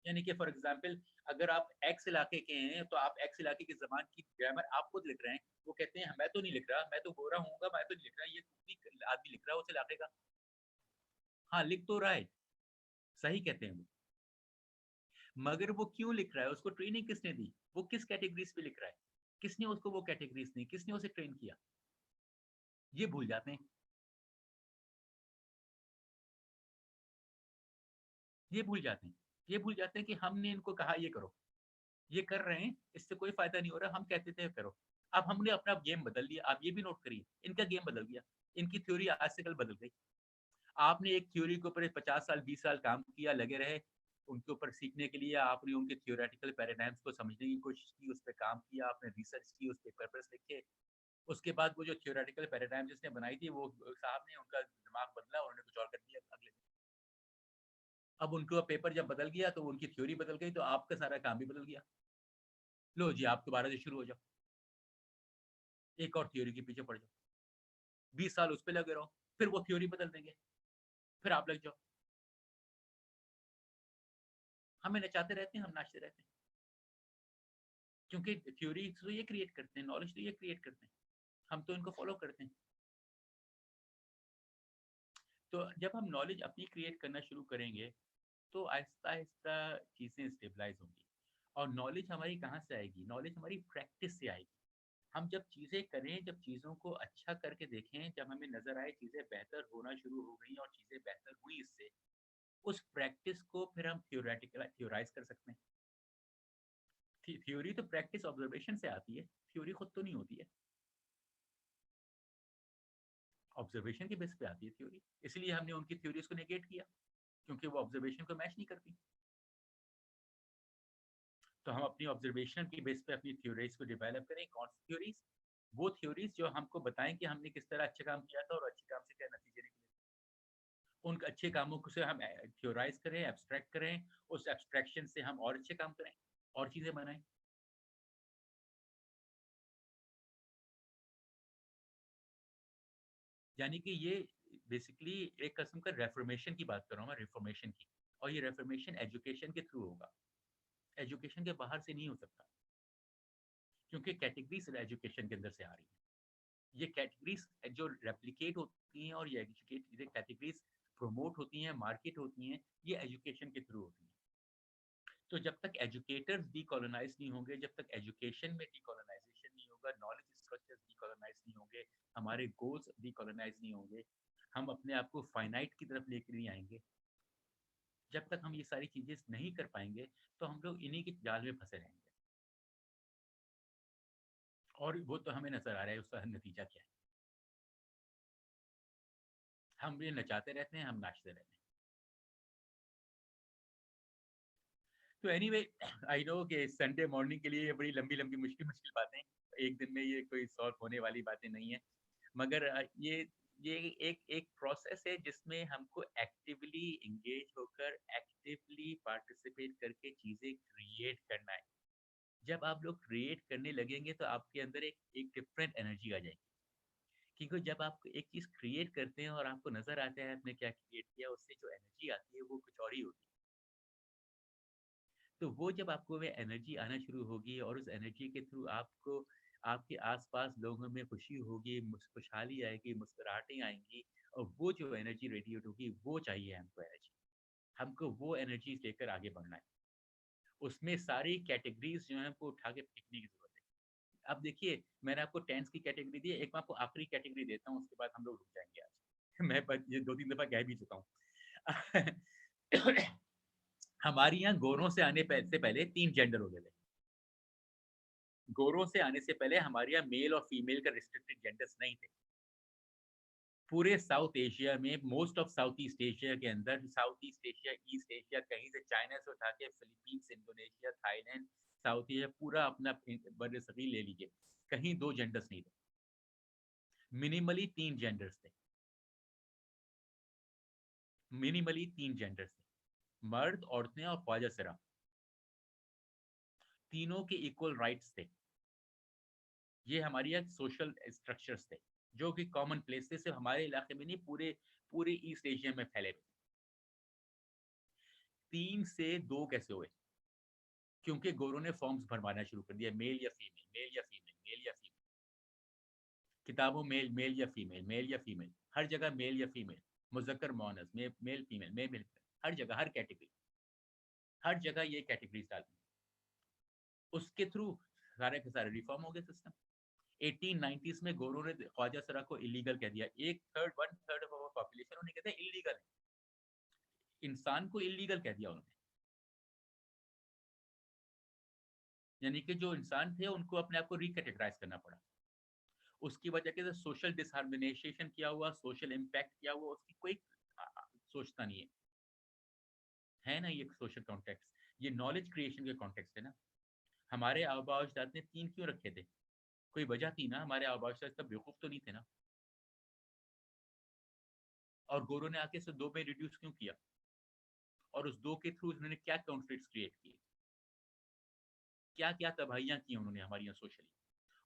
यानी कि फॉर एग्जांपल अगर आप एक्स इलाके के हैं तो आप एक्स इलाके की जबान की ग्रामर आप खुद लिख रहे हैं, वो कहते हैं मैं तो नहीं लिख रहा, मैं तो गोरा हूँगा, मैं तो नहीं लिख रहा, ये दूसरी आदमी लिख रहा है उस इलाके का। हाँ लिख तो रहा है, सही कहते हैं वो, मगर वो क्यों लिख रहा है, उसको ट्रेनिंग किसने दी, वो किस कैटेगरीज पे लिख रहा है, किसने उसको वो कैटेगरीज दी, किसने उसे ट्रेन किया, ये भूल जाते हैं। ये भूल जाते हैं, ये भूल जाते हैं कि हमने इनको कहा ये करो, ये कर रहे हैं, इससे कोई फायदा नहीं हो रहा, हम कहते थे करो। अब हमने अपना गेम बदल लिया, आप ये भी नोट करिए, इनका गेम बदल गया, इनकी थ्योरी आज से कल बदल गई। आपने एक थ्योरी के ऊपर 50 साल 20 साल काम किया, लगे रहे उनके ऊपर सीखने के लिए, आपने उनके थ्योरेटिकल पैराडाइम्स को समझने की कोशिश की, उस पर काम किया, आपने रिसर्च की, उस पर पेपर्स लिखे। उसके बाद वो जो थ्योरेटिकल पैराडाइम जिसने बनाई थी, वो साहब ने उनका दिमाग बदला, उन्होंने कुछ और कर दिया अगले दिन। अब उनका पेपर जब बदल गया तो उनकी थ्योरी बदल गई, तो आपका सारा काम भी बदल गया। लो जी, आप दोबारा से शुरू हो जाओ, एक और थ्योरी के पीछे पड़ जाओ, 20 साल उस पर लगे रहो, फिर वो थ्योरी बदल देंगे, फिर आप लग जाओ। हमें नचाते रहते हैं, हम नाचते रहते हैं, क्योंकि थ्योरी तो ये क्रिएट करते हैं, नॉलेज तो ये क्रिएट करते हैं, हम तो इनको फॉलो करते हैं। तो जब हम नॉलेज अपनी क्रिएट करना शुरू करेंगे तो आहिस्ता आहिस्ता चीज़ें स्टेबलाइज होंगी। और नॉलेज हमारी कहाँ से आएगी? नॉलेज हमारी प्रैक्टिस से आएगी। हम जब चीज़ें करें, जब चीज़ों को अच्छा करके देखें, जब हमें नज़र आए चीज़ें बेहतर होना शुरू हो गई और चीज़ें बेहतर हुई इससे, उस प्रैक्टिस को फिर हम थ्योराइज कर सकते हैं। थ्योरी तो प्रैक्टिस ऑब्जर्वेशन से आती है, थ्योरी खुद तो नहीं होती है, ऑब्जर्वेशन के बेस पे आती है थ्योरी। इसलिए हमने उनकी थ्योरीज को नेगेट किया, क्योंकि वो ऑब्जर्वेशन को मैच नहीं करती। तो हम अपनी ऑब्जर्वेशन की बेस पे अपनी थ्योरीज को डेवलप करें। कौन सी थ्योरीज? वो थ्योरीज जो हमको बताएं कि हमने किस तरह अच्छे काम किया था और अच्छे काम से क्या नतीजे निकले। उन अच्छे कामों को से हम थ्योराइज करें, एब्स्ट्रैक्ट करें, उस एब्स्ट्रैक्शन से हम और अच्छे काम करें और चीजें बनाएं। यानी कि ये बेसिकली एक किस्म का रेफॉर्मेशन की बात कर रहा हूँ मैं, रिफॉर्मेशन की। और ये रेफॉर्मेशन एजुकेशन के थ्रू होगा, एजुकेशन के बाहर से नहीं हो सकता, क्योंकि कैटेगरीज एजुकेशन के अंदर से आ रही है। ये कैटेगरीज जो रेप्लिकेट होती हैं और ये कैटेगरीज प्रमोट होती हैं, मार्केट होती हैं, ये एजुकेशन के थ्रू होती हैं। तो जब तक एजुकेटर्स डीकोलोनाइज नहीं होंगे, जब तक एजुकेशन में डीकोलोनाइजेशन नहीं होगा, नॉलेज स्ट्रक्चर्स डीकोलोनाइज नहीं होंगे, हमारे गोल्स डीकोलोनाइज नहीं होंगे, हम अपने आप को फाइनाइट की तरफ लेकर नहीं आएंगे, जब तक हम ये सारी चीजें नहीं कर पाएंगे, तो हम लोग इन्हीं के जाल में फंसे रहेंगे। और वो तो हमें नजर आ रहा है, उसका नतीजा क्या है। हम ये नचाते रहते हैं, हम नाचते रहते हैं। तो एनीवे, आई नो कि संडे मॉर्निंग के लिए ये बड़ी लंबी लंबी मुश्किल मुश्किल बातें, एक दिन में ये कोई सॉल्व होने वाली बातें नहीं है, मगर ये एक एक प्रोसेस है जिसमें हमको एक्टिवली इंगेज होकर, एक्टिवली पार्टिसिपेट करके चीज़ें क्रिएट करना है। जब आप लोग क्रिएट करने लगेंगे तो आपके अंदर एक एक डिफरेंट एनर्जी आ जाएगी, क्योंकि जब आप एक चीज़ क्रिएट करते हैं और आपको नज़र आता है आपने क्या क्रिएट किया, उससे जो एनर्जी आती है वो कुछ और ही होती है। तो वो जब आपको वो एनर्जी आना शुरू होगी और उस एनर्जी के थ्रू आपको आपके आसपास लोगों में खुशी होगी, खुशहाली आएगी, मुस्कुराहटें आएंगी, और वो जो एनर्जी रेडिएट होगी वो चाहिए हमको एनर्जी। हमको वो एनर्जी लेकर आगे बढ़ना है। उसमें सारी कैटेगरीज जो है वो उठा के फेंकने की जरूरत है। अब देखिए, मैंने आपको टेंस की कैटेगरी दी है, एक मैं आपको आखिरी कैटेगरी देता हूँ, उसके बाद हम लोग रुक जाएंगे आज। ये 2-3 दफा कह भी चुका हूँ। हमारे यहाँ गोरों से आने से पहले 3 जेंडर होते थे। गोरों से आने से पहले हमारे यहाँ मेल और फीमेल का रिस्ट्रिक्टेड जेंडर्स नहीं थे। पूरे साउथ एशिया में, most of south east Asia के अंदर, south east Asia, east Asia, कहीं से चाइना से उठा के Philippines, Indonesia, Thailand, south Asia, पूरा अपना बड़े सगीर ले लीजिए, कहीं 2 जेंडर्स नहीं थे, मिनिमली 3 जेंडर्स थे, मिनिमली 3 जेंडर्स थे, मर्द, औरतें और ख्वाजा सरा, तीनों के इक्वल राइट्स थे। ये हमारी एक सोशल स्ट्रक्चर्स थे जो कि कॉमन प्लेस थे, सिर्फ हमारे इलाके में नहीं, पूरे ईस्ट एशिया में फैले हुए। 3 से 2 कैसे हुए? क्योंकि गोरों ने फॉर्म्स भरवाना शुरू कर दिया, मेल या फीमेल, मेल या फीमेल, मेल या फीमेल, किताबों मेल, मेल या फीमेल, मेल या फीमेल, हर जगह मेल या फीमेल, मुज़क्कर मुअन्नस, मेल फीमेल, मेल, हर जगह, हर कैटेगरी, हर जगह ये कैटेगरीज डालती। उसके थ्रू सारे के सारे रिफॉर्म हो गए सिस्टम। 1890s में गोरों ने ख्वाजा सरा को इलीगल कह दिया। 1/3 ऑफ आवर पॉपुलेशन उन्हें कहते हैं इलीगल है, इंसान को इलीगल कह दिया उन्होंने, यानी कि जो इंसान थे उनको अपने आप को रिकैटेगराइज करना पड़ा। उसकी वजह से सोशल डिसहार्मोनाइजेशन किया हुआ, सोशल इम्पैक्ट किया हुआ, उसकी कोई सोचता नहीं है ना। ये सोशल कॉन्टेक्स्ट, ये नॉलेज क्रिएशन के कॉन्टेक्स्ट है ना। हमारे आबा अजदाद ने 3 क्यों रखे थे? कोई वजह थी ना, हमारे आबा अजदाद तब बेवकूफ तो नहीं थे ना। और गोरों ने आके से 2 में रिड्यूस क्यों किया? और उस 2 के थ्रू उन्होंने क्या कॉन्फ्लिक्ट्स क्रिएट किए, क्या क्या तबाहियां की उन्होंने हमारी यहाँ सोशली,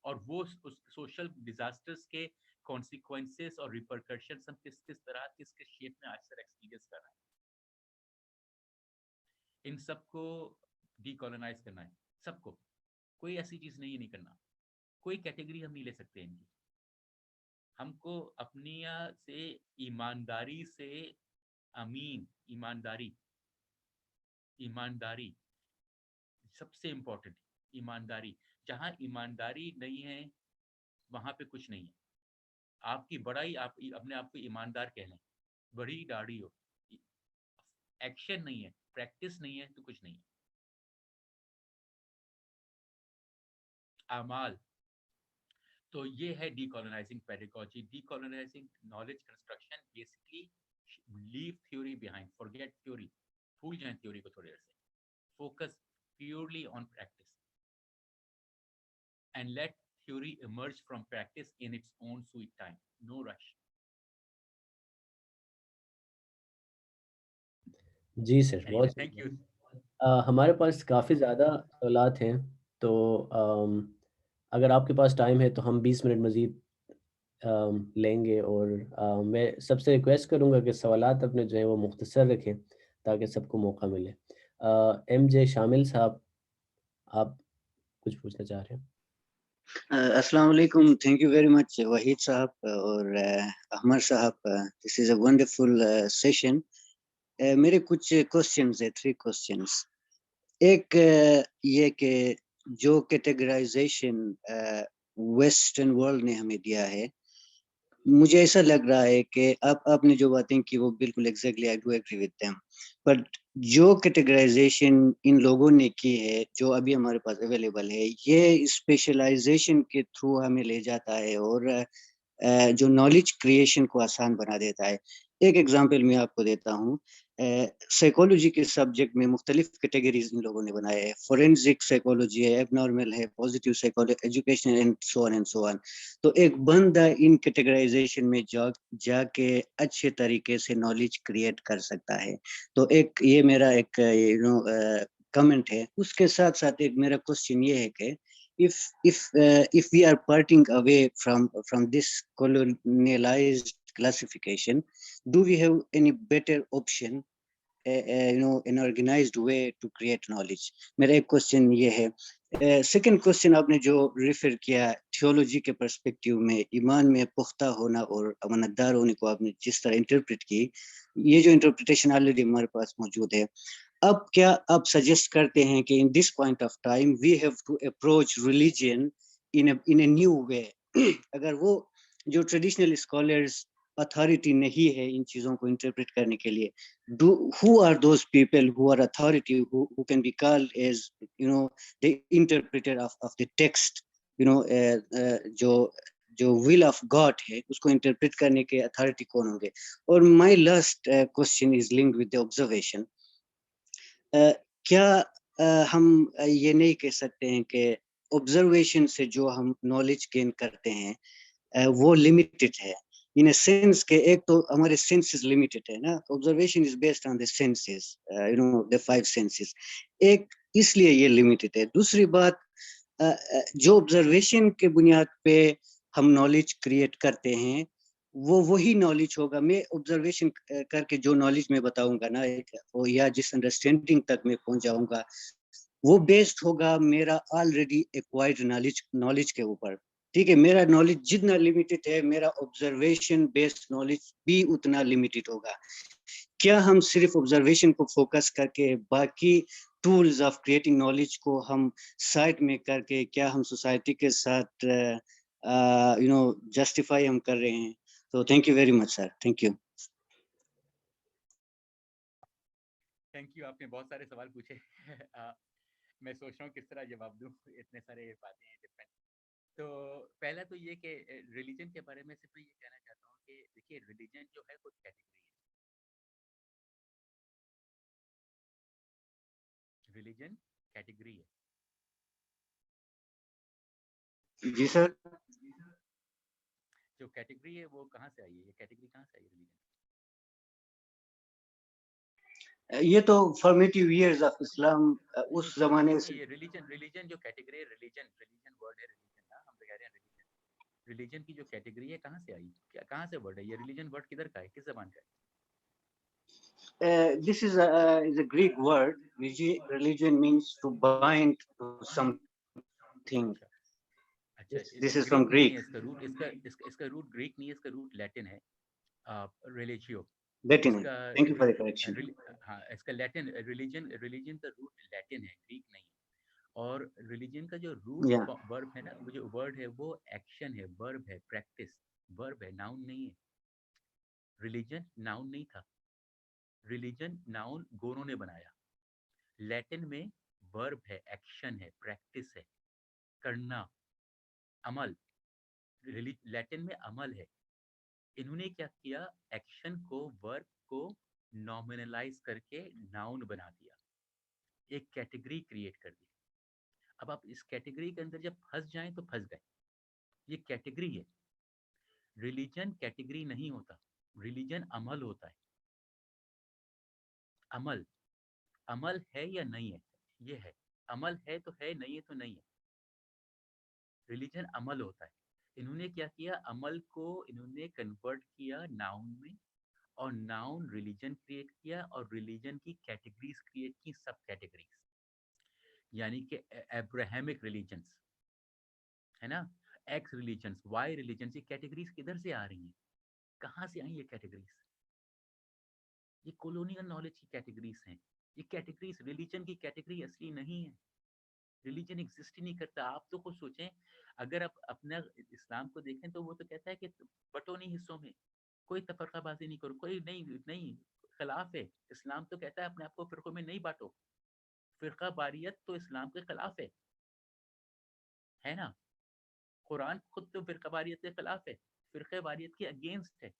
और वो उस सोशल डिजास्टर्स के कॉन्सिक्वेंसेस और रिपरकशंस हम किस किस तरह, किस किस शेप में आज तक एक्सपीरियंस कर रहे हैं। इन सबको डीकोलोनाइज करना है, सबको, कोई ऐसी चीज नहीं करना, कोई कैटेगरी हम नहीं ले सकते इनकी। हमको अपनी से ईमानदारी से, अमीन, ईमानदारी, ईमानदारी सबसे इम्पोर्टेंट। ईमानदारी, जहां ईमानदारी नहीं है वहां पे कुछ नहीं है। आपकी बड़ाई, आप अपने आप को ईमानदार कह लें, बड़ी दाढ़ी हो, एक्शन नहीं है, प्रैक्टिस नहीं है, तो कुछ नहीं है। अमाल, तो ये है decolonising pedagogy, decolonising knowledge construction. Basically leave theory behind, forget theory, भूल जाएं थ्योरी को थोड़ी देर से, focus purely on practice and let theory emerge from practice in its own sweet time. No rush. Ji sir, Anyway, बहुत thank you. हमारे पास काफ़ी ज़्यादा सवालात हैं, तो अगर आपके पास टाइम है तो हम 20 मिनट मज़ीद लेंगे, और मैं सबसे रिक्वेस्ट करूँगा कि सवालात अपने जो हैं वो मुख्तसर रखें ताकि सबको मौका मिले। MJ शामिल साहब, आप कुछ पूछना चाह रहे हैं? अस्सलाम वालेकुम, thank you very much Waheed साहब और अहमद साहब, this is a wonderful session. मेरे कुछ क्वेश्चंस है, 3 क्वेश्चंस। एक ये कि जो कैटेगराइजेशन वेस्टर्न वर्ल्ड ने हमें दिया है, मुझे ऐसा लग रहा है कि आपने जो बातें की वो बिल्कुल exactly I do agree with them, but जो कैटेगराइजेशन इन लोगों ने की है जो अभी हमारे पास अवेलेबल है, ये स्पेशलाइजेशन के थ्रू हमें ले जाता है और जो नॉलेज क्रिएशन को आसान बना देता है। एक एग्जांपल मैं आपको देता हूँ, साइकोलॉजी के सब्जेक्ट में मुख्तलिफ कैटेगरीज इन लोगों ने बनाए हैं। फोरेंसिक साइकोलॉजी है, एबनॉर्मल है, positive psychology, education and so on and so on. तो एक बंदा इन कैटेगराइजेशन में जाके अच्छे तरीके से नॉलेज क्रिएट कर सकता है। तो एक ये मेरा एक कमेंट है। उसके साथ साथ एक मेरा क्वेश्चन ये है कि if we are parting away from this colonialized classification, do we have any better option, an organized way to create knowledge? मेरा एक क्वेश्चन ये है। सेकंड क्वेश्चन, आपने जो रेफर किया थियोलॉजी के पर्सपेक्टिव में, ईमान में पुख्ता होना और अमानतदार होने को आपने जिस तरह इंटरप्रेट की, ये जो इंटरप्रिटेशन ऑलरेडी हमारे पास मौजूद है। अब क्या आप सजेस्ट करते हैं कि in this point of time we have to approach religion in a new way? अगर वो जो ट्रेडिशनल स्कॉलर्स अथॉरिटी नहीं है इन चीज़ों को इंटरप्रेट करने के लिए, who are those people who are authority, who can be called as the interpreter of the text, जो जो विल ऑफ गॉड है उसको इंटरप्रेट करने के अथॉरिटी कौन होंगे? और my last question is linked with the observation. क्या हम ये नहीं कह सकते हैं कि ऑब्जर्वेशन से जो हम नॉलेज गेन करते हैं वो लिमिटेड है, इन अ सेंस के एक तो हमारे सेंसेस लिमिटेड है ना, observation is based on the senses, you know the 5 senses, एक इसलिए ये लिमिटेड है। दूसरी बात, जो ऑब्जर्वेशन के बुनियाद पे हम नॉलेज क्रिएट करते हैं वो वही नॉलेज होगा। मैं ऑब्जर्वेशन करके जो नॉलेज मैं बताऊंगा ना, वो या जिस अंडरस्टैंडिंग तक मैं पहुंच जाऊंगा वो बेस्ड होगा मेरा ऑलरेडी एक्वायर्ड नॉलेज के ऊपर। ठीक है, मेरा नॉलेज जितना लिमिटेड है मेरा ऑब्जर्वेशन बेस्ड नॉलेज भी उतना लिमिटेड होगा। क्या हम सिर्फ ऑब्जर्वेशन को फोकस करके बाकी टूल्स ऑफ क्रिएटिंग नॉलेज को हम साइड में करके क्या हम सोसाइटी के साथ यू नो जस्टिफाई हम कर रहे हैं? तो thank you very much sir, thank you. Thank you, आपने बहुत सारे सवाल पूछे। मैं सोच रहा हूँ किस तरह जवाब दूँ, इतने सारे बातें हैं डिफरेंट। तो पहला तो ये कि रिलीजन के बारे में सिर्फ मैं ये कहना चाहता हूँ कि देखिए रिलीजन जो है कुछ कैटेगरी है। रिलीजन कैटेगरी है। जी सर। जो कैटेगरी है वो कहाँ से आई है? ये कैटेगरी कहाँ से आई है रिलीजन? ये तो फॉर्मेटिव इयर्स ऑफ इस्लाम उस जमाने से। ये रिलीजन जो कैटेगरी है, रिलीजन वर्ड है, रिलीजन ना हम तो कह रहे हैं रिलीजन की जो कैटेगरी है कहाँ से आई? क्या कहाँ से वर्ड है ये? रिलीजन वर्ड किधर का है, किस जबान का है? This is a Greek word. Religion means to bind to something. अच्छा, This इसका is from ग्रीक नहीं Greek. है, इसका रूट इसका रूट ग्रीक नहीं है, इसका रूट लैटिन है, रिलीजियो। Latin. इसका Thank you for the correction. हाँ, इसका लैटिन रिलीजन का रूट लैटिन है, ग्रीक नहीं है। और रिलीजन का जो रूट Yeah. वर्ब है ना, वो जो वर्ड है वो एक्शन है, वर्ब है, प्रैक्टिस, वर्ब है, नाउन नहीं है। रिलीजन नाउन नहीं था, रिलीजन नाउन गोरों ने बनाया। लैटिन में वर्ब है, एक्शन है, प्रैक्टिस है, करना, अमल। लैटिन में अमल है। इन्होंने क्या किया, एक्शन को, वर्ब को नॉमिनलाइज करके नाउन बना दिया, एक कैटेगरी क्रिएट कर दी। अब आप इस कैटेगरी के अंदर जब फंस जाएं तो फंस गए, ये कैटेगरी है। रिलीजन कैटेगरी नहीं होता, रिलीजन अमल होता है। अमल, अमल है या नहीं है, ये है। अमल है तो है, नहीं है तो नहीं है। रिलीजन अमल होता है। इन्होंने क्या किया, अमल को इन्होंने कन्वर्ट किया नाउन में, और नाउन रिलीजन क्रिएट किया, और रिलीजन की कैटेगरीज क्रिएट की, सब कैटेगरीज, यानी कि अब्राहमिक रिलीजन्स है ना, एक्स रिलीजन्स, वाई रिलीजन्स, ये कैटेगरीज किधर से आ रही हैं, कहाँ से आई ये कैटेगरीज? ये कॉलोनियल नॉलेज की कैटेगरीज हैं। ये कैटेगरीज रिलीजन की कैटेगरी असली नहीं है। रिलीजन एग्जिस्ट ही नहीं करता। आप तो खुद सोचें, अगर आप अपना इस्लाम को देखें तो वो तो कहता है कि बटो नहीं हिस्सों में, कोई तफरकाबाजी नहीं करो, कोई नहीं नहीं, खिलाफ है। इस्लाम तो कहता है अपने आप को फिरकों में नहीं बांटो। फिरका बारियत तो इस्लाम के खिलाफ है ना। कुरान खुद तो फिरका बारियत के खिलाफ है, फिरका बारियत के अगेंस्ट है।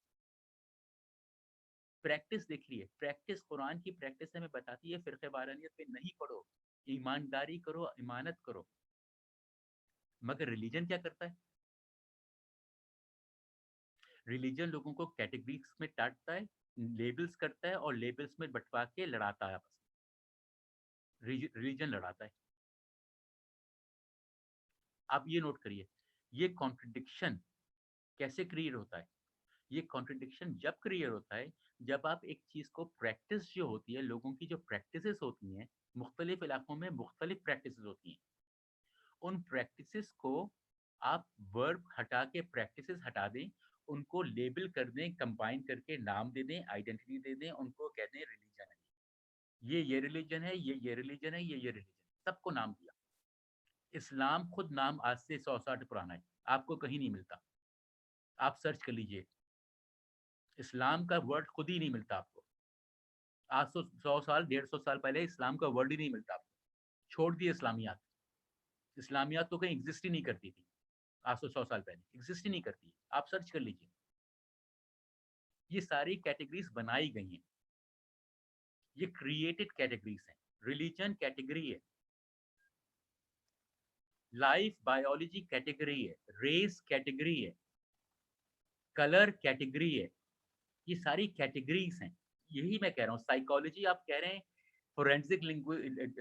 प्रैक्टिस देख लिए, प्रैक्टिस कुरान की प्रैक्टिस हमें बताती है फिरका बारियत पे नहीं पढ़ो, ईमानदारी करो, इमानत करो। मगर रिलीजन क्या करता है? रिलीजन लोगों को कैटेगरीज में काटता है, लेबल्स करता है, और लेबल्स में बंटवा के लड़ाता है आपस में। रिलीजन लड़ाता है। आप ये नोट करिए, ये कॉन्ट्रडिक्शन कैसे क्रिएट होता है? ये कॉन्ट्रडिक्शन जब क्रिएट होता है जब आप एक चीज को, प्रैक्टिस जो होती है, लोगों की जो प्रैक्टिसेस होती हैं, मुख्तलिफ इलाकों में मुख्तलिफ प्रैक्टिसेस होती हैं, उन प्रैक्टिसेस को आप वर्ब हटा के प्रैक्टिसेस हटा दें, उनको लेबल कर दें, कंबाइन करके नाम दे दें, आइडेंटिटी दे दें, उनको कह दें रिलीजन है, ये रिलीजन है, ये रिलीजन है, ये रिलीजन, सबको नाम दिया। इस्लाम खुद नाम आज से 100 साल पुराना है, आपको कहीं नहीं मिलता। आप सर्च कर लीजिए, इस्लाम का वर्ड खुद ही नहीं मिलता आपको। आज तो 100 साल 150 साल पहले इस्लाम का वर्ड ही नहीं मिलता आपको। छोड़ दिए इस्लामियात, इस्लामियात तो कहीं एग्जिस्ट ही नहीं करती थी। आज से 100 साल पहले एग्जिस्ट ही नहीं करती है। आप सर्च कर लीजिए, ये सारी कैटेगरीज बनाई गई हैं, ये क्रिएटेड कैटेगरीज हैं। रिलीजन कैटेगरी है, लाइफ बायोलॉजी कैटेगरी है, रेस कैटेगरी है, कलर कैटेगरी है, ये सारी कैटेगरीज हैं। यही मैं कह रहा हूँ, साइकोलॉजी आप कह रहे हैं, फोरेंसिक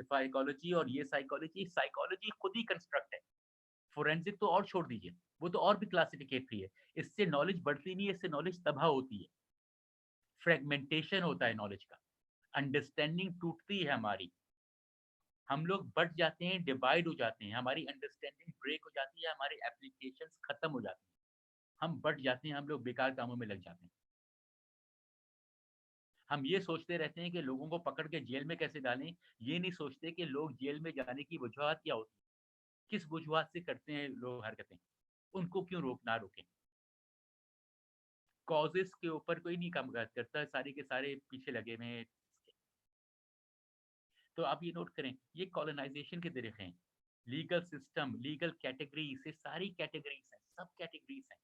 साइकोलॉजी और ये साइकोलॉजी, साइकोलॉजी खुद ही कंस्ट्रक्ट है। फोरेंसिक तो और छोड़ दीजिए, वो तो और भी क्लासिफिकेटरी है। इससे नॉलेज बढ़ती नहीं है, इससे नॉलेज तबाह होती है, फ्रेगमेंटेशन होता है नॉलेज का, अंडरस्टैंडिंग टूटती है हमारी, हम लोग बढ़ जाते हैं, डिवाइड हो जाते हैं, हमारी अंडरस्टैंडिंग ब्रेक हो जाती है, हमारी एप्लीकेशंस खत्म हो जाती हैं, हम बढ़ जाते हैं, हम लोग बेकार कामों में लग जाते हैं। हम ये सोचते रहते हैं कि लोगों को पकड़ के जेल में कैसे डालें, ये नहीं सोचते कि लोग जेल में जाने की वजूहत क्या होती है, किस वजूहत से करते हैं लोग हरकतें, उनको क्यों ना रोकें। कॉजेस के ऊपर कोई नहीं काम करता, सारे के सारे पीछे लगे हुए हैं। तो आप ये नोट करें, ये कॉलोनाइजेशन के तरीके हैं, लीगल सिस्टम, लीगल कैटेगरी से सारी कैटेगरीज हैं, सब कैटेगरीज हैं।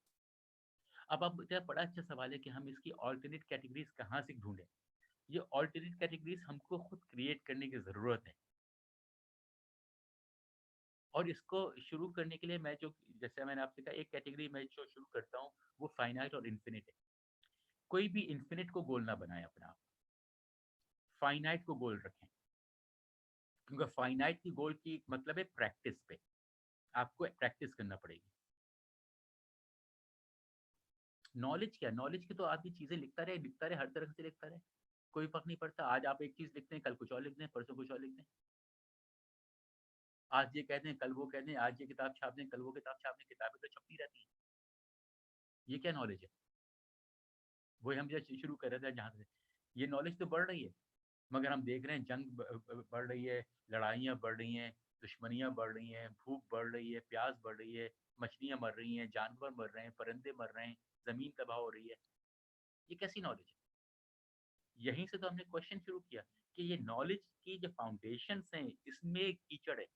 अब बड़ा अच्छा सवाल है कि हम इसकी ऑल्टरनेट कैटेगरीज कहाँ से ढूंढें। ये ऑल्टरनेट कैटेगरीज हमको खुद क्रिएट करने की ज़रूरत है, और इसको शुरू करने के लिए मैं जो, जैसे मैंने आपसे कहा, एक कैटेगरी मैं जो शुरू करता हूँ वो फाइनाइट और इन्फिनिट है। कोई भी इन्फिनिट को गोल ना बनाए अपना, फाइनाइट को गोल रखें, क्योंकि फाइनाइट की गोल की मतलब है प्रैक्टिस पे, आपको प्रैक्टिस करना पड़ेगी। नॉलेज क्या, नॉलेज की तो आदमी चीजें लिखता रहे, हर तरह से लिखता रहे, कोई फर्क नहीं पड़ता। आज आप एक चीज लिखते हैं, कल कुछ और लिख दें, परसों कुछ और लिख दें, आज ये कहते हैं, कल वो कहते हैं, आज ये किताब छाप दें, कल वो किताब छाप दें, किताबें तो छपती रहती हैं। ये क्या नॉलेज है? वही हम जब शुरू कर रहे थे, जहाँ से ये नॉलेज तो बढ़ रही है, मगर हम देख रहे हैं जंग बढ़ रही है, लड़ाइयाँ बढ़ रही हैं, दुश्मनियाँ बढ़ रही हैं, भूख बढ़ रही है, प्यास बढ़ रही है, मछलियाँ मर रही हैं, जानवर मर रहे हैं, परिंदे मर रहे हैं, जमीन तबाह हो रही है। ये कैसी नॉलेज है? यहीं से तो हमने क्वेश्चन शुरू किया कि ये नॉलेज की जो फाउंडेशंस हैं, इसमें कीचड़ है,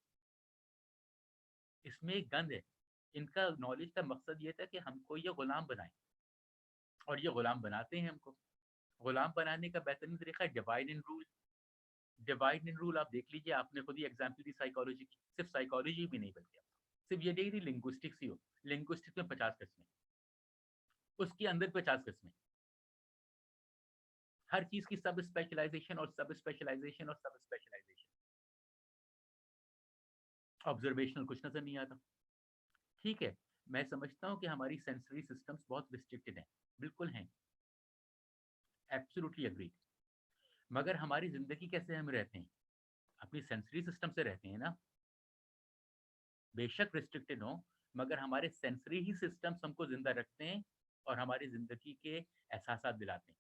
इसमें गंद है। इनका नॉलेज का मकसद ये था कि हमको ये गुलाम बनाए, और ये गुलाम बनाते हैं हमको। गुलाम बनाने का बेहतरीन तरीका है divide and rule. Divide and rule आप देख लीजिए, आपने खुद ही एग्जाम्पल दी साइकोलॉजी की, सिर्फ साइकोलॉजी भी नहीं, बल्कि सिर्फ ये नहीं, लिंग्विस्टिक्स ही हो, लिंग्विस्टिक्स में 50 किस्में, उसके अंदर 50 किस्में, हर चीज की सब स्पेशलाइजेशन और सब स्पेशलाइजेशन और सब स्पेशलाइजेशन। ऑब्जर्वेशनल कुछ नजर नहीं आता। ठीक है, मैं समझता हूँ कि हमारी सेंसरी सिस्टम्स बहुत रिस्ट्रिक्टेड हैं, बिल्कुल हैं, एब्सोल्युटली एग्रीड। मगर हमारी जिंदगी कैसे हम रहते हैं? अपनी सेंसरी सिस्टम से रहते हैं ना। बेशक रिस्ट्रिक्टेड हो, मगर हमारे सेंसरी ही सिस्टम्स हमको जिंदा रखते हैं और हमारी जिंदगी के एहसास दिलाते हैं।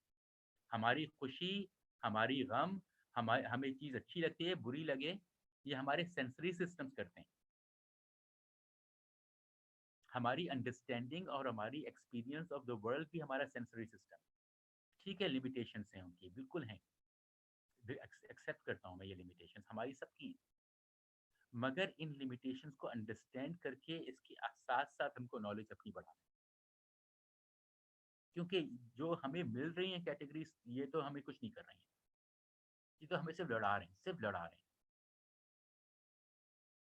हमारी खुशी, हमारी गम, हमें चीज अच्छी लगती है, बुरी लगे, ये हमारे सेंसरी सिस्टम्स करते हैं। हमारी अंडरस्टैंडिंग और हमारी एक्सपीरियंस ऑफ द वर्ल्ड भी हमारा सेंसरी सिस्टम। ठीक है, लिमिटेशंस हैं उनकी, बिल्कुल हैं, एक्सेप्ट करता हूँ मैं, ये लिमिटेशंस हमारी सबकी हैं, मगर इन लिमिटेशंस को अंडरस्टैंड करके इसके साथ साथ हमको नॉलेज अपनी बढ़ाना है। क्योंकि जो हमें मिल रही हैं कैटेगरीज, ये तो हमें कुछ नहीं कर रही हैं, ये तो हमें सिर्फ लड़ा रहे हैं, सिर्फ लड़ा रहे हैं,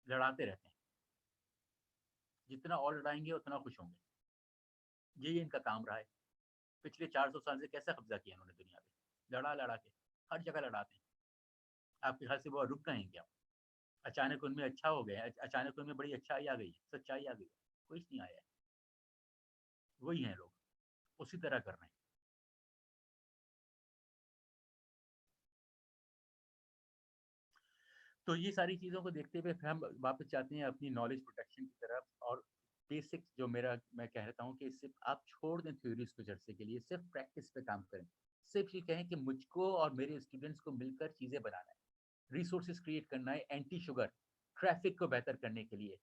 लड़ाते रहते हैं। जितना और लड़ाएंगे उतना खुश होंगे, यही इनका काम रहा है। पिछले 400 साल से कैसा कब्जा किया इन्होंने दुनिया पे, लड़ा लड़ा के, हर जगह लड़ाते हैं। आपके ख्याल से वो रुक गए हैं क्या? अचानक उनमें अच्छा हो गया, अचानक उनमें बड़ी अच्छाई आ गई, सच्चाई आ गई? कुछ नहीं आया है, वही हैं लोग, उसी तरह कर रहे हैं। तो ये सारी चीज़ों को देखते हुए फिर हम वापस जाते हैं अपनी नॉलेज प्रोटेक्शन की तरफ। और बेसिक जो मैं कहता हूँ कि सिर्फ आप छोड़ दें थ्योरीज को चर्चे के लिए, सिर्फ प्रैक्टिस पे काम करें। सिर्फ ये कहें कि मुझको और मेरे स्टूडेंट्स को मिलकर चीज़ें बनाना है, रिसोर्सेज क्रिएट करना है, एंटी शुगर, ट्रैफिक को बेहतर करने के लिए,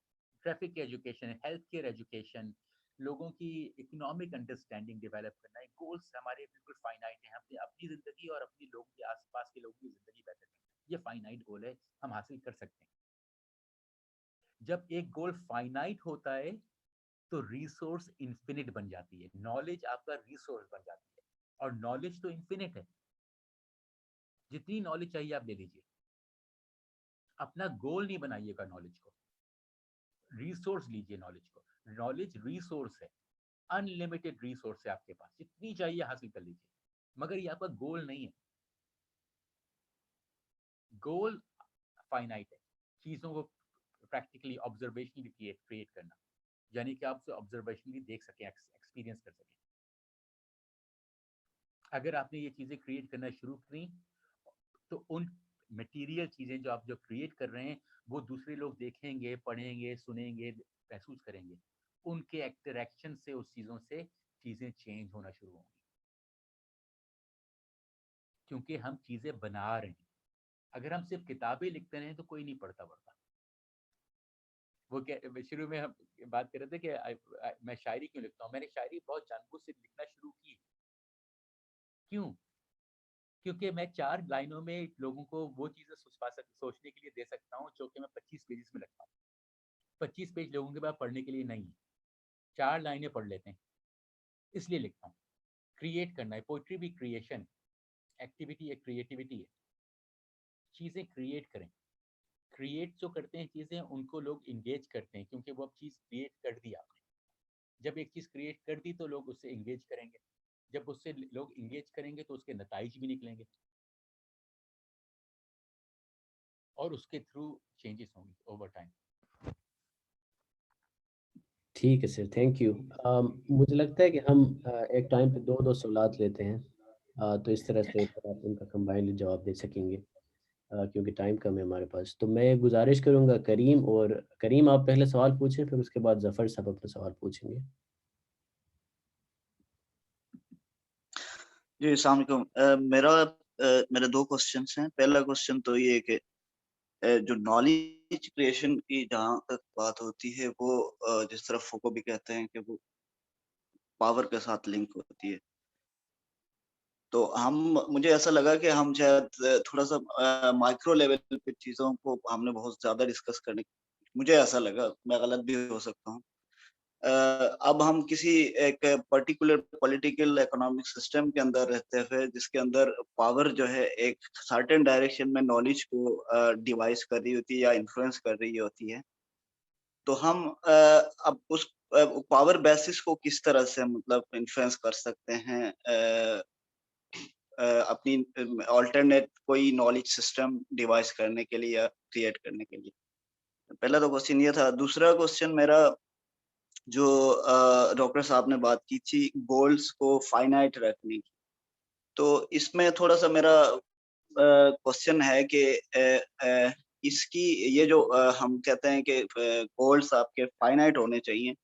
ट्रैफिक की एजुकेशन, हेल्थ केयर एजुकेशन, लोगों की इकोनॉमिक अंडरस्टैंडिंग डेवलप करना है। गोल्स हमारे बिल्कुल फाइनाइट है, हमने अपनी ज़िंदगी और अपनी लोगों के आसपास के लोगों की ज़िंदगी बेहतर करनी है, ये फाइनाइट गोल है, हम हासिल कर सकते हैं। जब एक गोल फाइनाइट होता है तो रिसोर्स इन्फिनिट बन जाती है, नॉलेज आपका रिसोर्स बन जाती है, और नॉलेज तो इन्फिनिट है, जितनी नॉलेज चाहिए आप ले लीजिए। अपना गोल नहीं बनाइएगा नॉलेज को, रिसोर्स लीजिए नॉलेज को। नॉलेज रिसोर्स है, अनलिमिटेड रिसोर्स है आपके पास, जितनी चाहिए हासिल कर लीजिए, मगर ये आपका गोल नहीं है। गोल फाइनाइट है, चीजों को प्रैक्टिकली ऑब्जर्वेशनली क्रिएट करना, यानी कि आप उसे ऑब्जर्वेशनली देख सकें, एक्सपीरियंस कर सकें। अगर आपने ये चीजें क्रिएट करना शुरू करी, तो उन मटेरियल चीजें जो आप जो क्रिएट कर रहे हैं, वो दूसरे लोग देखेंगे, पढ़ेंगे, सुनेंगे, महसूस करेंगे। उनके इंटरेक्शन से, उस चीजों से चीजें चेंज होना शुरू होंगी, क्योंकि हम चीजें बना रहे हैं। अगर हम सिर्फ किताबें लिखते रहें तो कोई नहीं पढ़ता पढ़ता। वो शुरू में हम बात कर रहे थे कि मैं शायरी क्यों लिखता हूँ। मैंने शायरी बहुत जानबूझ से लिखना शुरू की। क्यों? क्योंकि मैं 4 लाइनों में लोगों को वो चीजें सोचने के लिए दे सकता हूँ जो कि मैं 25 पेजेस में लिखता हूँ। 25 पेज लोगों के पास पढ़ने के लिए नहीं है, 4 लाइनें पढ़ लेते हैं, इसलिए लिखता हूँ। क्रिएट करना है, पोइट्री भी क्रिएशन, एक्टिविटी है, क्रिएटिविटी है। चीजें क्रिएट करें। क्रिएट जो करते हैं चीजें, उनको लोग इंगेज करते हैं, क्योंकि वो अब चीज क्रिएट कर दी आपने। जब एक चीज क्रिएट कर दी तो लोग उससे इंगेज करेंगे, जब उससे लोग इंगेज करेंगे तो उसके नताइज भी निकलेंगे, और उसके थ्रू चेंजेस होंगे ओवर टाइम। ठीक है सर, थैंक यू। मुझे लगता है कि हम एक टाइम पे 2-2 सवालात लेते हैं, तो इस तरह से फिर आप उनका कंबाइनली जवाब दे सकेंगे, क्योंकि टाइम कम है हमारे पास। तो मैं गुजारिश करूंगा करीम आप पहले सवाल पूछें, फिर उसके बाद जफ़र साहब अपना सवाल पूछेंगे। जी अस्सलाम वालेकुम। मेरे 2 क्वेश्चंस हैं। पहला क्वेश्चन तो ये है कि जो नॉलेज क्रिएशन की जहाँ तक बात होती है वो जिस तरह फूको भी कहते हैं कि वो पावर के साथ लिंक होती है। तो मुझे ऐसा लगा कि हम शायद थोड़ा-सा माइक्रो लेवल पे चीज़ों को हमने बहुत ज़्यादा डिस्कस करने, मुझे ऐसा लगा, मैं गलत भी हो सकता हूँ। अब हम किसी एक पर्टिकुलर पॉलिटिकल इकोनॉमिक सिस्टम के अंदर रहते हुए जिसके अंदर पावर जो है एक सर्टेन डायरेक्शन में नॉलेज को डिवाइस कर रही होती है या इन्फ्लुएंस कर रही होती है, तो हम अब उस पावर बेसिस को किस तरह से मतलब इन्फ्लुएंस कर सकते हैं अपनी ऑल्टरनेट कोई नॉलेज सिस्टम डिवाइस करने के लिए या क्रिएट करने के लिए। पहला तो क्वेश्चन ये था। दूसरा क्वेश्चन मेरा, जो डॉक्टर साहब ने बात की थी गोल्स को फाइनाइट रखने की, तो इसमें थोड़ा-सा मेरा क्वेश्चन है कि इसकी ये जो हम कहते हैं कि गोल्स आपके फाइनाइट होने चाहिए,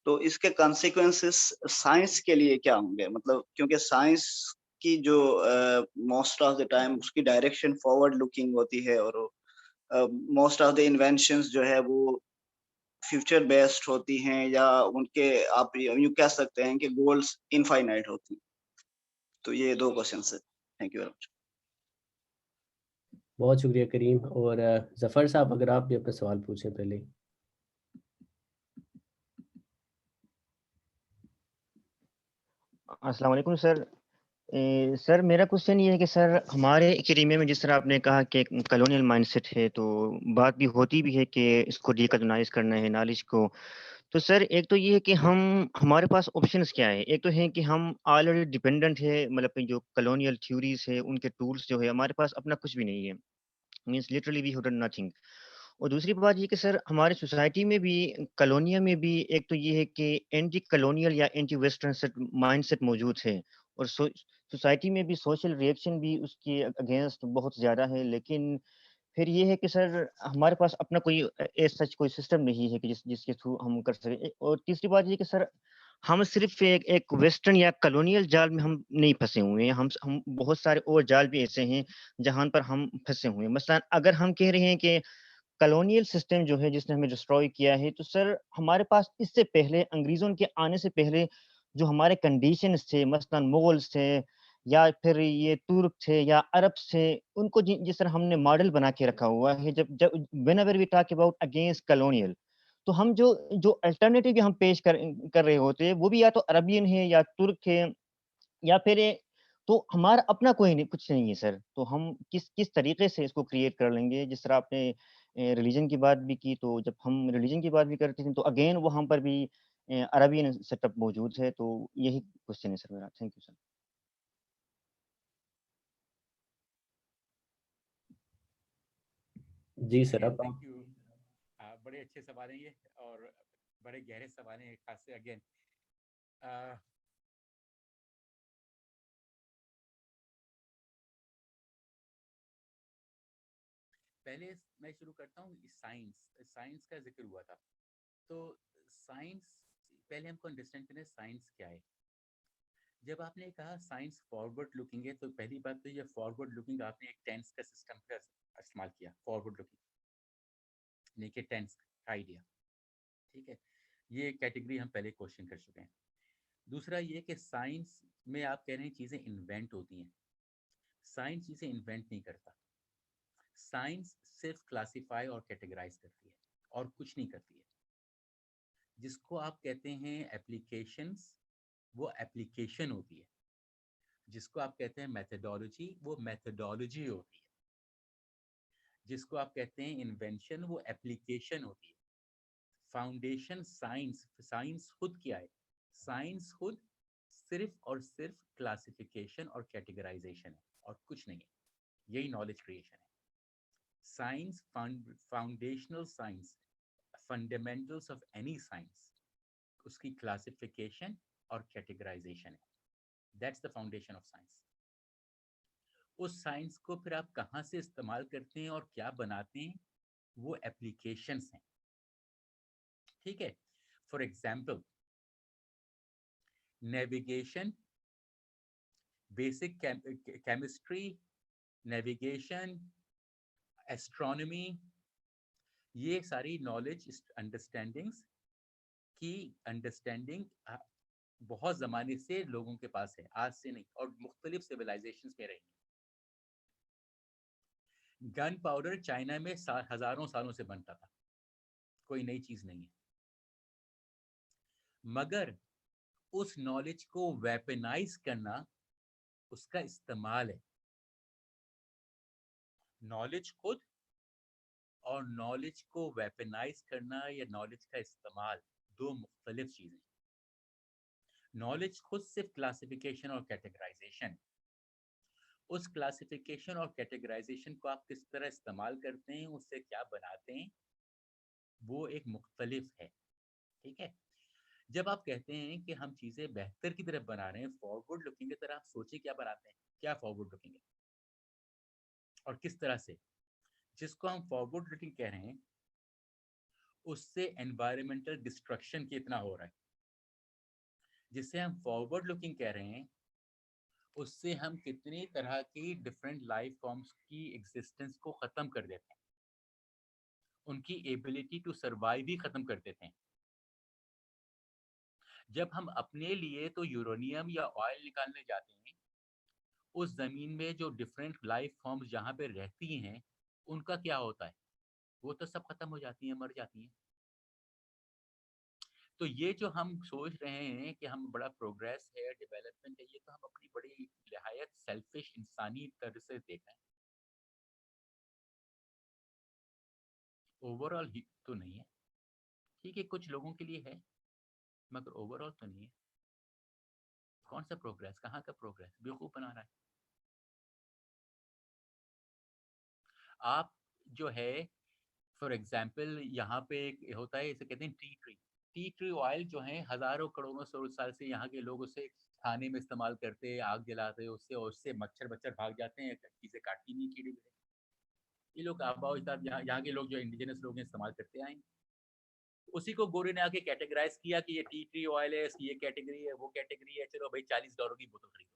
तो इसके कॉन्सिक्वेंसेस साइंस के लिए क्या होंगे? मतलब क्योंकि साइंस की जो मोस्ट ऑफ द टाइम उसकी डायरेक्शन फॉरवर्ड लुकिंग होती है, और मोस्ट ऑफ द इन्वेंशंस जो है वो फ्यूचर बेस्ड होती हैं, या उनके आप यूँ कह सकते हैं कि गोल्स इनफाइनाइट होती हैं। तो ये 2 क्वेश्चंस हैं। Thank you very much. बहुत शुक्रिया करीम। और जफ़र साहब अगर आप भी अपना सवाल पूछें पहले। अस्सलाम वालेकुम सर। सर मेरा क्वेश्चन ये है कि सर हमारे एकेडमिया में जिस तरह आपने कहा कि कॉलोनियल माइंडसेट है, तो बात भी होती भी है कि इसको डिकोलोनाइज करना है नॉलेज को। तो सर एक तो ये है कि हमारे पास ऑप्शंस क्या है? एक तो है कि हम ऑलरेडी डिपेंडेंट है, मतलब कि जो कॉलोनियल थ्योरीज है उनके टूल्स जो है, हमारे पास अपना कुछ भी नहीं है, means literally we have done nothing. और दूसरी बात ये कि सर हमारे सोसाइटी में भी, कॉलोनिया में भी, एक तो ये है कि एंटी कॉलोनियल या एंटी वेस्टर्न सेट माइंडसेट मौजूद है, और सोसाइटी में भी सोशल रिएक्शन भी उसके अगेंस्ट बहुत ज़्यादा है। लेकिन फिर ये है कि सर हमारे पास अपना कोई एज़ सच कोई सिस्टम नहीं है कि जिसके थ्रू हम कर सकें। और तीसरी बात ये कि सर हम सिर्फ एक एक वेस्टर्न या कॉलोनियल जाल में हम नहीं फँसे हुए हैं, हम बहुत सारे और जाल भी ऐसे हैं जहाँ पर हम फँसे हुए हैं। मसलन अगर हम कह रहे हैं कि कॉलोनियल सिस्टम जो है जिसने हमें डिस्ट्रॉय किया है, तो सर हमारे पास इससे पहले, अंग्रेज़ों के आने से पहले जो हमारे कंडीशंस थे, मसलन मुगल्स थे या फिर ये तुर्क थे या अरब्स थे, उनको जिस तरह हमने मॉडल बना के रखा हुआ है। जब जब whenever we talk about against colonial, तो हम जो जो अल्टरनेटिव हम पेश कर रहे होते हैं, वो भी या तो अरबियन है या तुर्क है या फिर तो हमारा अपना कोई नहीं कुछ नहीं है सर। तो हम किस किस तरीके से इसको क्रिएट कर लेंगे? जिस तरह आपने रिलीजन की बात भी की, तो जब हम रिलीजन की बात भी करते हैं, तो अगेन वहाँ पर भी अरबियन सेटअप मौजूद है। तो यही क्वेश्चन है सर मेरा। Thank you sir. जी सर, अगेन अब थैंक आप यू। बड़े अच्छे सवाल हैं ये, और बड़े गहरे सवाल हैं, खास से अगेन पहले मैं शुरू करता हूँ। साइंस साइंस का जिक्र हुआ था, तो साइंस पहले हमको अंडरस्टैंड करें साइंस क्या है। जब आपने कहा साइंस फॉरवर्ड लुकिंग है, तो पहली बात तो ये फॉरवर्ड लुकिंग आपने एक टेंस का सिस्टम का इस्तेमाल किया, फॉरवर्ड लुकिंग नहीं कि टेंस का आइडिया। ठीक है, ये कैटेगरी हम पहले क्वेश्चन कर चुके हैं। दूसरा ये कि साइंस में आप कह रहे हैं चीज़ें इन्वेंट होती हैं। साइंस चीज़ें इन्वेंट नहीं करता। साइंस सिर्फ क्लासिफाई और कैटेगराइज करती है और कुछ नहीं करती है। जिसको आप कहते हैं एप्लीकेशंस, वो एप्लीकेशन होती है। जिसको आप कहते हैं मेथडोलॉजी, वो मेथडोलॉजी होती है। जिसको आप कहते हैं इन्वेंशन, वो एप्लीकेशन होती है। फाउंडेशन साइंस, साइंस खुद क्या है? साइंस खुद सिर्फ और सिर्फ क्लासिफिकेशन और कैटेगराइजेशन है और कुछ नहीं है। यही नॉलेज क्रिएशन है। Science, foundational science, fundamentals of any science, उसकी क्लासिफिकेशन और कैटेगराइजेशन है। That's the foundation of science. उस साइंस को फिर आप कहाँ से इस्तेमाल करते हैं और क्या बनाते हैं, वो एप्लीकेशंस हैं। ठीक है, for example navigation, basic chemistry, navigation, astronomy, ये सारी नॉलेज अंडरस्टैंडिंग्स की अंडरस्टैंडिंग बहुत ज़माने से लोगों के पास है, आज से नहीं, और मुख्तलिफ सिविलाइजेशंस में रही। गन पाउडर चाइना में हजारों सालों से बनता था, कोई नई चीज नहीं है। मगर उस नॉलेज को वेपनाइज करना उसका इस्तेमाल है। नॉलेज खुद और नॉलेज को वेपनाइज करना या नॉलेज का इस्तेमाल दो मुख्तलिफ चीजें। नॉलेज खुद सिर्फ क्लासिफिकेशन और कैटेगराइजेशन। उस क्लासिफिकेशन और कैटेगराइजेशन को आप किस तरह इस्तेमाल करते हैं, उससे क्या बनाते हैं, वो एक मुख्तलिफ है। ठीक है, जब आप कहते हैं कि हम चीज़ें बेहतर की तरफ बना रहे हैं, फॉरवर्ड लुकिंग की तरह, आप सोचिए क्या बनाते हैं, क्या फॉरवर्ड लुकिंग है और किस तरह से। जिसको हम फॉरवर्ड लुकिंग कह रहे हैं, उससे एनवायरमेंटल डिस्ट्रक्शन कितना हो रहा है। जिसे हम फॉरवर्ड लुकिंग कह रहे हैं, उससे हम कितनी तरह की डिफरेंट लाइफ फॉर्म्स की एग्जिस्टेंस को ख़त्म कर देते हैं, उनकी एबिलिटी टू सर्वाइव ही ख़त्म कर देते हैं। जब हम अपने लिए तो यूरेनियम या ऑयल निकालने जाते हैं, उस ज़मीन में जो डिफरेंट लाइफ फॉर्म्स जहाँ पे रहती हैं, उनका क्या होता है? वो तो सब खत्म हो जाती हैं, मर जाती हैं। तो ये जो हम सोच रहे हैं कि हम बड़ा प्रोग्रेस है, डेवलपमेंट है, ये तो हम अपनी बड़ी निहायत सेल्फिश इंसानी तरह से देख रहे हैं। ओवरऑल ही तो नहीं है। ठीक है, कुछ लोगों के लिए है, मगर ओवरऑल तो नहीं है। कौन सा प्रोग्रेस, कहाँ का प्रोग्रेस? बेवकूफ़ बना रहा है। आप जो है, फॉर एग्जाम्पल यहाँ पे एक होता है, इसे कहते हैं tea tree. Tea tree oil जो है हजारों करोड़ों सौ साल से यहाँ के लोग उसे खाने में इस्तेमाल करते हैं, आग जलाते हैं उससे, और उससे मच्छर बच्चर भाग जाते हैं, चीज़ें काटती नहीं, कीड़े वीड़े। ये लोग आबा अजदाद यहाँ के लोग जो इंडिजिनस लोग हैं इस्तेमाल करते आए। उसी को गोरे ने आके कैटेगराइज किया कि ये टी ट्री ऑयल है, इसकी ये कैटेगरी है, वो कैटेगरी है, चलो भाई $40 की बोतल खरीदो।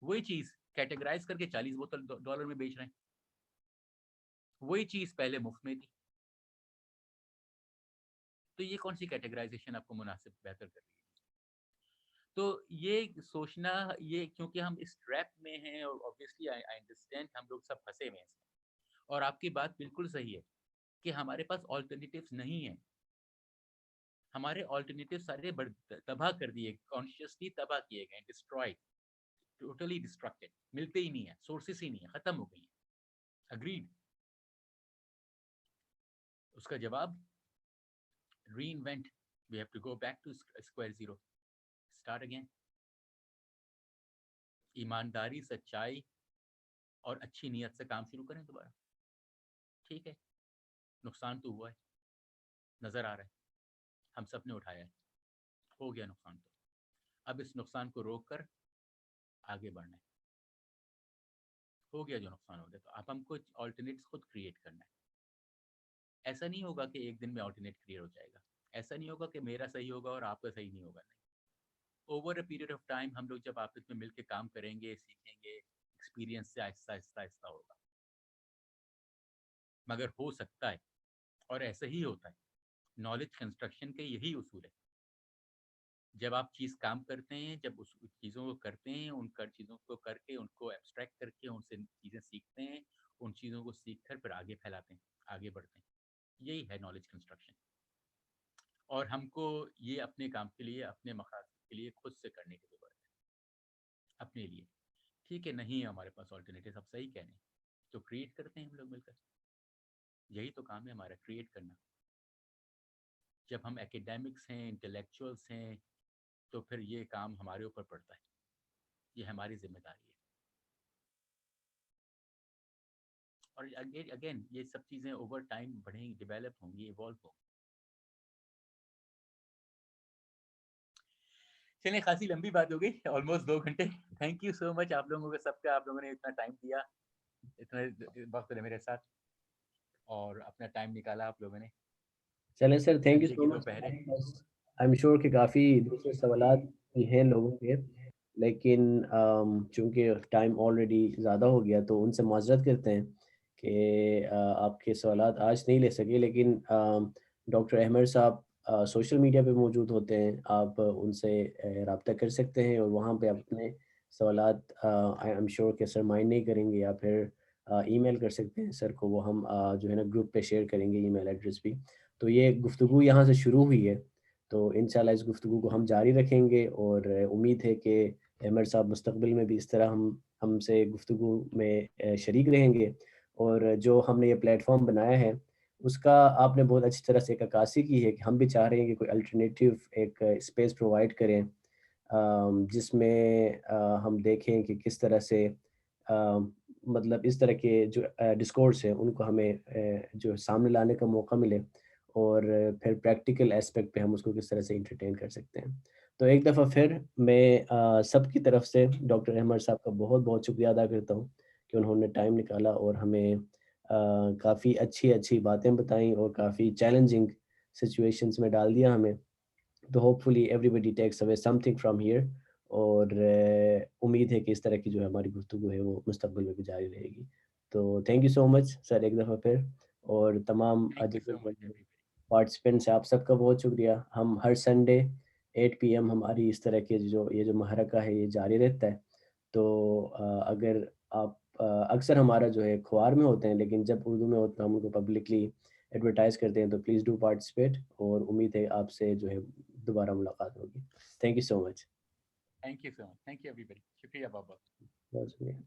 वही चीज़ कैटेगराइज करके $40 में बेच रहे हैं। वही चीज़ पहले मुफ्त में थी। तो ये कौन सी कैटेगराइजेशन आपको मुनासिब बेहतर कर रही है? तो ये सोचना, ये क्योंकि हम इस ट्रैप में हैं, और ऑब्वियसली आई अंडरस्टैंड हम लोग सब फंसे हुए हैं इसमें, और आपकी बात बिल्कुल सही है कि हमारे पास ऑल्टरनेटिव्स नहीं है। हमारे ऑल्टरनेटिव सारे तबाह कर दिए, कॉन्शियसली तबाह किए गए, डिस्ट्रॉयड, टोटली डिस्ट्रक्टेड, मिलते ही नहीं है, सोर्सेस ही नहीं है, खत्म हो गई है। अग्रीड। उसका जवाब reinvent, we have to go back to square zero, start again। ईमानदारी, सच्चाई और अच्छी नीयत से काम शुरू करें दोबारा। ठीक है, नुकसान तो हुआ है, नजर आ रहा है, हम सब ने उठाया है, हो गया नुकसान। तो अब इस नुकसान को रोक कर आगे बढ़ना है। हो गया जो नुकसान हो गया, तो अब हमको ऑल्टरनेट्स खुद क्रिएट करना है। ऐसा नहीं होगा कि एक दिन में ऑल्टरनेट क्रिएट हो जाएगा, ऐसा नहीं होगा कि मेरा सही होगा और आपका सही नहीं होगा। नहीं, over a period of time हम लोग जब आपस में मिलकर काम करेंगे, सीखेंगे, एक्सपीरियंस से आहिस्ता आहिस्ता आहिस्ता होगा। मगर हो सकता है, और ऐसा ही होता है, नॉलेज कंस्ट्रक्शन के यही उसूल है। जब आप चीज़ काम करते हैं, जब उस चीज़ों को करते हैं, उन चीज़ों को करके उनको एब्स्ट्रैक्ट करके उनसे चीज़ें सीखते हैं, उन चीज़ों को सीख कर फिर आगे फैलाते हैं, आगे बढ़ते हैं। यही है नॉलेज कंस्ट्रक्शन। और हमको ये अपने काम के लिए, अपने मकासद के लिए खुद से करने की ज़रूरत है, अपने लिए। ठीक है, नहीं है हमारे पास ऑल्टरनेटिव, आप सही कह रहे हैं, तो क्रिएट करते हैं हम लोग मिलकर। यही तो काम है हमारा, क्रिएट करना। जब हम एकेडमिक्स हैं, इंटेलेक्चुअल्स हैं, तो फिर ये काम हमारे ऊपर पड़ता है, ये हमारी जिम्मेदारी है। और अगेन ये सब चीज़ें ओवर टाइम बढ़ेंगी, डेवलप होंगी, इवॉल्व होंगी। चलिए, खासी लंबी बात हो गई, ऑलमोस्ट 2 घंटे। थैंक यू सो मच आप लोगों का, सबका, आप लोगों ने इतना टाइम दिया, इतना वक्त मेरे साथ, और अपना टाइम निकाला आप लोगों ने। चलें sir, thank you Sunday so की मच। दोपहर है। आई एम श्योर कि काफ़ी दूसरे सवालात भी हैं लोगों के, लेकिन चूँकि टाइम ऑलरेडी ज़्यादा हो गया, तो उनसे माज़रत करते हैं कि आपके सवालात आज नहीं ले सके। लेकिन डॉक्टर अहमद साहब सोशल मीडिया पे मौजूद होते हैं, आप उनसे रब्ता कर सकते हैं और वहाँ पे आप अपने सवालात आई एम श्योर कि सर माइंड नहीं करेंगे, या फिर ईमेल कर सकते हैं सर को, वो हम जो है ना ग्रुप पे शेयर करेंगे ईमेल एड्रेस भी। तो ये गुफ्तगू यहाँ से शुरू हुई है, तो इंशाल्लाह इस गुफ्तगू को हम जारी रखेंगे, और उम्मीद है कि अहमद साहब मुस्तकबिल में भी इस तरह हमसे गुफ्तगू में शरीक रहेंगे। और जो हमने ये प्लेटफॉर्म बनाया है, उसका आपने बहुत अच्छी तरह से एक अक्कासी की है कि हम भी चाह रहे हैं कि कोई अल्टरनेटिव एक स्पेस प्रोवाइड करें, जिसमें हम देखें कि किस तरह से मतलब इस तरह के जो डिस्कोर्स हैं उनको हमें जो सामने लाने का मौका मिले, और फिर प्रैक्टिकल एस्पेक्ट पे हम उसको किस तरह से एंटरटेन कर सकते हैं। तो एक दफ़ा फिर मैं सबकी तरफ से डॉक्टर अहमद साहब का बहुत बहुत शुक्रिया अदा करता हूँ कि उन्होंने टाइम निकाला और हमें काफ़ी अच्छी अच्छी बातें बताई और काफ़ी चैलेंजिंग सिचुएशंस में डाल दिया हमें। तो hopefully everybody takes away something from here, और उम्मीद है कि इस तरह की जो हमारी गुफ्तगू है वो मुस्तकबिल में भी जारी रहेगी। तो thank you so much sir एक दफ़ा फिर, और तमाम thank you so much everybody. Participants हैं, आप सबका बहुत शुक्रिया। हम हर संडे 8 PM हमारी इस तरह के ये जो महरका है ये जारी रहता है। तो अगर आप अक्सर हमारा जो है अखबार में होते हैं, लेकिन जब उर्दू में होता है हम उनको पब्लिकली एडवर्टाइज़ करते हैं, तो प्लीज़ डू पार्टिसिपेट, और उम्मीद है आपसे जो है दोबारा मुलाकात होगी। Thank you so much. Thank you so much, thank you everybody, शुक्रिया बहुत बहुत। बहुत शुक्रिया।